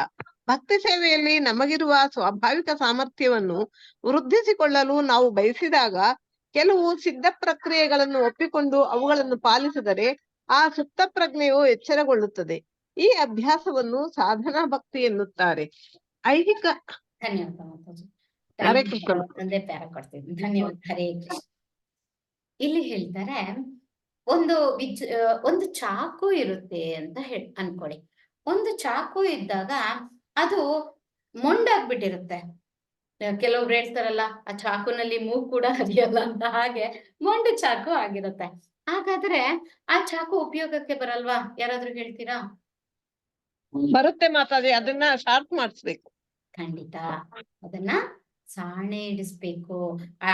ಭಕ್ತಿ ಸೇವೆಯಲ್ಲಿ ನಮಗಿರುವ ಸ್ವಾಭಾವಿಕ ಸಾಮರ್ಥ್ಯವನ್ನು ವೃದ್ಧಿಸಿಕೊಳ್ಳಲು ನಾವು ಬಯಸಿದಾಗ ಕೆಲವು ಸಿದ್ಧ ಪ್ರಕ್ರಿಯೆಗಳನ್ನು ಒಪ್ಪಿಕೊಂಡು ಅವುಗಳನ್ನು ಪಾಲಿಸಿದರೆ ಆ ಸುಪ್ತ ಪ್ರಜ್ಞೆಯು ಎಚ್ಚರಗೊಳ್ಳುತ್ತದೆ. ಈ ಅಭ್ಯಾಸವನ್ನು ಸಾಧನಾ ಭಕ್ತಿ ಎನ್ನುತ್ತಾರೆ. ಐಹಿಕ ಧನ್ಯವಾದ ಮಾತಾಜಿ. ಹರೇ ಕೃಷ್ಣ. ಒಂದೇ ಪ್ಯಾರ ಕೊಡ್ತೀನಿ. ಧನ್ಯವಾದ. ಹರೇ ಕೃಷ್ಣ. ಇಲ್ಲಿ ಹೇಳ್ತಾರೆ ಒಂದು ಚಾಕು ಇರುತ್ತೆ ಅಂತ ಅನ್ಕೊಳ್ಳಿ. ಒಂದು ಚಾಕು ಇದ್ದಾಗ ಅದು ಮೊಂಡಾಗ್ಬಿಟ್ಟಿರುತ್ತೆ. ಕೆಲವ್ರು ಹೇಳ್ತಾರಲ್ಲ ಆ ಚಾಕುನಲ್ಲಿ ಮೂಗು ಕೂಡ ಹರಿಯಲ್ಲ ಅಂತ, ಹಾಗೆ ಮೊಂಡು ಚಾಕು ಆಗಿರುತ್ತೆ. ಹಾಗಾದ್ರೆ ಆ ಚಾಕು ಉಪಯೋಗಕ್ಕೆ ಬರಲ್ವಾ? ಯಾರಾದ್ರೂ ಹೇಳ್ತೀರಾ? ಬರುತ್ತೆ ಮಾತಾಡಿ, ಅದನ್ನ ಶಾರ್ಪ್ ಮಾಡಿಸ್ಬೇಕು. ಖಂಡಿತ ಅದನ್ನ ಸಾಣೆ ಇಡಿಸ್ಬೇಕು.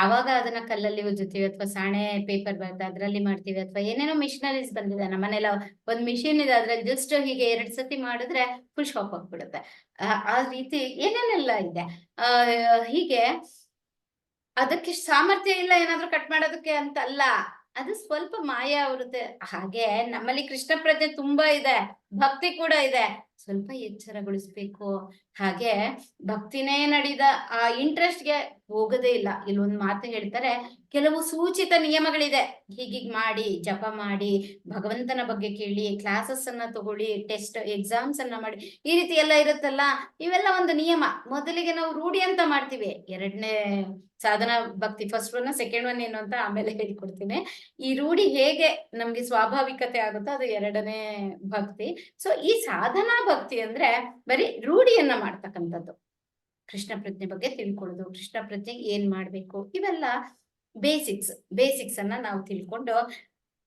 ಆವಾಗ ಅದನ್ನ ಕಲ್ಲಲ್ಲಿ ಉಜ್ಜುತ್ತೀವಿ, ಅಥವಾ ಸಾಣೆ ಪೇಪರ್ ಬರುತ್ತೆ ಅದ್ರಲ್ಲಿ ಮಾಡ್ತೀವಿ, ಅಥವಾ ಏನೇನೋ ಮಿಷನರೀಸ್ ಬಂದಿದೆ. ನಮ್ಮನೆಲ್ಲ ಒಂದ್ ಮಿಷಿನ್ ಇದೆ, ಅದ್ರಲ್ಲಿ ಜಸ್ಟ್ ಹೀಗೆ 2 ಸತಿ ಮಾಡಿದ್ರೆ ಫುಲ್ ಶಾಪ್ ಆಗ್ಬಿಡುತ್ತೆ. ಆ ರೀತಿ ಏನೇನೆಲ್ಲ ಇದೆ. ಹೀಗೆ ಅದಕ್ಕೆ ಸಾಮರ್ಥ್ಯ ಇಲ್ಲ ಏನಾದ್ರೂ ಕಟ್ ಮಾಡೋದಕ್ಕೆ ಅಂತ ಅಲ್ಲ, ಅದು ಸ್ವಲ್ಪ ಮಾಯ ಆವೃತ್ತೆ. ಹಾಗೆ ನಮ್ಮಲ್ಲಿ ಕೃಷ್ಣ ಪ್ರಜ್ಞೆ ತುಂಬಾ ಇದೆ, ಭಕ್ತಿ ಕೂಡ ಇದೆ, ಸ್ವಲ್ಪ ಎಚ್ಚರಗೊಳಿಸ್ಬೇಕು. ಹಾಗೆ ಭಕ್ತಿನೇ ನಡೆದ ಆ ಇಂಟ್ರೆಸ್ಟ್ಗೆ ಹೋಗೋದೇ ಇಲ್ಲ. ಇಲ್ಲೊಂದು ಮಾತು ಹೇಳ್ತಾರೆ, ಕೆಲವು ಸೂಚಿತ ನಿಯಮಗಳಿದೆ. ಹೀಗೀಗ್ ಮಾಡಿ, ಜಪ ಮಾಡಿ, ಭಗವಂತನ ಬಗ್ಗೆ ಕೇಳಿ, ಕ್ಲಾಸಸ್ ಅನ್ನ ತಗೊಳ್ಳಿ, ಟೆಸ್ಟ್ ಎಕ್ಸಾಮ್ಸ್ ಅನ್ನ ಮಾಡಿ, ಈ ರೀತಿ ಎಲ್ಲ ಇರುತ್ತಲ್ಲ, ಇವೆಲ್ಲ ಒಂದು ನಿಯಮ. ಮೊದಲಿಗೆ ನಾವು ರೂಢಿ ಅಂತ ಮಾಡ್ತೀವಿ. 2ನೇ ಸಾಧನಾ ಭಕ್ತಿ, ಫಸ್ಟ್ ಒನ್ ಸೆಕೆಂಡ್ ಒನ್ ಏನು ಅಂತ ಆಮೇಲೆ ಹೇಳಿಕೊಡ್ತೀನಿ. ಈ ರೂಢಿ ಹೇಗೆ ನಮ್ಗೆ ಸ್ವಾಭಾವಿಕತೆ ಆಗುತ್ತೋ ಅದು 2ನೇ ಭಕ್ತಿ. ಸೊ ಈ ಸಾಧನಾ ಭಕ್ತಿ ಅಂದ್ರೆ ಬರೀ ರೂಢಿಯನ್ನ ಮಾಡ್ತಕ್ಕಂಥದ್ದು. ಕೃಷ್ಣ ಪ್ರಜ್ಞೆ ಬಗ್ಗೆ ತಿಳ್ಕೊಳ್ಳೋದು, ಕೃಷ್ಣ ಪ್ರಜ್ಞೆ ಏನ್ ಮಾಡ್ಬೇಕು, ಇವೆಲ್ಲ ಬೇಸಿಕ್ಸ್ ಅನ್ನ ನಾವು ತಿಳ್ಕೊಂಡು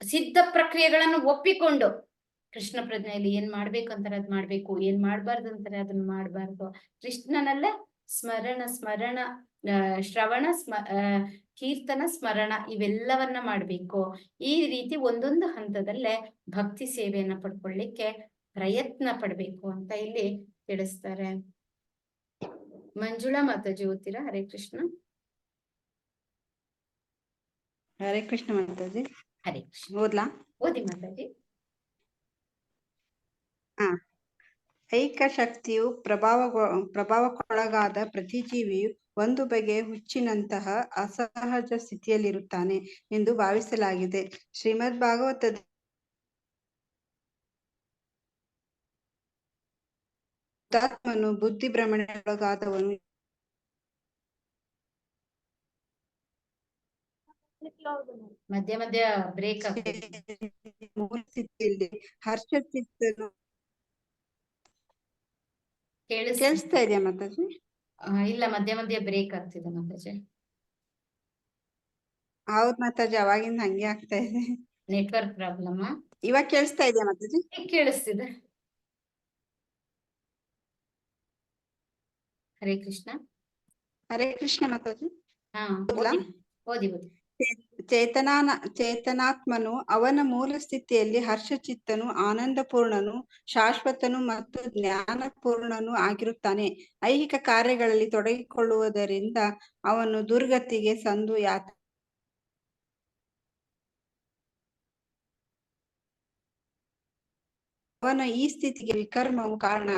ಸಿದ್ಧ ಪ್ರಕ್ರಿಯೆಗಳನ್ನು ಒಪ್ಪಿಕೊಂಡು ಕೃಷ್ಣ ಪ್ರಜ್ಞೆಯಲ್ಲಿ ಏನ್ ಮಾಡ್ಬೇಕು ಅಂತಾರೆ ಅದ್ ಮಾಡ್ಬೇಕು, ಏನ್ ಮಾಡ್ಬಾರ್ದು ಅಂತಾರೆ ಅದನ್ನ ಮಾಡ್ಬಾರ್ದು. ಕೃಷ್ಣನಲ್ಲೇ ಸ್ಮರಣ ಶ್ರವಣ ಕೀರ್ತನ ಸ್ಮರಣ ಇವೆಲ್ಲವನ್ನ ಮಾಡ್ಬೇಕು. ಈ ರೀತಿ ಒಂದೊಂದು ಹಂತದಲ್ಲೇ ಭಕ್ತಿ ಸೇವೆಯನ್ನ ಪಡ್ಕೊಳ್ಳಿಕ್ಕೆ ಪ್ರಯತ್ನ ಪಡ್ಬೇಕು ಅಂತ ಇಲ್ಲಿ ತಿಳಿಸ್ತಾರೆ. ಮಂಜುಳಾ ಮಾತಾಜಿ ಓದ್ತೀರಾ? ಹರೇ ಕೃಷ್ಣ. ಹರೇ ಕೃಷ್ಣ ಮಾತಾಜಿ. ಹರೇ ಕೃಷ್ಣ. ಓದ್ಲಾ? ಓದಿ ಮಾತಾಜಿ. ಐಕ ಶಕ್ತಿಯು ಪ್ರಭಾವಕ್ಕೊಳಗಾದ ಪ್ರತಿ ಜೀವಿಯು ಒಂದು ಬಗೆಯ ಹುಚ್ಚಿನಂತಹ ಅಸಹಜ ಸ್ಥಿತಿಯಲ್ಲಿರುತ್ತಾನೆ ಎಂದು ಭಾವಿಸಲಾಗಿದೆ. ಶ್ರೀಮದ್ ಭಾಗವತದ ಹುತಾತ್ಮನು ಬುದ್ಧಿ ಭ್ರಮಣೆಗೊಳಗಾದವನು ಮಧ್ಯ ಮಧ್ಯ ಬ್ರೇಕ್ ಆಗ್ತದೆ. ಮೂಲ ಸ್ಥಿತಿಯಲ್ಲಿ ಹರ್ಷಚಿತ್ತನು ಕೇಳಿಸ್ತಾ ಇದೆಯಾ ಮಾತಾಜಿ? ಇಲ್ಲ, ಮಧ್ಯ ಮಧ್ಯ ಬ್ರೇಕ್ ಆಗ್ತಿದೆ ಮಾತಾಜಿ. ಹೌದ್ ಮಾತಾಜಿ, ಅವಾಗಿಂದ ಹಂಗೆ ಆಗ್ತಾ ಇದೆ. Network problem. ಇವಾಗ ಕೇಳಿಸ್ತಾ ಇದೆಯಾ ಮಾತಾಜಿ? ಕೇಳಿಸ್ತಿದೆ. ಹರೇ ಕೃಷ್ಣ. ಹರೇ ಕೃಷ್ಣ ಮಾತಾಜಿ. ಹಾ, ಇಲ್ಲ? ಓದಿ ಓದಿ. ಚೇತನಾತ್ಮನು ಅವನ ಮೂಲ ಸ್ಥಿತಿಯಲ್ಲಿ ಹರ್ಷಚಿತ್ತನು, ಆನಂದಪೂರ್ಣನು, ಶಾಶ್ವತನು ಮತ್ತು ಜ್ಞಾನಪೂರ್ಣನು ಆಗಿರುತ್ತಾನೆ. ಐಹಿಕ ಕಾರ್ಯಗಳಲ್ಲಿ ತೊಡಗಿಕೊಳ್ಳುವುದರಿಂದ ಅವನು ದುರ್ಗತಿಗೆ ಸಂದು ಅವನ ಈ ಸ್ಥಿತಿಗೆ ವಿಕರ್ಮವು ಕಾರಣ.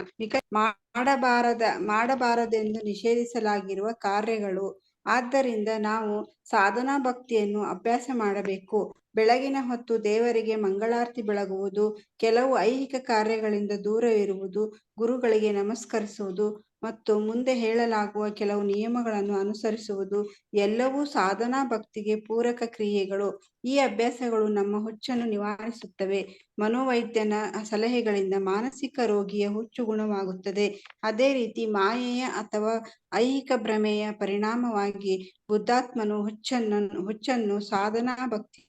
ಮಾಡಬಾರದೆಂದು ನಿಷೇಧಿಸಲಾಗಿರುವ ಕಾರ್ಯಗಳು. ಆದ್ದರಿಂದ ನಾವು ಸಾಧನಾ ಭಕ್ತಿಯನ್ನು ಅಭ್ಯಾಸ ಮಾಡಬೇಕು. ಬೆಳಗಿನ ಹೊತ್ತು ದೇವರಿಗೆ ಮಂಗಳಾರತಿ ಬೆಳಗುವುದು, ಕೆಲವು ಐಹಿಕ ಕಾರ್ಯಗಳಿಂದ ದೂರವಿರುವುದು, ಗುರುಗಳಿಗೆ ನಮಸ್ಕರಿಸುವುದು ಮತ್ತು ಮುಂದೆ ಹೇಳಲಾಗುವ ಕೆಲವು ನಿಯಮಗಳನ್ನು ಅನುಸರಿಸುವುದು ಎಲ್ಲವೂ ಸಾಧನಾ ಭಕ್ತಿಗೆ ಪೂರಕ ಕ್ರಿಯೆಗಳು. ಈ ಅಭ್ಯಾಸಗಳು ನಮ್ಮ ಹುಚ್ಚನ್ನು ನಿವಾರಿಸುತ್ತವೆ. ಮನೋವೈದ್ಯನ ಸಲಹೆಗಳಿಂದ ಮಾನಸಿಕ ರೋಗಿಯ ಹುಚ್ಚು ಗುಣವಾಗುತ್ತದೆ. ಅದೇ ರೀತಿ ಮಾಯೆಯ ಅಥವಾ ಐಹಿಕ ಭ್ರಮೆಯ ಪರಿಣಾಮವಾಗಿ ಬುದ್ಧಾತ್ಮನು ಹುಚ್ಚನ್ನು ಸಾಧನಾ ಭಕ್ತಿ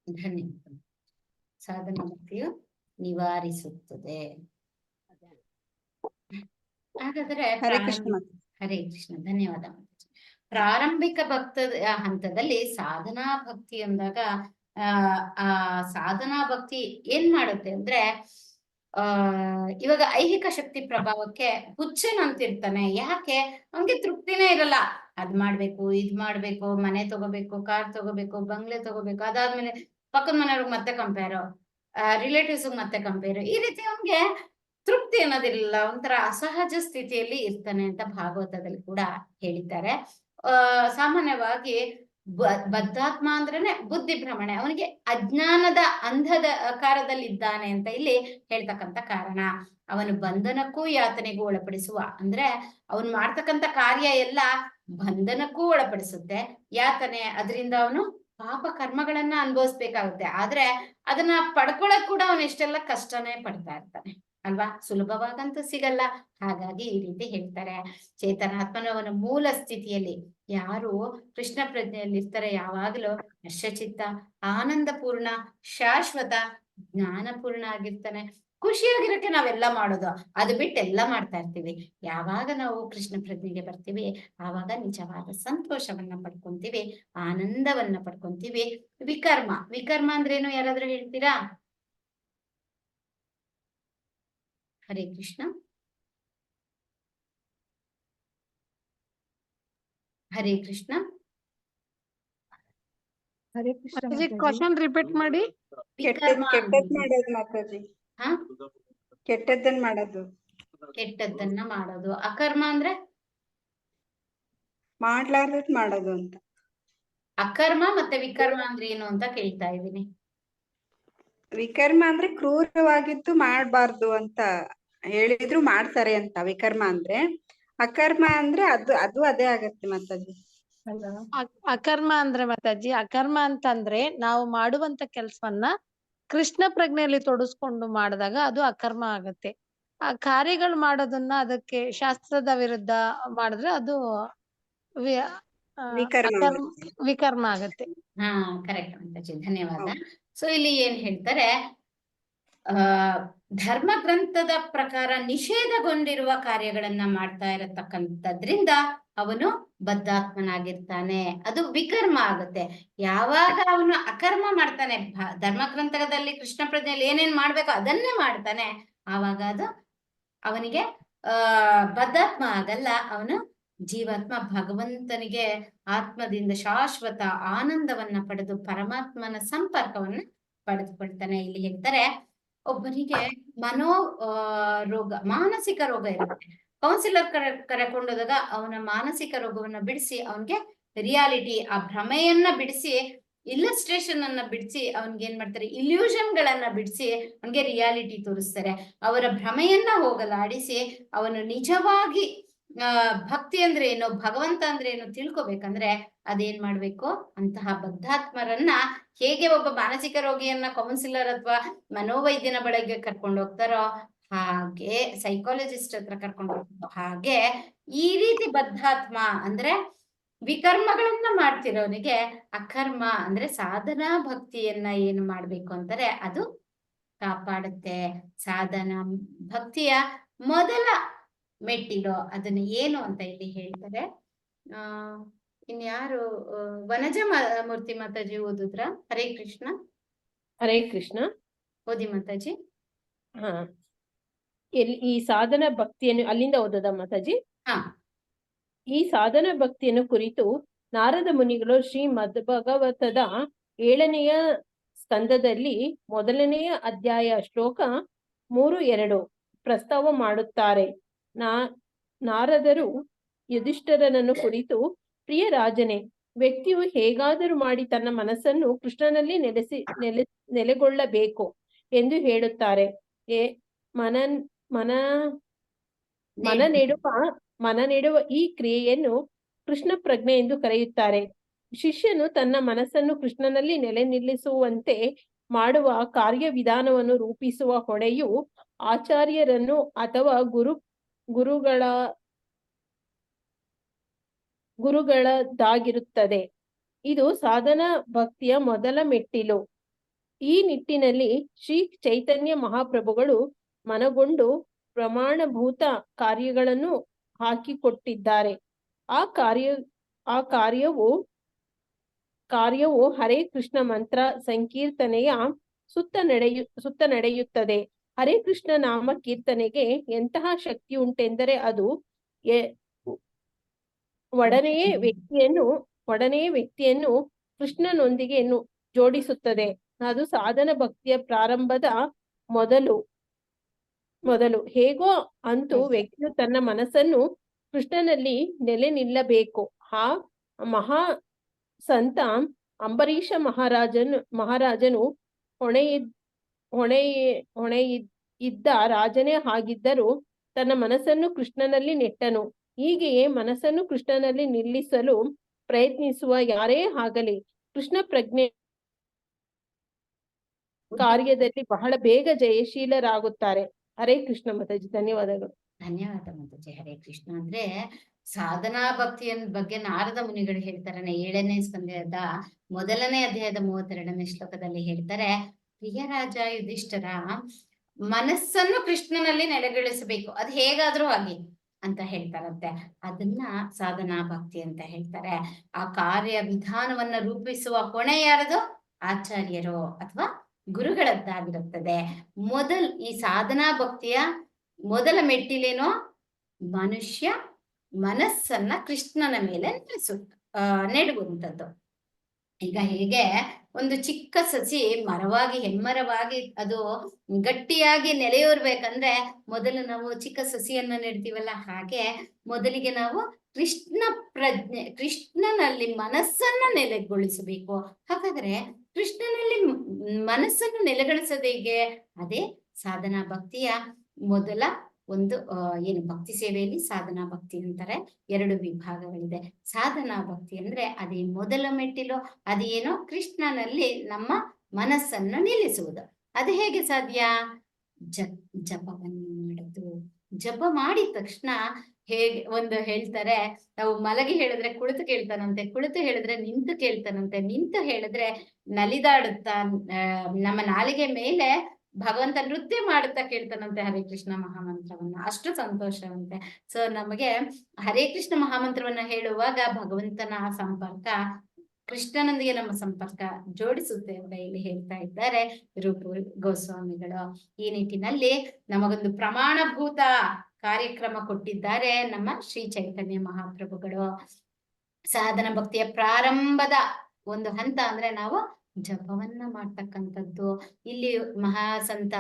ಧನ್ಯವಾದ. ಸಾಧನಾ ಭಕ್ತಿಯು ನಿವಾರಿಸುತ್ತದೆ. ಹಾಗಾದ್ರೆ ಹರೇ ಕೃಷ್ಣ. ಹರೇ ಕೃಷ್ಣ, ಧನ್ಯವಾದ. ಪ್ರಾರಂಭಿಕ ಹಂತದಲ್ಲಿ ಸಾಧನಾ ಭಕ್ತಿ ಅಂದಾಗ ಆ ಸಾಧನಾ ಭಕ್ತಿ ಏನ್ ಮಾಡುತ್ತೆ ಅಂದ್ರೆ ಇವಾಗ ಐಹಿಕ ಶಕ್ತಿ ಪ್ರಭಾವಕ್ಕೆ ಹುಚ್ಚನಂತಿರ್ತಾನೆ. ಯಾಕೆ? ಅವನ್ಗೆ ತೃಪ್ತಿನೇ ಇರಲ್ಲ. ಅದ್ ಮಾಡ್ಬೇಕು, ಇದ್ ಮಾಡ್ಬೇಕು, ಮನೆ ತಗೋಬೇಕು, ಕಾರ್ ತಗೋಬೇಕು, ಬಂಗ್ಲೆ ತಗೋಬೇಕು, ಅದಾದ್ಮೇಲೆ ಪಕ್ಕದ ಮನೆಯವ್ರಿಗೆ ಮತ್ತೆ ಕಂಪೇರು, ರಿಲೇಟಿವ್ಸ್ ಮತ್ತೆ ಕಂಪೇರು, ಈ ರೀತಿ ಅವನ್ಗೆ ತೃಪ್ತಿ ಅನ್ನೋದಿಲ್ಲ. ಒಂಥರ ಅಸಹಜ ಸ್ಥಿತಿಯಲ್ಲಿ ಇರ್ತಾನೆ ಅಂತ ಭಾಗವತದಲ್ಲಿ ಕೂಡ ಹೇಳಿದ್ದಾರೆ. ಸಾಮಾನ್ಯವಾಗಿ ಬದ್ಧಾತ್ಮ ಅಂದ್ರೇನೆ ಬುದ್ಧಿ ಭ್ರಮಣೆ. ಅವನಿಗೆ ಅಜ್ಞಾನದ ಅಂಧದ ಆಕಾರದಲ್ಲಿ ಇದ್ದಾನೆ ಅಂತ ಇಲ್ಲಿ ಹೇಳ್ತಕ್ಕಂಥ ಕಾರಣ. ಅವನು ಬಂಧನಕ್ಕೂ ಯಾತನೆಗೂ ಒಳಪಡಿಸುವ, ಅಂದ್ರೆ ಅವನು ಮಾಡ್ತಕ್ಕಂಥ ಕಾರ್ಯ ಎಲ್ಲ ಬಂಧನಕ್ಕೂ ಒಳಪಡಿಸುತ್ತೆ, ಯಾತನೆ. ಅದರಿಂದ ಅವನು ಪಾಪ ಕರ್ಮಗಳನ್ನ ಅನುಭವಿಸ್ಬೇಕಾಗುತ್ತೆ. ಆದ್ರೆ ಅದನ್ನ ಪಡ್ಕೊಳಕ್ ಕೂಡ ಅವನು ಎಷ್ಟೆಲ್ಲ ಕಷ್ಟನೇ ಪಡ್ತಾ ಇರ್ತಾನೆ ಅಲ್ವಾ? ಸುಲಭವಾಗಂತೂ ಸಿಗಲ್ಲ. ಹಾಗಾಗಿ ಈ ರೀತಿ ಹೇಳ್ತಾರೆ. ಚೇತನಾತ್ಮನವನ ಮೂಲ ಸ್ಥಿತಿಯಲ್ಲಿ ಯಾರು ಕೃಷ್ಣ ಪ್ರಜ್ಞೆಯಲ್ಲಿ ಇರ್ತಾರೆ, ಯಾವಾಗಲೂ ಹರ್ಷಚಿತ್ತ, ಆನಂದಪೂರ್ಣ, ಶಾಶ್ವತ, ಜ್ಞಾನಪೂರ್ಣ ಆಗಿರ್ತಾನೆ. ಖುಷಿಯಾಗಿರಕ್ಕೆ ನಾವೆಲ್ಲ ಮಾಡೋದು, ಅದು ಬಿಟ್ಟು ಎಲ್ಲ ಮಾಡ್ತಾ ಇರ್ತೀವಿ. ಯಾವಾಗ ನಾವು ಕೃಷ್ಣ ಪ್ರಜ್ಞೆಗೆ ಬರ್ತೀವಿ ಆವಾಗ ನಿಜವಾದ ಸಂತೋಷವನ್ನ ಪಡ್ಕೊಂತೀವಿ, ಆನಂದವನ್ನ ಪಡ್ಕೊಂತೀವಿ. ವಿಕರ್ಮ ಅಂದ್ರೇನು? ಯಾರಾದ್ರೂ ಹೇಳ್ತೀರಾ? ಹರೇ ಕೃಷ್ಣ. ಹರೇ ಕೃಷ್ಣ. ಹರೇ ಕೃಷ್ಣ. ಕ್ವಶನ್ ರಿಪೀಟ್ ಮಾಡಿ. ಕೆಟ್ಟದ್ ಮಾಡೋದು ಮಾತಾಜಿ. ಹಾ, ಕೆಟ್ಟದ್ದನ್ನ ಮಾಡೋದು. ಕೆಟ್ಟದ್ದನ್ನ ಮಾಡೋದು. ಅಕರ್ಮ ಅಂದ್ರೆ ಮಾಡ್ಲಾರ್ದದ್ ಮಾಡೋದು ಅಂತ. ಅಕರ್ಮ ಮತ್ತೆ ವಿಕರ್ಮ ಅಂದ್ರೆ ಏನು ಅಂತ ಕೇಳ್ತಾ ಇದ್ದೀನಿ. ವಿಕರ್ಮ ಅಂದ್ರೆ ಕ್ರೂರವಾಗಿದ್ದು ಮಾಡ್ಬಾರ್ದು ಅಂತ ಹೇಳಿದ್ರು ಮಾಡ್ತಾರೆ ಅಂತ ವಿಕರ್ಮ ಅಂದ್ರೆ. ಅಕರ್ಮ ಅಂದ್ರೆ ಅದು ಅದೇ ಆಗತ್ತೆ ಮಾತಾಜಿ. ಅಕರ್ಮ ಅಂದ್ರೆ ಮಾತಾಜಿ, ಅಕರ್ಮ ಅಂತಂದ್ರೆ ನಾವು ಮಾಡುವಂತ ಕೆಲ್ಸವನ್ನ ಕೃಷ್ಣ ಪ್ರಜ್ಞೆಯಲ್ಲಿ ತೊಡಸ್ಕೊಂಡು ಮಾಡಿದಾಗ ಅದು ಅಕರ್ಮ ಆಗತ್ತೆ. ಆ ಕಾರ್ಯಗಳು ಮಾಡೋದನ್ನ ಅದಕ್ಕೆ ಶಾಸ್ತ್ರದ ವಿರುದ್ಧ ಮಾಡಿದ್ರೆ ಅದು ವಿಕರ್ಮ ಆಗತ್ತೆ. ಹಾ, ಕರೆಕ್ಟ್ ಮಾತಾಜಿ, ಧನ್ಯವಾದ. ಸೊ ಇಲ್ಲಿ ಏನ್ ಹೇಳ್ತಾರೆ, ಧರ್ಮ ಗ್ರಂಥದ ಪ್ರಕಾರ ನಿಷೇಧಗೊಂಡಿರುವ ಕಾರ್ಯಗಳನ್ನ ಮಾಡ್ತಾ ಇರತಕ್ಕಂಥದ್ರಿಂದ ಅವನು ಬದ್ಧಾತ್ಮನಾಗಿರ್ತಾನೆ. ಅದು ವಿಕರ್ಮ ಆಗುತ್ತೆ. ಯಾವಾಗ ಅವನು ಅಕರ್ಮ ಮಾಡ್ತಾನೆ, ಧರ್ಮ ಗ್ರಂಥದಲ್ಲಿ ಕೃಷ್ಣ ಪ್ರಜ್ಞೆಯಲ್ಲಿ ಏನೇನ್ ಮಾಡ್ಬೇಕೋ ಅದನ್ನೇ ಮಾಡ್ತಾನೆ, ಆವಾಗ ಅದು ಅವನಿಗೆ ಬದ್ಧಾತ್ಮ ಆಗಲ್ಲ. ಅವನು ಜೀವಾತ್ಮ ಭಗವಂತನಿಗೆ ಆತ್ಮದಿಂದ ಶಾಶ್ವತ ಆನಂದವನ್ನ ಪಡೆದು ಪರಮಾತ್ಮನ ಸಂಪರ್ಕವನ್ನ ಪಡೆದುಕೊಳ್ತಾನೆ. ಇಲ್ಲಿ ಹೇಳ್ತಾರೆ, ಒಬ್ಬನಿಗೆ ರೋಗ, ಮಾನಸಿಕ ರೋಗ ಇರುತ್ತೆ. ಕೌನ್ಸಿಲರ್ ಕರೆಕೊಂಡೋದಾಗ ಅವನ ಮಾನಸಿಕ ರೋಗವನ್ನ ಬಿಡಿಸಿ ಅವನ್ಗೆ ರಿಯಾಲಿಟಿ, ಆ ಭ್ರಮೆಯನ್ನ ಬಿಡಿಸಿ, ಇಲ್ಲಸ್ಟ್ರೇಷನ್ ಅನ್ನ ಬಿಡಿಸಿ ಅವನ್ಗೆ ಏನ್ ಮಾಡ್ತಾರೆ, ಇಲ್ಯೂಷನ್ ಗಳನ್ನ ಬಿಡಿಸಿ ಅವನ್ಗೆ ರಿಯಾಲಿಟಿ ತೋರಿಸ್ತಾರೆ. ಅವರ ಭ್ರಮೆಯನ್ನ ಹೋಗಲಾಡಿಸಿ ಅವನು ನಿಜವಾಗಿ ಭಕ್ತಿ ಅಂದ್ರೆ ಏನು, ಭಗವಂತ ಅಂದ್ರೆ ಏನು ತಿಳ್ಕೊಬೇಕಂದ್ರೆ ಅದೇನ್ ಮಾಡ್ಬೇಕು, ಅಂತಹ ಬದ್ಧಾತ್ಮರನ್ನ ಹೇಗೆ ಒಬ್ಬ ಮಾನಸಿಕ ರೋಗಿಯನ್ನ ಕೌನ್ಸಿಲರ್ ಅಥವಾ ಮನೋವೈದ್ಯನ ಬಳಿಗೆ ಕರ್ಕೊಂಡು ಹೋಗ್ತಾರೋ ಹಾಗೆ, ಸೈಕಾಲಜಿಸ್ಟ್ ಹತ್ರ ಕರ್ಕೊಂಡು ಹೋಗ್ತಾರೋ ಹಾಗೆ, ಈ ರೀತಿ ಬದ್ಧಾತ್ಮ ಅಂದ್ರೆ ವಿಕರ್ಮಗಳನ್ನ ಮಾಡ್ತಿರೋನಿಗೆ ಅಕರ್ಮ ಅಂದ್ರೆ ಸಾಧನಾ ಭಕ್ತಿಯನ್ನ ಏನು ಮಾಡ್ಬೇಕು ಅಂತಾರೆ ಅದು ಕಾಪಾಡುತ್ತೆ. ಸಾಧನಾ ಭಕ್ತಿಯ ಮೊದಲ ಮೆಟ್ಟಿಲು ಅದನ್ನ ಏನು ಅಂತ ಇಲ್ಲಿ ಹೇಳ್ತಾರೆ. ಇನ್ಯಾರು ವನಜ ಮೂರ್ತಿ ಮಾತಾಜಿ ಓದುದ್ರ? ಹರೇ ಕೃಷ್ಣ. ಹರೇ ಕೃಷ್ಣ. ಓದಿ ಮಾತಾಜಿ. ಹಾ, ಈ ಸಾಧನ ಭಕ್ತಿಯನ್ನು ಅಲ್ಲಿಂದ ಓದೋದ ಮಾತಾಜಿ? ಹಾ. ಈ ಸಾಧನ ಭಕ್ತಿಯನ್ನು ಕುರಿತು ನಾರದ ಮುನಿಗಳು ಶ್ರೀಮದ್ ಭಗವತದ 7ನೇ ಸ್ಕಂದದಲ್ಲಿ 1ನೇ ಅಧ್ಯಾಯ ಶ್ಲೋಕ 3.2 ಪ್ರಸ್ತಾವ ಮಾಡುತ್ತಾರೆ. ನಾರದರು ಯುಧಿಷ್ಠಿರನನ್ನು ಕುರಿತು, ಪ್ರಿಯ ರಾಜನೇ, ವ್ಯಕ್ತಿಯು ಹೇಗಾದರೂ ಮಾಡಿ ತನ್ನ ಮನಸ್ಸನ್ನು ಕೃಷ್ಣನಲ್ಲಿ ನೆಲೆಗೊಳ್ಳಬೇಕು ಎಂದು ಹೇಳುತ್ತಾರೆ. ಮನ ನೆಡುವ ಈ ಕ್ರಿಯೆಯನ್ನು ಕೃಷ್ಣ ಪ್ರಜ್ಞೆ ಎಂದು ಕರೆಯುತ್ತಾರೆ. ಶಿಷ್ಯನು ತನ್ನ ಮನಸ್ಸನ್ನು ಕೃಷ್ಣನಲ್ಲಿ ನಿಲ್ಲಿಸುವಂತೆ ಮಾಡುವ ಕಾರ್ಯವಿಧಾನವನ್ನು ರೂಪಿಸುವ ಹೊಣೆಯು ಆಚಾರ್ಯರನ್ನು ಅಥವಾ ಗುರುಗಳದಾಗಿರುತ್ತದೆ. ಇದು ಸಾಧನಾ ಭಕ್ತಿಯ ಮೊದಲ ಮೆಟ್ಟಿಲು. ಈ ನಿಟ್ಟಿನಲ್ಲಿ ಶ್ರೀ ಚೈತನ್ಯ ಮಹಾಪ್ರಭುಗಳು ಮನಗೊಂಡು ಪ್ರಮಾಣಭೂತ ಕಾರ್ಯಗಳನ್ನು ಹಾಕಿಕೊಟ್ಟಿದ್ದಾರೆ. ಆ ಕಾರ್ಯವು ಹರೇ ಕೃಷ್ಣ ಮಂತ್ರ ಸಂಕೀರ್ತನೆಯ ಸುತ್ತ ನಡೆಯುತ್ತದೆ. ಹರೇ ಕೃಷ್ಣ ನಾಮ ಕೀರ್ತನೆಗೆ ಎಂತಹ ಶಕ್ತಿ ಉಂಟೆಂದರೆ ಅದು ಒಡನೆಯೇ ವ್ಯಕ್ತಿಯನ್ನು ಕೃಷ್ಣನೊಂದಿಗೆ ಜೋಡಿಸುತ್ತದೆ. ಅದು ಸಾಧನ ಭಕ್ತಿಯ ಪ್ರಾರಂಭದ ಮೊದಲು. ಹೇಗೋ ಅಂತೂ ವ್ಯಕ್ತಿಯು ತನ್ನ ಮನಸ್ಸನ್ನು ಕೃಷ್ಣನಲ್ಲಿ ನಿಲ್ಲಬೇಕು. ಆ ಮಹಾ ಸಂತ ಅಂಬರೀಷ ಮಹಾರಾಜನು ಹೊಣೆಯಿದ್ದ ರಾಜನೇ ಆಗಿದ್ದರೂ ತನ್ನ ಮನಸ್ಸನ್ನು ಕೃಷ್ಣನಲ್ಲಿ ನೆಟ್ಟನು. ಹೀಗೆಯೇ ಮನಸ್ಸನ್ನು ಕೃಷ್ಣನಲ್ಲಿ ನಿಲ್ಲಿಸಲು ಪ್ರಯತ್ನಿಸುವ ಯಾರೇ ಆಗಲಿ ಕೃಷ್ಣ ಪ್ರಜ್ಞೆ ಕಾರ್ಯದಲ್ಲಿ ಬಹಳ ಬೇಗ ಜಯಶೀಲರಾಗುತ್ತಾರೆ. ಹರೇ ಕೃಷ್ಣ ಮಾತಾಜಿ. ಧನ್ಯವಾದಗಳು. ಧನ್ಯವಾದ ಮಾತಾಜಿ. ಹರೇ ಕೃಷ್ಣ. ಅಂದ್ರೆ ಸಾಧನಾ ಭಕ್ತಿಯ ಬಗ್ಗೆ ನಾರದ ಮುನಿಗಳು ಹೇಳ್ತಾರೆ. 7ನೇ ಸ್ಕಂದದ 1ನೇ ಅಧ್ಯಾಯದ 32ನೇ ಶ್ಲೋಕದಲ್ಲಿ ಹೇಳ್ತಾರೆ, ಪ್ರಿಯ ರಾಜ ಯುಧಿಷ್ಠರ, ಮನಸ್ಸನ್ನು ಕೃಷ್ಣನಲ್ಲಿ ನೆಲೆಗೊಳಿಸಬೇಕು, ಅದು ಹೇಗಾದ್ರೂ ಆಗಿ ಅಂತ ಹೇಳ್ತಾರಂತೆ. ಅದನ್ನ ಸಾಧನಾ ಭಕ್ತಿ ಅಂತ ಹೇಳ್ತಾರೆ. ಆ ಕಾರ್ಯ ವಿಧಾನವನ್ನ ರೂಪಿಸುವ ಹೊಣೆ ಯಾರದು? ಆಚಾರ್ಯರು ಅಥವಾ ಗುರುಗಳದ್ದಾಗಿರುತ್ತದೆ. ಈ ಸಾಧನಾ ಭಕ್ತಿಯ ಮೊದಲ ಮೆಟ್ಟಿಲೇನೋ ಮನುಷ್ಯ ಮನಸ್ಸನ್ನ ಕೃಷ್ಣನ ಮೇಲೆ ನೆಡುವಂಥದ್ದು. ಈಗ ಹೇಗೆ ಒಂದು ಚಿಕ್ಕ ಸಸಿ ಮರವಾಗಿ ಹೆಮ್ಮರವಾಗಿ ಅದು ಗಟ್ಟಿಯಾಗಿ ನೆಲೆಯೂರ್ಬೇಕಂದ್ರೆ ಮೊದಲು ನಾವು ಚಿಕ್ಕ ಸಸಿಯನ್ನ ನೆಡ್ತೀವಲ್ಲ, ಹಾಗೆ ಮೊದಲಿಗೆ ನಾವು ಕೃಷ್ಣನಲ್ಲಿ ಮನಸ್ಸನ್ನ ನೆಲೆಗೊಳಿಸಬೇಕು. ಹಾಗಾದ್ರೆ ಕೃಷ್ಣನಲ್ಲಿ ಮನಸ್ಸನ್ನು ನೆಲೆಗೊಳಿಸೋದು ಹೇಗೆ? ಅದೇ ಸಾಧನಾ ಭಕ್ತಿಯ ಮೊದಲ ಒಂದು ಏನು ಭಕ್ತಿ ಸೇವೆಯಲ್ಲಿ ಸಾಧನಾ ಭಕ್ತಿ ಅಂತಾರೆ. 2 ವಿಭಾಗಗಳಿದೆ. ಸಾಧನಾ ಭಕ್ತಿ ಅಂದ್ರೆ ಅದೇ ಮೊದಲ ಮೆಟ್ಟಿಲು. ಅದೇನೋ ಕೃಷ್ಣನಲ್ಲಿ ನಮ್ಮ ಮನಸ್ಸನ್ನು ನಿಲ್ಲಿಸುವುದು. ಅದು ಹೇಗೆ ಸಾಧ್ಯ? ಜಪವನ್ನು ಮಾಡುದು. ಜಪ ಮಾಡಿದ ತಕ್ಷಣ ಹೇಗೆ ಒಂದು ಹೇಳ್ತಾರೆ, ನಾವು ಮಲಗಿ ಹೇಳಿದ್ರೆ ಕುಳಿತು ಕೇಳ್ತಾನಂತೆ, ಕುಳಿತು ಹೇಳಿದ್ರೆ ನಿಂತು ಕೇಳ್ತಾನಂತೆ, ನಿಂತು ಹೇಳಿದ್ರೆ ನಲಿದಾಡುತ್ತಾ ನಮ್ಮ ನಾಲಿಗೆ ಮೇಲೆ ಭಗವಂತ ನೃತ್ಯ ಮಾಡುತ್ತಾ ಕೇಳ್ತಾನಂತೆ ಹರೇ ಕೃಷ್ಣ ಮಹಾಮಂತ್ರವನ್ನ. ಅಷ್ಟು ಸಂತೋಷವಂತೆ. ಸೊ ನಮಗೆ ಹರೇ ಕೃಷ್ಣ ಮಹಾಮಂತ್ರವನ್ನ ಹೇಳುವಾಗ ಭಗವಂತನ ಸಂಪರ್ಕ, ಕೃಷ್ಣನೊಂದಿಗೆ ನಮ್ಮ ಸಂಪರ್ಕ ಜೋಡಿಸುತ್ತೆ ಅಂತ ಇಲ್ಲಿ ಹೇಳ್ತಾ ಇದ್ದಾರೆ ರೂಪ ಗೋಸ್ವಾಮಿಗಳು. ಈ ನಿಟ್ಟಿನಲ್ಲಿ ನಮಗೊಂದು ಪ್ರಮಾಣಭೂತ ಕಾರ್ಯಕ್ರಮ ಕೊಟ್ಟಿದ್ದಾರೆ ನಮ್ಮ ಶ್ರೀ ಚೈತನ್ಯ ಮಹಾಪ್ರಭುಗಳು. ಸಾಧನ ಭಕ್ತಿಯ ಪ್ರಾರಂಭದ ಒಂದು ಹಂತ ಅಂದ್ರೆ ನಾವು ಜಪವನ್ನ ಮಾಡ್ತಕ್ಕಂಥದ್ದು. ಇಲ್ಲಿ ಮಹಾಸಂತ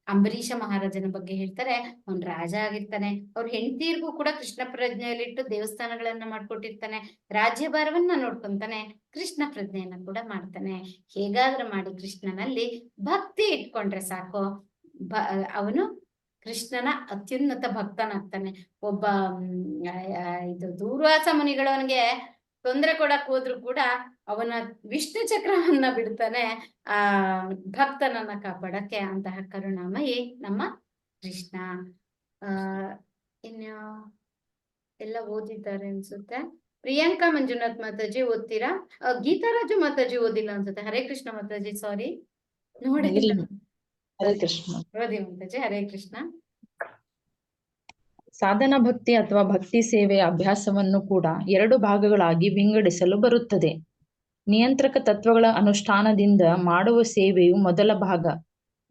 ಅಂಬರೀಷ ಮಹಾರಾಜನ ಬಗ್ಗೆ ಹೇಳ್ತಾರೆ. ಅವ್ನ್ ರಾಜ ಆಗಿರ್ತಾನೆ, ಅವ್ರ ಹೆಂಡತಿಯರ್ಗೂ ಕೂಡ ಕೃಷ್ಣ ಪ್ರಜ್ಞೆಯಲ್ಲಿಟ್ಟು ದೇವಸ್ಥಾನಗಳನ್ನ ಮಾಡ್ಕೊಟ್ಟಿರ್ತಾನೆ, ರಾಜ್ಯಭಾರವನ್ನ ನೋಡ್ಕೊಂತಾನೆ, ಕೃಷ್ಣ ಪ್ರಜ್ಞೆಯನ್ನ ಕೂಡ ಮಾಡ್ತಾನೆ. ಹೇಗಾದ್ರೂ ಮಾಡಿ ಕೃಷ್ಣನಲ್ಲಿ ಭಕ್ತಿ ಇಟ್ಕೊಂಡ್ರೆ ಸಾಕು, ಅವನು ಕೃಷ್ಣನ ಅತ್ಯುನ್ನತ ಭಕ್ತನಾಗ್ತಾನೆ. ಒಬ್ಬ ಇದು ದೂರ್ವಾಸ ಮುನಿಗಳು ಅವನಿಗೆ ತೊಂದರೆ ಕೊಡಕ್ ಹೋದ್ರು ಕೂಡ ಅವನ ವಿಷ್ಣು ಚಕ್ರವನ್ನ ಬಿಡ್ತಾನೆ ಆ ಭಕ್ತನನ್ನ ಕಾಪಾಡಕ್ಕೆ. ಅಂತಹ ಕರುಣಾಮಯಿ ನಮ್ಮ ಕೃಷ್ಣ. ಇನ್ನು ಎಲ್ಲ ಓದಿದ್ದಾರೆ ಅನ್ಸುತ್ತೆ. ಪ್ರಿಯಾಂಕಾ ಮಂಜುನಾಥ್ ಮಾತಾಜಿ ಓದ್ತೀರಾ? ಗೀತಾರಾಜು ಮಾತಾಜಿ ಓದಿಲ್ಲ ಅನ್ಸುತ್ತೆ. ಹರೇ ಕೃಷ್ಣ ಮಾತಾಜಿ, ಸಾರಿ ನೋಡಿ. ಹರೇ ಕೃಷ್ಣ. ಓದಿ ಮಾತಾಜಿ. ಹರೇ ಕೃಷ್ಣ. ಸಾಧನ ಭಕ್ತಿ ಅಥವಾ ಭಕ್ತಿ ಸೇವೆಯ ಅಭ್ಯಾಸವನ್ನು ಕೂಡ 2 ಭಾಗಗಳಾಗಿ ವಿಂಗಡಿಸಲು ಬರುತ್ತದೆ. ನಿಯಂತ್ರಕ ತತ್ವಗಳ ಅನುಷ್ಠಾನದಿಂದ ಮಾಡುವ ಸೇವೆಯು ಮೊದಲ ಭಾಗ.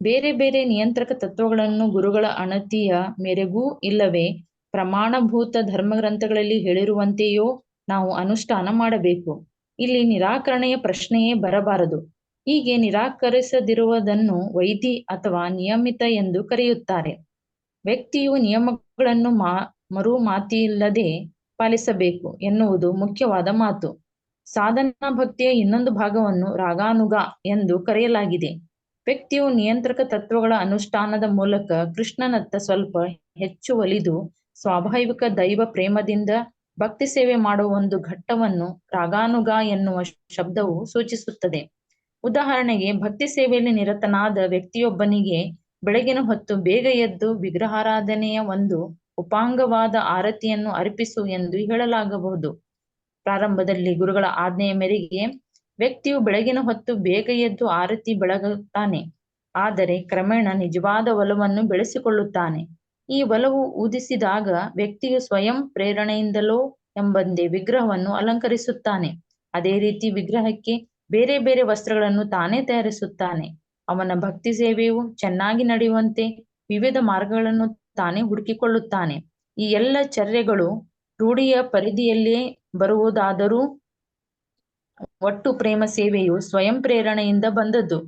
ಬೇರೆ ಬೇರೆ ನಿಯಂತ್ರಕ ತತ್ವಗಳನ್ನು ಗುರುಗಳ ಅಣತಿಯ ಮೇರೆಗೂ ಇಲ್ಲವೇ ಪ್ರಮಾಣಭೂತ ಧರ್ಮಗ್ರಂಥಗಳಲ್ಲಿ ಹೇಳಿರುವಂತೆಯೋ ನಾವು ಅನುಷ್ಠಾನ ಮಾಡಬೇಕು. ಇಲ್ಲಿ ನಿರಾಕರಣೆಯ ಪ್ರಶ್ನೆಯೇ ಬರಬಾರದು. ಹೀಗೆ ನಿರಾಕರಿಸದಿರುವುದನ್ನು ವೈಧಿ ಅಥವಾ ನಿಯಮಿತ ಎಂದು ಕರೆಯುತ್ತಾರೆ. ವ್ಯಕ್ತಿಯು ನಿಯಮಗಳನ್ನು ಮರು ಮಾತಿಲ್ಲದೆ ಪಾಲಿಸಬೇಕು ಎನ್ನುವುದು ಮುಖ್ಯವಾದ ಮಾತು. ಸಾಧನಾ ಭಕ್ತಿಯ ಇನ್ನೊಂದು ಭಾಗವನ್ನು ರಾಗಾನುಗ ಎಂದು ಕರೆಯಲಾಗಿದೆ. ವ್ಯಕ್ತಿಯು ನಿಯಂತ್ರಕ ತತ್ವಗಳ ಅನುಷ್ಠಾನದ ಮೂಲಕ ಕೃಷ್ಣನತ್ತ ಸ್ವಲ್ಪ ಹೆಚ್ಚು ಒಲಿದು ಸ್ವಾಭಾವಿಕ ದೈವ ಪ್ರೇಮದಿಂದ ಭಕ್ತಿ ಸೇವೆ ಮಾಡುವ ಒಂದು ಘಟ್ಟವನ್ನು ರಾಗಾನುಗ ಎನ್ನುವ ಶಬ್ದವು ಸೂಚಿಸುತ್ತದೆ. ಉದಾಹರಣೆಗೆ, ಭಕ್ತಿ ಸೇವೆಯಲ್ಲಿ ನಿರತನಾದ ವ್ಯಕ್ತಿಯೊಬ್ಬನಿಗೆ ಬೆಳಗಿನ ಹೊತ್ತು ಬೇಗ ಎದ್ದು ವಿಗ್ರಹಾರಾಧನೆಯ ಒಂದು ಉಪಾಂಗವಾದ ಆರತಿಯನ್ನು ಅರ್ಪಿಸು ಎಂದು ಹೇಳಲಾಗಬಹುದು. ಪ್ರಾರಂಭದಲ್ಲಿ ಗುರುಗಳ ಆಜ್ಞೆಯ ಮೇರೆಗೆ ವ್ಯಕ್ತಿಯು ಬೆಳಗಿನ ಹೊತ್ತು ಬೇಗ ಎದ್ದು ಆರತಿ ಬೆಳಗುತ್ತಾನೆ. ಆದರೆ ಕ್ರಮೇಣ ನಿಜವಾದ ಒಲವನ್ನು ಬೆಳೆಸಿಕೊಳ್ಳುತ್ತಾನೆ. ಈ ಒಲವು ಉದಿಸಿದಾಗ ವ್ಯಕ್ತಿಯು ಸ್ವಯಂ ಪ್ರೇರಣೆಯಿಂದಲೋ ಎಂಬಂತೆ ವಿಗ್ರಹವನ್ನು ಅಲಂಕರಿಸುತ್ತಾನೆ. ಅದೇ ರೀತಿ ವಿಗ್ರಹಕ್ಕೆ ಬೇರೆ ಬೇರೆ ವಸ್ತ್ರಗಳನ್ನು ತಾನೇ ತಯಾರಿಸುತ್ತಾನೆ. ಅವನ ಭಕ್ತಿ ಸೇವೆಯು ಚೆನ್ನಾಗಿ ನಡೆಯುವಂತೆ ವಿವಿಧ ಮಾರ್ಗಗಳನ್ನು ತಾನೇ ಹುಡುಕಿಕೊಳ್ಳುತ್ತಾನೆ. ಈ ಎಲ್ಲ ಚರ್ಯಗಳು ರೂಢಿಯ ಪರಿಧಿಯಲ್ಲೇ ಬರುವುದಾದರೂ ಒಟ್ಟು ಪ್ರೇಮ ಸೇವೆಯು ಸ್ವಯಂ ಪ್ರೇರಣೆಯಿಂದ ಬಂದದ್ದು.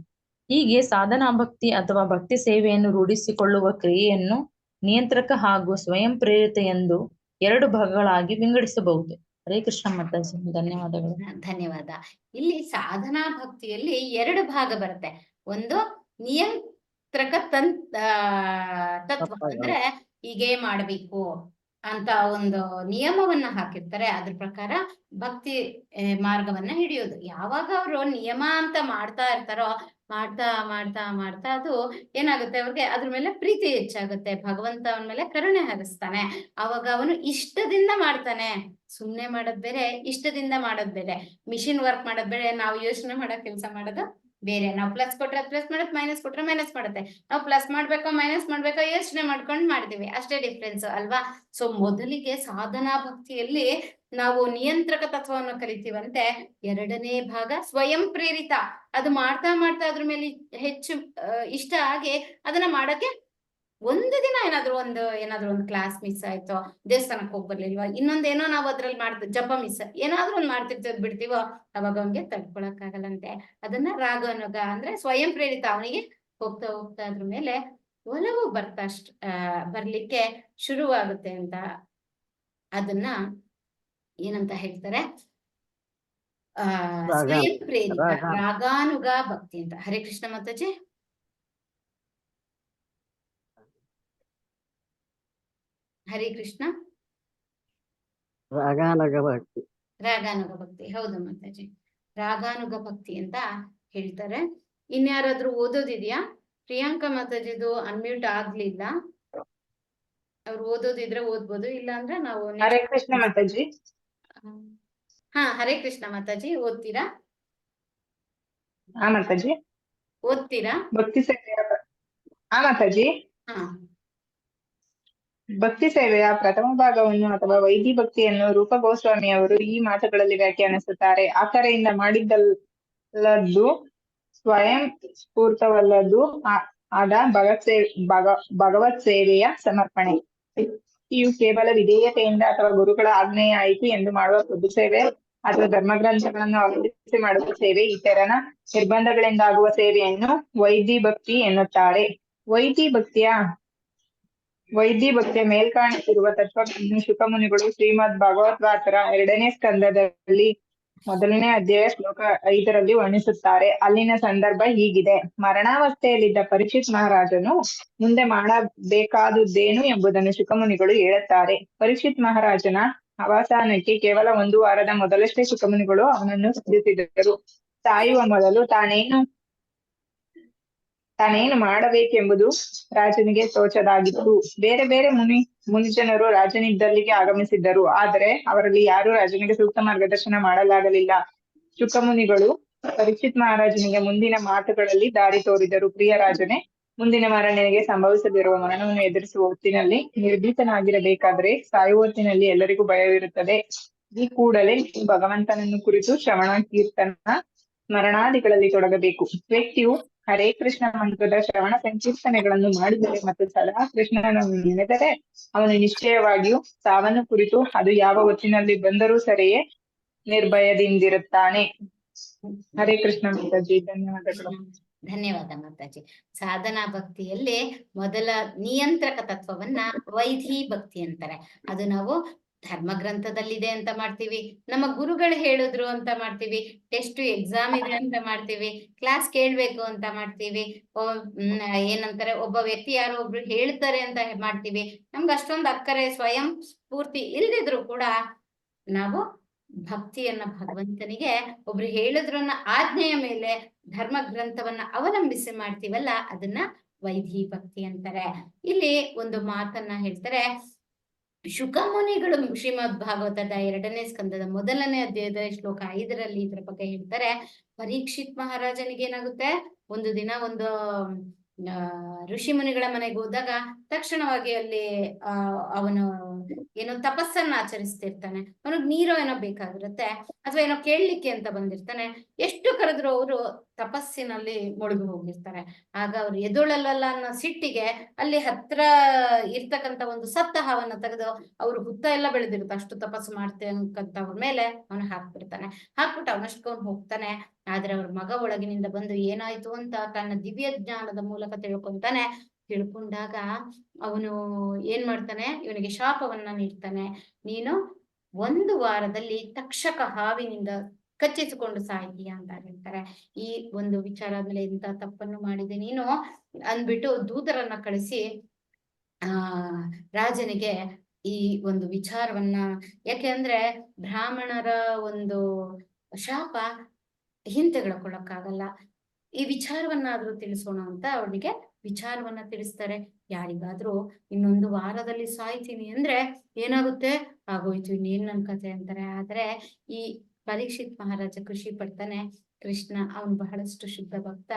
ಹೀಗೆ ಸಾಧನಾ ಭಕ್ತಿ ಅಥವಾ ಭಕ್ತಿ ಸೇವೆಯನ್ನು ರೂಢಿಸಿಕೊಳ್ಳುವ ಕ್ರಿಯೆಯನ್ನು ನಿಯಂತ್ರಕ ಹಾಗೂ ಸ್ವಯಂ ಪ್ರೇರಿತ ಎಂದು 2 ಭಾಗಗಳಾಗಿ ವಿಂಗಡಿಸಬಹುದು. ಹರೇ ಕೃಷ್ಣ ಮಾತಾಜಿ, ಧನ್ಯವಾದಗಳು. ಧನ್ಯವಾದ. ಇಲ್ಲಿ ಸಾಧನಾ ಭಕ್ತಿಯಲ್ಲಿ 2 ಭಾಗ ಬರುತ್ತೆ. ಒಂದು ನಿಯಂತ್ರಕ ತತ್ವ, ಅಂದ್ರೆ ಹೀಗೆ ಮಾಡ್ಬೇಕು ಅಂತ ಒಂದು ನಿಯಮವನ್ನ ಹಾಕಿರ್ತಾರೆ. ಅದ್ರ ಪ್ರಕಾರ ಭಕ್ತಿ ಮಾರ್ಗವನ್ನ ಹಿಡಿಯೋದು. ಯಾವಾಗ ಅವರು ನಿಯಮ ಅಂತ ಮಾಡ್ತಾ ಇರ್ತಾರೋ ಮಾಡ್ತಾ ಮಾಡ್ತಾ ಮಾಡ್ತಾ ಅದು ಏನಾಗುತ್ತೆ, ಅವ್ರಿಗೆ ಅದ್ರ ಮೇಲೆ ಪ್ರೀತಿ ಹೆಚ್ಚಾಗುತ್ತೆ. ಭಗವಂತ ಅವನ ಮೇಲೆ ಕರುಣೆ ಹರಿಸ್ತಾನೆ. ಅವಾಗ ಅವನು ಇಷ್ಟದಿಂದ ಮಾಡ್ತಾನೆ. ಸುಮ್ನೆ ಮಾಡೋದ್ ಬೇರೆ, ಇಷ್ಟದಿಂದ ಮಾಡೋದ್ ಬೇರೆ. ಮಿಷಿನ್ ವರ್ಕ್ ಮಾಡೋದ್ ಬೇರೆ, ನಾವು ಯೋಚನೆ ಮಾಡೋ ಕೆಲಸ ಮಾಡೋದು ಬೇರೆ. ನಾವು ಪ್ಲಸ್ ಕೊಟ್ರೆ ಪ್ಲಸ್ ಮಾಡುತ್ತೆ, ಮೈನಸ್ ಕೊಟ್ರೆ ಮೈನಸ್ ಮಾಡುತ್ತೆ. ನಾವು ಪ್ಲಸ್ ಮಾಡ್ಬೇಕೋ ಮೈನಸ್ ಮಾಡ್ಬೇಕೋ ಯೋಚನೆ ಮಾಡ್ಕೊಂಡು ಮಾಡ್ತೀವಿ, ಅಷ್ಟೇ ಡಿಫ್ರೆನ್ಸ್ ಅಲ್ವಾ? ಸೊ ಮೊದಲಿಗೆ ಸಾಧನಾ ಭಕ್ತಿಯಲ್ಲಿ ನಾವು ನಿಯಂತ್ರಕ ತತ್ವವನ್ನು ಕಲಿತೀವಂತೆ. 2ನೇ ಭಾಗ ಸ್ವಯಂ ಪ್ರೇರಿತ. ಅದು ಮಾಡ್ತಾ ಮಾಡ್ತಾ ಅದ್ರ ಮೇಲೆ ಹೆಚ್ಚು ಇಷ್ಟ ಆಗಿ ಅದನ್ನ ಮಾಡಕ್ಕೆ ಒಂದು ದಿನ ಏನಾದ್ರು ಒಂದು ಕ್ಲಾಸ್ ಮಿಸ್ ಆಯ್ತೋ, ದೇವಸ್ಥಾನಕ್ಕೆ ಹೋಗಿ ಬರ್ಲಿಲ್ವಾ, ಇನ್ನೊಂದೇನೋ ನಾವು ಅದ್ರಲ್ಲಿ ಜಪ ಮಿಸ್, ಏನಾದ್ರೂ ಒಂದು ಮಾಡ್ತಿರ್ತೇವೆ ಬಿಡ್ತೀವೋ, ಅವಾಗ ಅವನ್ಗೆ ತಡ್ಕೊಳಕ್ ಆಗಲ್ಲಂತೆ. ಅದನ್ನ ರಾಗಾನುಗ ಅಂದ್ರೆ ಸ್ವಯಂ ಪ್ರೇರಿತ. ಅವನಿಗೆ ಹೋಗ್ತಾ ಹೋಗ್ತಾ ಅದ್ರ ಮೇಲೆ ಒಲವು ಬರ್ಲಿಕ್ಕೆ ಶುರುವಾಗುತ್ತೆ ಅಂತ ಅದನ್ನ ಏನಂತ ಹೇಳ್ತಾರೆ, ಸ್ವಯಂ ಪ್ರೇರಿತ ರಾಗಾನುಗ ಭಕ್ತಿ ಅಂತ. ಹರೇ ಕೃಷ್ಣ ಮಾತಾಜಿ. ಹರೇ ಕೃಷ್ಣ. ರಾಗಾನುಗ ಭಕ್ತಿ. ರಾಗಾನುಗ ಭಕ್ತಿ, ಹೌದು ಮಾತಾಜಿ, ರಾಗಾನುಗ ಭಕ್ತಿ ಅಂತ ಹೇಳ್ತಾರೆ. ಇನ್ಯಾರಾದ್ರೂ ಓದೋದಿದ್ಯಾ? ಪ್ರಿಯಾಂಕಾ ಮಾತಾಜಿದು ಅನ್ಮ್ಯೂಟ್ ಆಗ್ಲಿಲ್ಲ. ಅವ್ರು ಓದೋದಿದ್ರೆ ಓದ್ಬೋದು, ಇಲ್ಲ ಅಂದ್ರೆ ನಾವು ಹರೇ ಕೃಷ್ಣ ಮಾತಾಜಿ. ಹರೇ ಕೃಷ್ಣ ಮಾತಾಜಿ, ಓದ್ತೀರಾ? ಮಾತಾಜಿ ಓದ್ತೀರಾ? ಭಕ್ತಿ ಸೇವೆಯ ಮಾತಾಜಿ ಹಾ ಭಕ್ತಿ ಸೇವೆಯ ಪ್ರಥಮ ಭಾಗವನ್ನು ಅಥವಾ ವೈದಿ ಭಕ್ತಿಯನ್ನು ರೂಪ ಗೋಸ್ವಾಮಿ ಅವರು ಈ ಮಾತುಗಳಲ್ಲಿ ವ್ಯಾಖ್ಯಾನಿಸುತ್ತಾರೆ. ಆಕರೆಯಿಂದ ಮಾಡಿದ್ದಲ್ಲದ್ದು, ಸ್ವಯಂ ಸ್ಫೂರ್ತವಲ್ಲದ್ದು ಆದ ಭಗವತ್ ಸೇವೆಯ ಸಮರ್ಪಣೆ. ವ್ಯಕ್ತಿಯು ಕೇವಲ ವಿಧೇಯತೆಯಿಂದ ಅಥವಾ ಗುರುಗಳ ಆಜ್ಞೆಯ ಆಯ್ತು ಎಂದು ಮಾಡುವ ಪ್ರಭು ಸೇವೆ ಅಥವಾ ಧರ್ಮಗ್ರಂಥಗಳನ್ನು ಅವಲಂಬಿಸಿ ಮಾಡುವ ಸೇವೆ, ಇತರನ ನಿರ್ಬಂಧಗಳಿಂದಾಗುವ ಸೇವೆಯನ್ನು ವೈದಿ ಭಕ್ತಿ ಎನ್ನುತ್ತಾರೆ. ವೈದಿ ಭಕ್ತಿಯ ಮೇಲ್ಕಾಣಿಸಿರುವ ತತ್ವಗಳನ್ನು ಶುಕಮುನಿಗಳು ಶ್ರೀಮದ್ ಭಾಗವತ್ಪಾದರ 2ನೇ ಸ್ಕಂದದಲ್ಲಿ ಮೊದಲನೇ ಅಧ್ಯಾಯ ಶ್ಲೋಕ 5ರಲ್ಲಿ ವರ್ಣಿಸುತ್ತಾರೆ. ಅಲ್ಲಿನ ಸಂದರ್ಭ ಹೀಗಿದೆ. ಮರಣಾವಸ್ಥೆಯಲ್ಲಿದ್ದ ಪರೀಕ್ಷಿತ್ ಮಹಾರಾಜನು ಮುಂದೆ ಮಾಡಬೇಕಾದುದೇನು ಎಂಬುದನ್ನು ಶುಕಮುನಿಗಳು ಹೇಳುತ್ತಾರೆ. ಪರೀಕ್ಷಿತ್ ಮಹಾರಾಜನ ಅವಸಾನಕ್ಕೆ ಕೇವಲ 1 ವಾರದ ಮೊದಲಷ್ಟೇ ಶುಕಮುನಿಗಳು ಅವನನ್ನು ಸ್ತುತಿಸಿದರು. ಸಾಯುವ ಮೊದಲು ತಾನೇನು ಮಾಡಬೇಕೆಂಬುದು ರಾಜನಿಗೆ ತೋಚದಾಗಿತ್ತು. ಬೇರೆ ಬೇರೆ ಮುನಿಜನರು ರಾಜನಿದ್ದಲ್ಲಿಗೆ ಆಗಮಿಸಿದ್ದರು. ಆದರೆ ಅವರಲ್ಲಿ ಯಾರೂ ರಾಜನಿಗೆ ಸೂಕ್ತ ಮಾರ್ಗದರ್ಶನ ಮಾಡಲಾಗಲಿಲ್ಲ. ಶುಕಮುನಿಗಳು ಪರೀಕ್ಷಿತ್ ಮಹಾರಾಜನಿಗೆ ಮುಂದಿನ ಮಾತುಗಳಲ್ಲಿ ದಾರಿ ತೋರಿದರು. ಪ್ರಿಯ ರಾಜನೇ, ಮುಂದಿನ ವಾರ ನಿನಗೆ ಸಂಭವಿಸಲಿರುವ ಮರಣವನ್ನು ಎದುರಿಸುವ ಹೊತ್ತಿನಲ್ಲಿ ನಿರ್ಭೀತನಾಗಿರಬೇಕಾದರೆ ಸಾಯುವ ಹೊತ್ತಿನಲ್ಲಿ ಎಲ್ಲರಿಗೂ ಭಯವಿರುತ್ತದೆ. ಈ ಕೂಡಲೇ ನೀನು ಭಗವಂತನನ್ನು ಕುರಿತು ಶ್ರವಣ, ಕೀರ್ತನ, ಸ್ಮರಣಾದಿಗಳಲ್ಲಿ ತೊಡಗಬೇಕು. ವ್ಯಕ್ತಿಯು ಹರೇ ಕೃಷ್ಣ ಮಂತ್ರದ ಶ್ರವಣ ಸಂಕೀರ್ತನೆಗಳನ್ನು ಮಾಡಿದರೆ ಮತ್ತು ಸದಾ ಕೃಷ್ಣನನ್ನು ನೆನೆದರೆ ಅವನು ನಿಶ್ಚಯವಾಗಿಯೂ ಸಾವನ್ನು ಕುರಿತು ಅದು ಯಾವ ಹೊತ್ತಿನಲ್ಲಿ ಬಂದರೂ ಸರಿಯೇ ನಿರ್ಭಯದಿಂದಿರುತ್ತಾನೆ. ಹರೇ ಕೃಷ್ಣ ಮಾತಾಜಿ, ಧನ್ಯವಾದಗಳು. ಧನ್ಯವಾದ ಮಾತಾಜಿ. ಸಾಧನಾ ಭಕ್ತಿಯಲ್ಲಿ ಮೊದಲ ನಿಯಂತ್ರಕ ತತ್ವವನ್ನ ವೈಧಿ ಭಕ್ತಿ ಅಂತಾರೆ. ಅದು ನಾವು ಧರ್ಮ ಗ್ರಂಥದಲ್ಲಿದೆ ಅಂತ ಮಾಡ್ತೀವಿ, ನಮ್ಮ ಗುರುಗಳು ಹೇಳಿದ್ರು ಅಂತ ಮಾಡ್ತೀವಿ, ಟೆಸ್ಟ್ ಎಕ್ಸಾಮ್ ಇದೆ ಅಂತ ಮಾಡ್ತೀವಿ, ಕ್ಲಾಸ್ ಕೇಳ್ಬೇಕು ಅಂತ ಮಾಡ್ತೀವಿ, ಏನಂತಾರೆ ಒಬ್ಬ ವ್ಯಕ್ತಿ ಯಾರೋ ಒಬ್ರು ಹೇಳ್ತಾರೆ ಅಂತ ಮಾಡ್ತೀವಿ. ನಮ್ಗೆ ಅಷ್ಟೊಂದು ಅಕ್ಕರೆ ಸ್ವಯಂ ಸ್ಫೂರ್ತಿ ಇಲ್ದಿದ್ರು ಕೂಡ ನಾವು ಭಕ್ತಿಯನ್ನ ಭಗವಂತನಿಗೆ ಒಬ್ರು ಹೇಳಿದ್ರನ್ನ ಆಜ್ಞೆಯ ಮೇಲೆ ಧರ್ಮ ಗ್ರಂಥವನ್ನ ಅವಲಂಬಿಸಿ ಮಾಡ್ತೀವಲ್ಲ, ಅದನ್ನ ವೈಧಿ ಭಕ್ತಿ ಅಂತಾರೆ. ಇಲ್ಲಿ ಒಂದು ಮಾತನ್ನ ಹೇಳ್ತಾರೆ. ಶುಕಮುನಿಗಳು ಶ್ರೀಮದ್ ಭಾಗವತದ 2ನೇ ಸ್ಕಂದದ 1ನೇ ಅಧ್ಯಾಯದ ಶ್ಲೋಕ 5ರಲ್ಲಿ ಇದ್ರ ಬಗ್ಗೆ ಹೇಳ್ತಾರೆ. ಪರೀಕ್ಷಿತ್ ಮಹಾರಾಜನಿಗೆ ಏನಾಗುತ್ತೆ, ಒಂದು ದಿನ ಒಂದು ಋಷಿ ಮುನಿಗಳ ಮನೆಗೆ ಹೋದಾಗ ತಕ್ಷಣವಾಗಿ ಅಲ್ಲಿ ಅವನು ಏನೋ ತಪಸ್ಸನ್ನ ಆಚರಿಸ್ತಿರ್ತಾನೆ. ಅವನಿಗೆ ನೀರೋ ಏನೋ ಬೇಕಾಗಿರುತ್ತೆ, ಅಥವಾ ಏನೋ ಕೇಳಲಿಕ್ಕೆ ಅಂತ ಬಂದಿರ್ತಾನೆ. ಎಷ್ಟು ಕರೆದ್ರು ಅವರು ತಪಸ್ಸಿನಲ್ಲಿ ಮುಳುಗಿ ಹೋಗಿರ್ತಾರೆ. ಆಗ ಅವ್ರು ಎದುಳಲ್ಲ ಅನ್ನೋ ಸಿಟ್ಟಿಗೆ ಅಲ್ಲಿ ಹತ್ರ ಇರ್ತಕ್ಕಂಥ ಒಂದು ಸತ್ತ ಹಾವನ್ನ ತೆಗೆದು ಅವ್ರು ಹುತ್ತ ಎಲ್ಲ ಬೆಳೆದಿರುತ್ತೆ, ಅಷ್ಟು ತಪಸ್ಸು ಮಾಡ್ತಕ್ಕಂಥವ್ರ ಮೇಲೆ ಅವನು ಹಾಕ್ಬಿಡ್ತಾನೆ. ಹಾಕ್ಬಿಟ್ಟು ಅವನಷ್ಟಕೊಂಡು ಹೋಗ್ತಾನೆ. ಆದ್ರೆ ಅವ್ರ ಮಗ ಒಳಗಿನಿಂದ ಬಂದು ಏನಾಯ್ತು ಅಂತ ತನ್ನ ದಿವ್ಯ ಜ್ಞಾನದ ಮೂಲಕ ತಿಳ್ಕೊಂತಾನೆ. ತಿಳ್ಕೊಂಡಾಗ ಅವನು ಏನ್ ಮಾಡ್ತಾನೆ, ಇವನಿಗೆ ಶಾಪವನ್ನ ನೀಡ್ತಾನೆ. ನೀನು 1 ವಾರದಲ್ಲಿ ತಕ್ಷಕ ಹಾವಿನಿಂದ ಕಚ್ಚಿಸಿಕೊಂಡು ಸಾಯ್ತೀಯ ಅಂತ ಹೇಳ್ತಾರೆ. ಈ ಒಂದು ವಿಚಾರ ಆದ್ಮೇಲೆ ಇಂಥ ತಪ್ಪನ್ನು ಮಾಡಿದೆ ನೀನು ಅಂದ್ಬಿಟ್ಟು ದೂತರನ್ನ ಕಳಿಸಿ ರಾಜನಿಗೆ ಈ ಒಂದು ವಿಚಾರವನ್ನ, ಯಾಕೆ ಅಂದ್ರೆ ಬ್ರಾಹ್ಮಣರ ಒಂದು ಶಾಪ ಹಿಂತೆಗೆದುಕೊಳ್ಳಕ್ಕಾಗಲ್ಲ, ಈ ವಿಚಾರವನ್ನಾದ್ರೂ ತಿಳಿಸೋಣ ಅಂತ ಅವನಿಗೆ ವಿಚಾರವನ್ನ ತಿಳಿಸ್ತಾರೆ. ಯಾರಿಗಾದ್ರೂ 1 ವಾರದಲ್ಲಿ ಸಾಯ್ತೀನಿ ಅಂದ್ರೆ ಏನಾಗುತ್ತೆ, ಆಗೋಯ್ತು, ಇನ್ನೇನ್ ನನ್ ಕಥೆ ಅಂತಾರೆ. ಆದ್ರೆ ಈ ಪರೀಕ್ಷಿತ್ ಮಹಾರಾಜ ಖುಷಿ ಪಡ್ತಾನೆ. ಕೃಷ್ಣ ಅವನು ಬಹಳಷ್ಟು ಶುದ್ಧ ಭಕ್ತ,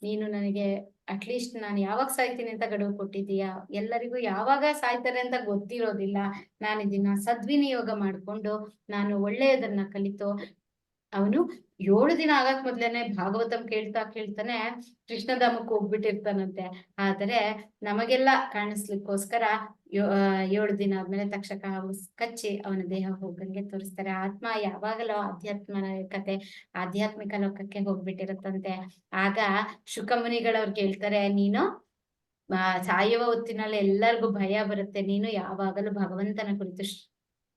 ನೀನು ನನಗೆ ಅಟ್ಲೀಸ್ಟ್ ನಾನು ಯಾವಾಗ ಸಾಯ್ತೀನಿ ಅಂತ ಗಡುವು ಕೊಟ್ಟಿದ್ದೀಯಾ, ಎಲ್ಲರಿಗೂ ಯಾವಾಗ ಸಾಯ್ತಾರೆ ಅಂತ ಗೊತ್ತಿರೋದಿಲ್ಲ, ನಾನು ಇದನ್ನ ಸದ್ವಿನಿಯೋಗ ಮಾಡ್ಕೊಂಡು ನಾನು ಒಳ್ಳೆಯದನ್ನ ಕಲಿತು ಅವನು 7 ದಿನ ಆಗಕ್ ಮೊದ್ಲೇನೆ ಭಾಗವತಂ ಕೇಳ್ತಾನೆ ಕೃಷ್ಣಧಾಮಕ್ಕೆ ಹೋಗ್ಬಿಟ್ಟಿರ್ತಾನಂತೆ. ಆದರೆ ನಮಗೆಲ್ಲ ಕಾಣಿಸ್ಲಿಕ್ಕೋಸ್ಕರ 7 ದಿನ ಆದ್ಮೇಲೆ ತಕ್ಷಕ ಕಚ್ಚಿ ಅವನ ದೇಹ ಹೋಗಂಗೆ ತೋರಿಸ್ತಾರೆ. ಆತ್ಮ ಯಾವಾಗಲೂ ಆಧ್ಯಾತ್ಮಿಕ ಲೋಕಕ್ಕೆ ಹೋಗ್ಬಿಟ್ಟಿರುತ್ತಂತೆ. ಆಗ ಶುಕಮುನಿಗಳವ್ರು ಕೇಳ್ತಾರೆ, ನೀನು ಸಾಯುವ ಹೊತ್ತಿನಲ್ಲಿ ಎಲ್ಲರಿಗೂ ಭಯ ಬರುತ್ತೆ, ನೀನು ಯಾವಾಗಲೂ ಭಗವಂತನ ಕುರಿತು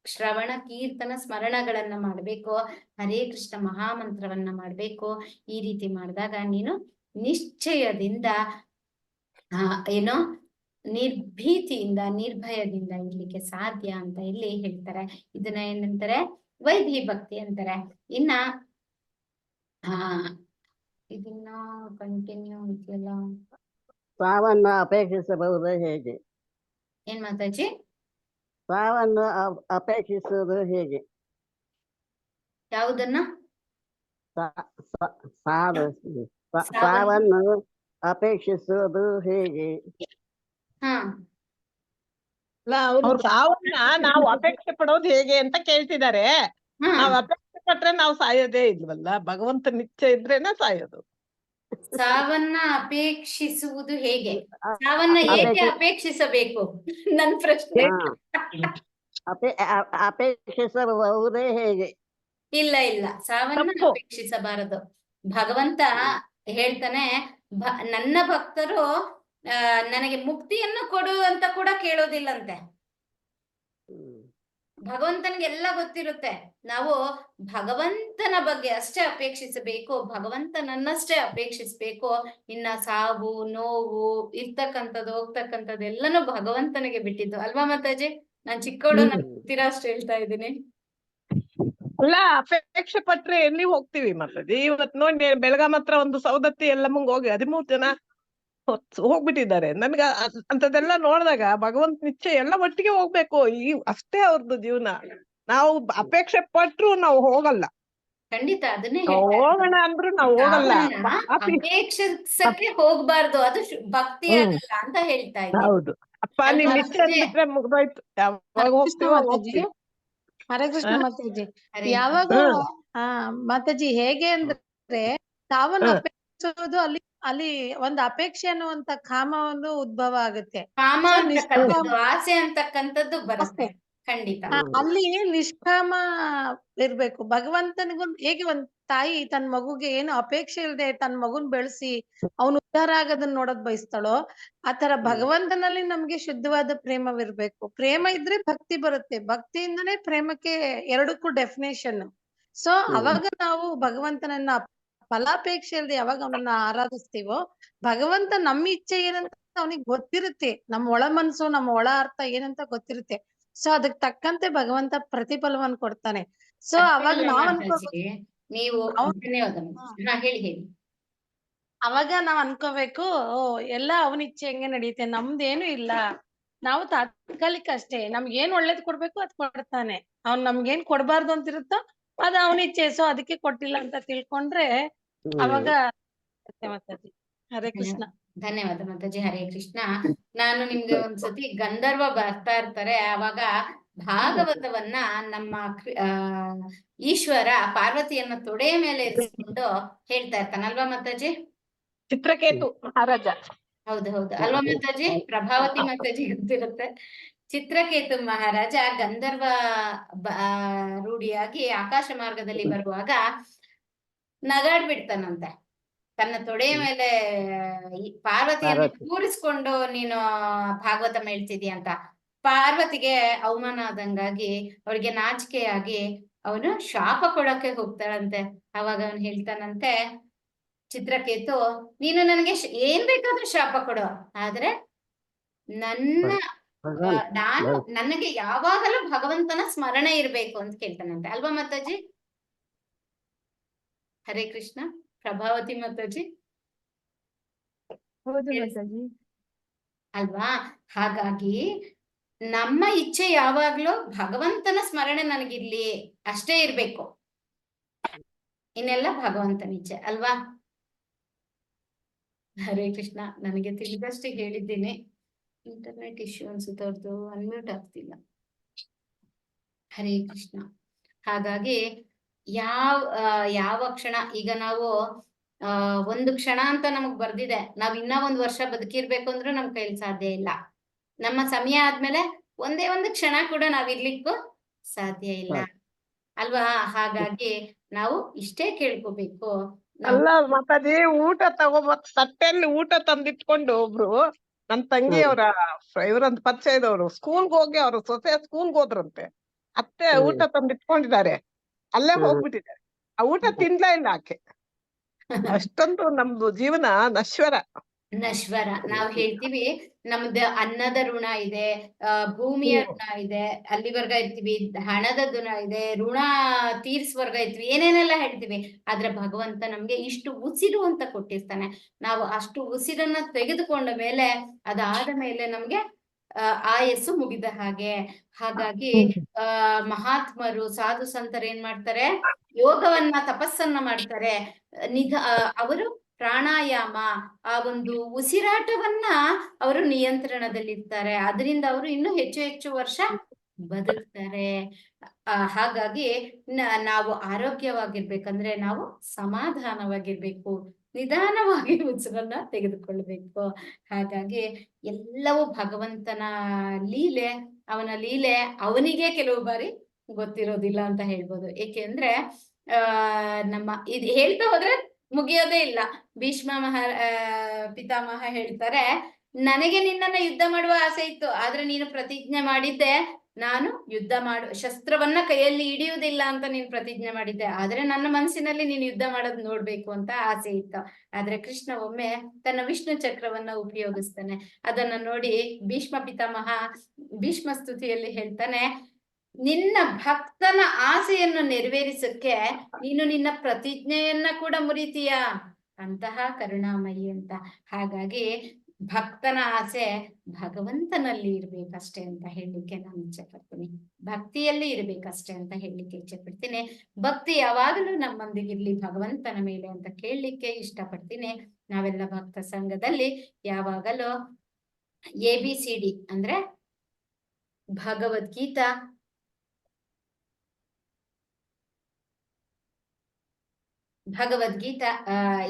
ಶ್ರವಣ, ಕೀರ್ತನ, ಸ್ಮರಣಗಳನ್ನ ಮಾಡ್ಬೇಕು, ಹರೇ ಕೃಷ್ಣ ಮಹಾಮಂತ್ರವನ್ನ ಮಾಡ್ಬೇಕು. ಈ ರೀತಿ ಮಾಡಿದಾಗ ನೀನು ನಿಶ್ಚಯದಿಂದ ಏನೋ ನಿರ್ಭೀತಿಯಿಂದ ನಿರ್ಭಯದಿಂದ ಇರ್ಲಿಕ್ಕೆ ಸಾಧ್ಯ ಅಂತ ಇಲ್ಲಿ ಹೇಳ್ತಾರೆ. ಇದನ್ನ ಏನಂತಾರೆ, ವೈಧಿ ಭಕ್ತಿ ಅಂತಾರೆ. ಇನ್ನ ಇದನ್ನ ಕಂಟಿನ್ಯೂ ಇದೆಯಲ್ಲ, ಸಾವನ್ನು ಅಪೇಕ್ಷಿಸಬಹುದು ಹೇಗೆ? ಏನ್ ಮಾತಾಜಿ? ಸಾವನ್ನು ಅಪೇಕ್ಷಿಸುವುದು ಹೇಗೆ? ಯಾವುದನ್ನ? ಸಾವನ್ನು ಅಪೇಕ್ಷಿಸುವುದು ಹೇಗೆ? ಅಲ್ಲ, ಅವ್ರು ಸಾವನ್ನ ನಾವು ಅಪೇಕ್ಷೆ ಪಡೋದು ಹೇಗೆ ಅಂತ ಕೇಳ್ತಿದ್ದಾರೆ. ನಾವ್ ಅಪೇಕ್ಷೆ ಪಟ್ರೆ ನಾವು ಸಾಯೋದೇ ಇಲ್ವಲ್ಲ, ಭಗವಂತ ನಿಶ್ಚಯ ಇದ್ರೇನೆ ಸಾಯೋದು. ಸಾವನ್ನ ಅಪೇಕ್ಷಿಸುವುದು ಹೇಗೆ? ಸಾವನ್ನ ಏಕೆ ಅಪೇಕ್ಷಿಸಬೇಕು? ನನ್ ಪ್ರಶ್ನೆ. ಅಪೇಕ್ಷಿಸಬಹುದೇ ಹೇಗೆ? ಇಲ್ಲ, ಸಾವನ್ನ ಅಪೇಕ್ಷಿಸಬಾರದು. ಭಗವಂತ ಹೇಳ್ತಾನೆ, ನನ್ನ ಭಕ್ತರು ನನಗೆ ಮುಕ್ತಿಯನ್ನು ಕೊಡು ಅಂತ ಕೂಡ ಕೇಳೋದಿಲ್ಲಂತೆ. ಭಗವಂತನಿಗೆ ಎಲ್ಲ ಗೊತ್ತಿರುತ್ತೆ. ನಾವು ಭಗವಂತನ ಬಗ್ಗೆ ಅಷ್ಟೇ ಅಪೇಕ್ಷಿಸಬೇಕು, ಭಗವಂತನನ್ನಷ್ಟೇ ಅಪೇಕ್ಷಿಸ್ಬೇಕು. ಇನ್ನ ಸಾವು ನೋವು ಇರ್ತಕ್ಕಂಥದ್ದು ಹೋಗ್ತಕ್ಕಂಥದ್ದು ಎಲ್ಲನೂ ಭಗವಂತನಿಗೆ ಬಿಟ್ಟಿದ್ದು ಅಲ್ವಾ ಮಾತಾಜಿ? ನಾನ್ ಚಿಕ್ಕವಳು, ನನ್ಗೆ ಗೊತ್ತಿರೋ ಅಷ್ಟು ಹೇಳ್ತಾ ಇದ್ದೀನಿ. ಅಲ್ಲ, ಅಪೇಕ್ಷೆ ಪಟ್ರೆ ಎಲ್ಲಿ ಹೋಗ್ತೀವಿ ಮಾತಾಜಿ? ಇವತ್ ನೋಡಿ ಬೆಳಗಾಂ ಹತ್ರ ಒಂದು ಸೌದತ್ತಿ ಎಲ್ಲಮ್ಮಂಗ್ ಹೋಗಿ 13 ಜನ ಹೋಗ್ಬಿಟ್ಟಿದ್ದಾರೆ. ನನ್ಗ ಅಂತದೆಲ್ಲ ನೋಡಿದಾಗ ಭಗವಂತನ ಇಚ್ಛೆ ಎಲ್ಲ ಒಟ್ಟಿಗೆ ಹೋಗ್ಬೇಕು. ಅಷ್ಟೇ ಅವ್ರದ್ದು ಜೀವನ. ನಾವು ಅಪೇಕ್ಷೆ ಪಟ್ರು ನಾವು ಹೋಗಲ್ಲ. ಖಂಡಿತ ಅದನ್ನೇ ನಾವು ಹೇಳ್ತಾ ಇರೋದು. ಹೋಗೋಣ ಅಂದ್ರು ನಾವು ಹೋಗಲ್ಲ. ಅಪೇಕ್ಷಿಸಕ್ಕೆ ಹೋಗ್ಬಾರ್ದು, ಅದು ಭಕ್ತಿ ಆಗಲ್ಲ ಅಂತ ಹೇಳ್ತಾ ಇದ್ದೀನಿ. ಹೌದು, ಅಪ್ಪ ನಿನ್ ಅಲ್ವಾ ಇಷ್ಟ ಮಾತಾಜಿ? ಅಂದ್ಬಿಟ್ರೆ ಮುಗ್ದೋಯ್ತು. ಯಾವಾಗ ಹರೇ ಕೃಷ್ಣ ಹೋಗ್ತೀವೋ ಮಾತಾಜಿ, ಹೋಗ್ತೀವಿ. ಹರೇ ಕೃಷ್ಣ ಹ? ಮಾತಾಜಿ. ಹರೇ ಯಾವಾಗ ಹ್ಮ್ ಮಾತಾಜಿ ಹೇಗೆ ಅಂದ್ರೆ ತಾವನ್ನ ಹ್ಮ್ ಅಪೇಕ್ಷಿಸೋದು ಅಲ್ಲಿ ಅಲ್ಲಿ ಒಂದು ಅಪೇಕ್ಷೆ ಅನ್ನುವಂತ ಕಾಮ ಒಂದು ಉದ್ಭವ ಆಗುತ್ತೆ. ಕಾಮ ಸೊ ಅಂತಕ್ಕಂಥದ್ದು, ಆಸೆ ಅಂತಕ್ಕಂಥದ್ದು ಬರುತ್ತೆ. ಅಷ್ಟೇ. ಖಂಡಿತ. ಅಲ್ಲಿ ನಿಷ್ಕಾಮ ಇರ್ಬೇಕು. ಭಗವಂತನಿಗೂ ಹೇಗೆ ಒಂದ್ ತಾಯಿ ತನ್ ಮಗುಗೆ ಏನು ಅಪೇಕ್ಷೆ ಇಲ್ಲದೆ ತನ್ ಮಗುನ್ ಬೆಳೆಸಿ ಅವ್ನು ಉದ್ಧಾರ ಆಗೋದನ್ನ ನೋಡೋದ್ ಬಯಸ್ತಾಳೋ, ಆತರ ಭಗವಂತನಲ್ಲಿ ನಮ್ಗೆ ಶುದ್ಧವಾದ ಪ್ರೇಮವಿರ್ಬೇಕು. ಪ್ರೇಮ ಇದ್ರೆ ಭಕ್ತಿ ಬರುತ್ತೆ, ಭಕ್ತಿಯಿಂದನೇ ಪ್ರೇಮಕ್ಕೆ ಎರಡಕ್ಕೂ ಡೆಫಿನೇಷನ್. ಸೊ ಅವಾಗ ನಾವು ಭಗವಂತನನ್ನ ಫಲಾಪೇಕ್ಷೆ ಇಲ್ಲದೆ ಯಾವಾಗ ಅವನನ್ನ ಆರಾಧಿಸ್ತೀವೋ, ಭಗವಂತ ನಮ್ಮ ಇಚ್ಛೆ ಏನಂತ ಅವನಿಗೆ ಗೊತ್ತಿರುತ್ತೆ. ನಮ್ಮ ಒಳ ಮನಸ್ಸು, ನಮ್ಮ ಒಳ ಅರ್ಥ ಏನಂತ ಗೊತ್ತಿರುತ್ತೆ. ಸೊ ಅದಕ್ ತಕ್ಕಂತೆ ಭಗವಂತ ಪ್ರತಿಫಲವನ್ನ ಕೊಡ್ತಾನೆ. ಸೊ ಅಷ್ಟೇ ಅವಾಗ ಅಲ್ಲ ನಾವ್ ಮಾತಾಜಿ, ನೀವು ಧನ್ಯವಾದ. ಹೇಳಿ ಹೇಳಿ. ಅವಾಗ ನಾವ್ ಅನ್ಕೋಬೇಕು, ಓ ಎಲ್ಲ ಅವನ ಇಚ್ಛೆ ಹೆಂಗೆ ನಡೆಯುತ್ತೆ, ನಮ್ದೇನು ಇಲ್ಲ, ನಾವು ತಾತ್ಕಾಲಿಕ ಅಷ್ಟೇ. ನಮ್ಗೆ ಏನ್ ಒಳ್ಳೇದ್ ಕೊಡ್ಬೇಕು ಅದ್ ಕೊಡ್ತಾನೆ. ಅವ್ನ್ ನಮ್ಗೇನ್ ಕೊಡ್ಬಾರ್ದು ಅಂತ ಇರುತ್ತೋ ಅದು ಅವನ ಇಚ್ಛೆ. ಸೊ ಅದಕ್ಕೆ ಕೊಟ್ಟಿಲ್ಲ ಅಂತ ತಿಳ್ಕೊಂಡ್ರೆ ಅವಾಗ ಮಾತಾಜಿ. ಹರೇ ಕೃಷ್ಣ. ಧನ್ಯವಾದ ಮಾತಾಜಿ. ಹರೇ ಕೃಷ್ಣ. ನಾನು ನಿಮ್ಗೆ ಒಂದ್ಸತಿ ಗಂಧರ್ವ ಬರ್ತಾ ಇರ್ತಾರೆ, ಆವಾಗ ಭಾಗವತವನ್ನ ನಮ್ಮ ಈಶ್ವರ ಪಾರ್ವತಿಯನ್ನ ತೊಡೆಯ ಮೇಲೆ ಇರಿಸ್ಕೊಂಡು ಹೇಳ್ತಾ ಇರ್ತಾನೆ ಅಲ್ವಾ ಮಾತಾಜಿ? ಚಿತ್ರಕೇತು ಮಹಾರಾಜ. ಹೌದು ಹೌದು ಅಲ್ವಾ ಮಾತಾಜಿ? ಪ್ರಭಾವತಿ ಮಾತಾಜಿ ಗೊತ್ತಿರುತ್ತೆ. ಚಿತ್ರಕೇತು ಮಹಾರಾಜ ಗಂಧರ್ವ ರೂಢಿಯಾಗಿ ಆಕಾಶ ಮಾರ್ಗದಲ್ಲಿ ಬರುವಾಗ ನಗಾಡ್ಬಿಡ್ತಾನಂತೆ. ತನ್ನ ತೊಡೆಯ ಮೇಲೆ ಪಾರ್ವತಿಯನ್ನು ಕೂರಿಸ್ಕೊಂಡು ನೀನು ಭಾಗವತ ಹೇಳ್ತಿದೀಯ ಅಂತ. ಪಾರ್ವತಿಗೆ ಅವಮಾನ ಆದಂಗಾಗಿ ಅವಳಿಗೆ ನಾಚಿಕೆಯಾಗಿ ಅವನು ಶಾಪ ಕೊಡಕ್ಕೆ ಹೋಗ್ತಾಳಂತೆ. ಅವಾಗ ಅವನು ಹೇಳ್ತಾನಂತೆ, ಚಿತ್ರಕೇತು, ನೀನು ನನಗೆ ಏನ್ ಬೇಕಾದ್ರೂ ಶಾಪ ಕೊಡು, ಆದ್ರೆ ನನಗೆ ಯಾವಾಗಲೂ ಭಗವಂತನ ಸ್ಮರಣೆ ಇರ್ಬೇಕು ಅಂತ ಕೇಳ್ತಾನಂತೆ ಅಲ್ವಾ ಮಾತಾಜಿ? ಹರೇ ಕೃಷ್ಣ. ಪ್ರಭಾವತಿ ಮಾತಾಜಿ ಅಲ್ವಾ? ಹಾಗಾಗಿ ನಮ್ಮ ಇಚ್ಛೆ ಯಾವಾಗ್ಲೂ ಭಗವಂತನ ಸ್ಮರಣೆ ನನಗಿರ್ಲಿ ಅಷ್ಟೇ ಇರ್ಬೇಕು, ಇನ್ನೆಲ್ಲ ಭಗವಂತನ ಇಚ್ಛೆ ಅಲ್ವಾ? ಹರೇ ಕೃಷ್ಣ. ನನಗೆ ತಿಳಿದಷ್ಟೇ ಹೇಳಿದ್ದೀನಿ. ಇಂಟರ್ನೆಟ್ ಇಶ್ಯೂ ಅನ್ಸುತ್ತೆ, ಅವ್ರದ್ದು ಅನ್ಮ್ಯೂಟ್ ಆಗ್ತಿಲ್ಲ. ಹರೇ ಕೃಷ್ಣ. ಹಾಗಾಗಿ ಯಾವ ಕ್ಷಣ ಈಗ ನಾವು ಒಂದು ಕ್ಷಣ ಅಂತ ನಮಗ್ ಬರ್ದಿದೆ, ನಾವ್ ಇನ್ನ 1 ವರ್ಷ ಬದುಕಿರ್ಬೇಕು ಅಂದ್ರೂ ನಮ್ ಕೈಲಿ ಸಾಧ್ಯ ಇಲ್ಲ. ನಮ್ಮ ಸಮಯ ಆದ್ಮೇಲೆ ಒಂದೇ ಒಂದು ಕ್ಷಣ ಕೂಡ ನಾವಿರ್ಲಿಕ್ಕೂ ಸಾಧ್ಯ ಇಲ್ಲ ಅಲ್ವಾ? ಹಾಗಾಗಿ ನಾವು ಇಷ್ಟೇ ಕೇಳ್ಕೋಬೇಕು. ಅಲ್ಲ ಮಾತಾಜಿ, ಊಟ ತಟ್ಟೆಯಲ್ಲಿ ಊಟ ತಂದಿಟ್ಕೊಂಡು ಒಬ್ರು ನನ್ ತಂಗಿಯವರ ಇವ್ರಂತ ಪರಿಚಯದವರು ಸ್ಕೂಲ್ಗೆ ಹೋಗಿ ಅವ್ರ ಸೊಸೆ ಸ್ಕೂಲ್ಗೆ ಹೋದ್ರಂತೆ. ಅತ್ತೆ ಊಟ ತಂದಿಟ್ಕೊಂಡಿದ್ದಾರೆ, ಅಲ್ಲೇ ಹೋಗ್ಬಿಟ್ಟಿದ್ದಾರೆ. ಆ ಊಟ ತಿನ್ಲೇ ಇಲ್ಲ ಆಕೆ. ಅಷ್ಟೊಂದು ನಮ್ದು ಜೀವನ ನಶ್ವರ. ನಾವ್ ಹೇಳ್ತೀವಿ ನಮ್ದು ಅನ್ನದ ಋಣ ಇದೆ, ಭೂಮಿಯ ಋಣ ಇದೆ, ಅಲ್ಲಿವರ್ಗ ಇರ್ತೀವಿ, ಹಣದ ಋಣ ಇದೆ, ಋಣ ತೀರ್ಸ್ವರ್ಗ ಇರ್ತೀವಿ, ಏನೇನೆಲ್ಲ ಹೇಳ್ತೀವಿ. ಆದ್ರೆ ಭಗವಂತ ನಮ್ಗೆ ಇಷ್ಟು ಉಸಿರು ಅಂತ ಕೊಟ್ಟಿರ್ತಾನೆ. ನಾವು ಅಷ್ಟು ಉಸಿರನ್ನ ತೆಗೆದುಕೊಂಡ ಮೇಲೆ, ಅದಾದ ಮೇಲೆ ನಮ್ಗೆ ಆಯಸ್ಸು ಮುಗಿದ ಹಾಗೆ. ಹಾಗಾಗಿ ಮಹಾತ್ಮರು ಸಾಧು ಸಂತರು ಏನ್ ಮಾಡ್ತಾರೆ, ಯೋಗವನ್ನ ತಪಸ್ಸನ್ನ ಮಾಡ್ತಾರೆ. ಅವರು ಪ್ರಾಣಾಯಾಮ, ಆ ಒಂದು ಉಸಿರಾಟವನ್ನ ಅವರು ನಿಯಂತ್ರಣದಲ್ಲಿರ್ತಾರೆ. ಅದರಿಂದ ಅವರು ಇನ್ನೂ ಹೆಚ್ಚು ಹೆಚ್ಚು ವರ್ಷ ಬದುಕ್ತಾರೆ. ಹಾಗಾಗಿ ನಾವು ಆರೋಗ್ಯವಾಗಿರ್ಬೇಕಂದ್ರೆ ನಾವು ಸಮಾಧಾನವಾಗಿರ್ಬೇಕು, ನಿಧಾನವಾಗಿ ಉಸಿರನ್ನ ತೆಗೆದುಕೊಳ್ಬೇಕು. ಹಾಗಾಗಿ ಎಲ್ಲವೂ ಭಗವಂತನ ಲೀಲೆ. ಅವನ ಲೀಲೆ ಅವನಿಗೆ ಕೆಲವು ಬಾರಿ ಗೊತ್ತಿರೋದಿಲ್ಲ ಅಂತ ಹೇಳ್ಬೋದು. ಏಕೆಂದ್ರೆ ನಮ್ಮ ಇದು ಹೇಳ್ತಾ ಹೋದ್ರೆ ಮುಗಿಯೋದೇ ಇಲ್ಲ. ಭೀಷ್ಮ ಪಿತಾಮಹ ಹೇಳ್ತಾರೆ, ನನಗೆ ನಿನ್ನನ್ನ ಯುದ್ಧ ಮಾಡುವ ಆಸೆ ಇತ್ತು, ಆದ್ರೆ ನೀನು ಪ್ರತಿಜ್ಞೆ ಮಾಡಿದ್ದೆ ನಾನು ಯುದ್ಧ ಶಸ್ತ್ರವನ್ನ ಕೈಯಲ್ಲಿ ಹಿಡಿಯುವುದಿಲ್ಲ ಅಂತ ನೀನ್ ಪ್ರತಿಜ್ಞೆ ಮಾಡಿದ್ದೆ, ಆದ್ರೆ ನನ್ನ ಮನಸ್ಸಿನಲ್ಲಿ ನೀನು ಯುದ್ಧ ಮಾಡೋದ್ ನೋಡ್ಬೇಕು ಅಂತ ಆಸೆ ಇತ್ತು. ಆದ್ರೆ ಕೃಷ್ಣ ಒಮ್ಮೆ ತನ್ನ ವಿಷ್ಣು ಚಕ್ರವನ್ನ ಉಪಯೋಗಿಸ್ತಾನೆ. ಅದನ್ನ ನೋಡಿ ಭೀಷ್ಮ ಸ್ತುತಿಯಲ್ಲಿ ಹೇಳ್ತಾನೆ, ನಿನ್ನ ಭಕ್ತನ ಆಸೆಯನ್ನು ನೆರವೇರಿಸಕ್ಕೆ ನೀನು ನಿನ್ನ ಪ್ರತಿಜ್ಞೆಯನ್ನ ಕೂಡ ಮುರಿತೀಯ, ಅಂತಹ ಕರುಣಾಮಯಿ ಅಂತ. ಹಾಗಾಗಿ ಭಕ್ತನ ಆಸೆ ಭಗವಂತನಲ್ಲಿ ಇರ್ಬೇಕಷ್ಟೇ ಅಂತ ಹೇಳಲಿಕ್ಕೆ ನಾನು ಇಚ್ಛೆ ಪಡ್ತೀನಿ, ಭಕ್ತಿಯಲ್ಲಿ ಇರ್ಬೇಕಷ್ಟೇ ಅಂತ ಹೇಳಲಿಕ್ಕೆ ಇಚ್ಛೆ ಪಡ್ತೀನಿ. ಭಕ್ತಿ ಯಾವಾಗಲೂ ನಮ್ಮೊಂದಿಗಿರ್ಲಿ ಭಗವಂತನ ಮೇಲೆ ಅಂತ ಕೇಳಲಿಕ್ಕೆ ಇಷ್ಟಪಡ್ತೀನಿ. ನಾವೆಲ್ಲ ಭಕ್ತ ಸಂಘದಲ್ಲಿ ಯಾವಾಗಲೂ ABCD ಅಂದ್ರೆ ಭಗವದ್ಗೀತಾ,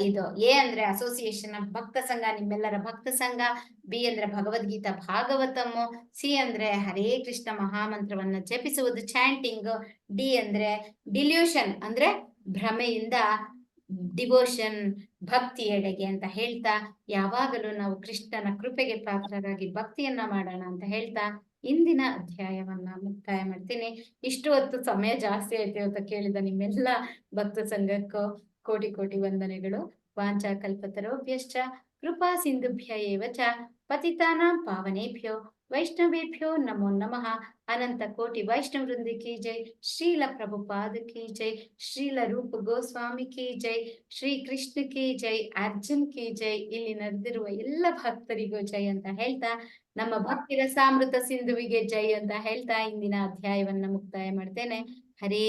ಇದು A ಅಂದ್ರೆ ಅಸೋಸಿಯೇಷನ್ ಆಫ್ ಭಕ್ತ ಸಂಘ, ನಿಮ್ಮೆಲ್ಲರ ಭಕ್ತ ಸಂಘ. B ಅಂದ್ರೆ ಭಗವದ್ಗೀತಾ ಭಾಗವತಮ್. C ಅಂದ್ರೆ ಹರೇ ಕೃಷ್ಣ ಮಹಾಮಂತ್ರವನ್ನ ಜಪಿಸುವುದು, ಚಾಂಟಿಂಗ್. D ಅಂದ್ರೆ ಡಿಲ್ಯೂಷನ್ ಅಂದ್ರೆ ಭ್ರಮೆಯಿಂದ ಡಿವೋಷನ್, ಭಕ್ತಿಯೆಡೆಗೆ ಅಂತ ಹೇಳ್ತಾ, ಯಾವಾಗಲೂ ನಾವು ಕೃಷ್ಣನ ಕೃಪೆಗೆ ಪಾತ್ರರಾಗಿ ಭಕ್ತಿಯನ್ನ ಮಾಡೋಣ ಅಂತ ಹೇಳ್ತಾ ಇಂದಿನ ಅಧ್ಯಾಯವನ್ನ ಮುಕ್ತಾಯ ಮಾಡ್ತೀನಿ. ಇಷ್ಟು ಹೊತ್ತು ಸಮಯ ಜಾಸ್ತಿ ಆಯ್ತು ಅಂತ ಕೇಳಿದ ನಿಮ್ಮೆಲ್ಲ ಭಕ್ತ ಸಂಘಕ್ಕೂ ಕೋಟಿ ಕೋಟಿ ವಂದನೆಗಳು. ವಾಂಚಾ ಕಲ್ಪತರೋಭ್ಯಶ್ಚ ಕೃಪಾ ಸಿಂಧುಭ್ಯ ಏವ ಚ ಪತಿತಾನಾಂ ಪಾವನೇಭ್ಯೋ ವೈಷ್ಣವೇಭ್ಯೋ ನಮೋ ನಮಃ. ಅನಂತ ಕೋಟಿ ವೈಷ್ಣವ ವೃಂದ ಕಿ ಜೈ, ಶ್ರೀಲ ಪ್ರಭುಪಾದ ಕಿ ಜೈ, ಶ್ರೀಲ ರೂಪ ಗೋಸ್ವಾಮಿ ಕಿ ಜೈ, ಶ್ರೀ ಕೃಷ್ಣ ಕಿ ಜೈ, ಅರ್ಜುನ್ ಕಿ ಜೈ, ಇಲ್ಲಿ ನಡೆದಿರುವ ಎಲ್ಲ ಭಕ್ತರಿಗೂ ಜೈ ಅಂತ ಹೇಳ್ತಾ, ನಮ್ಮ ಭಕ್ತಿ ರಸಾಮೃತ ಸಿಂಧುವಿಗೆ ಜೈ ಅಂತ ಹೇಳ್ತಾ ಇಂದಿನ ಅಧ್ಯಾಯವನ್ನ ಮುಕ್ತಾಯ ಮಾಡ್ತೇನೆ. ಹರೇ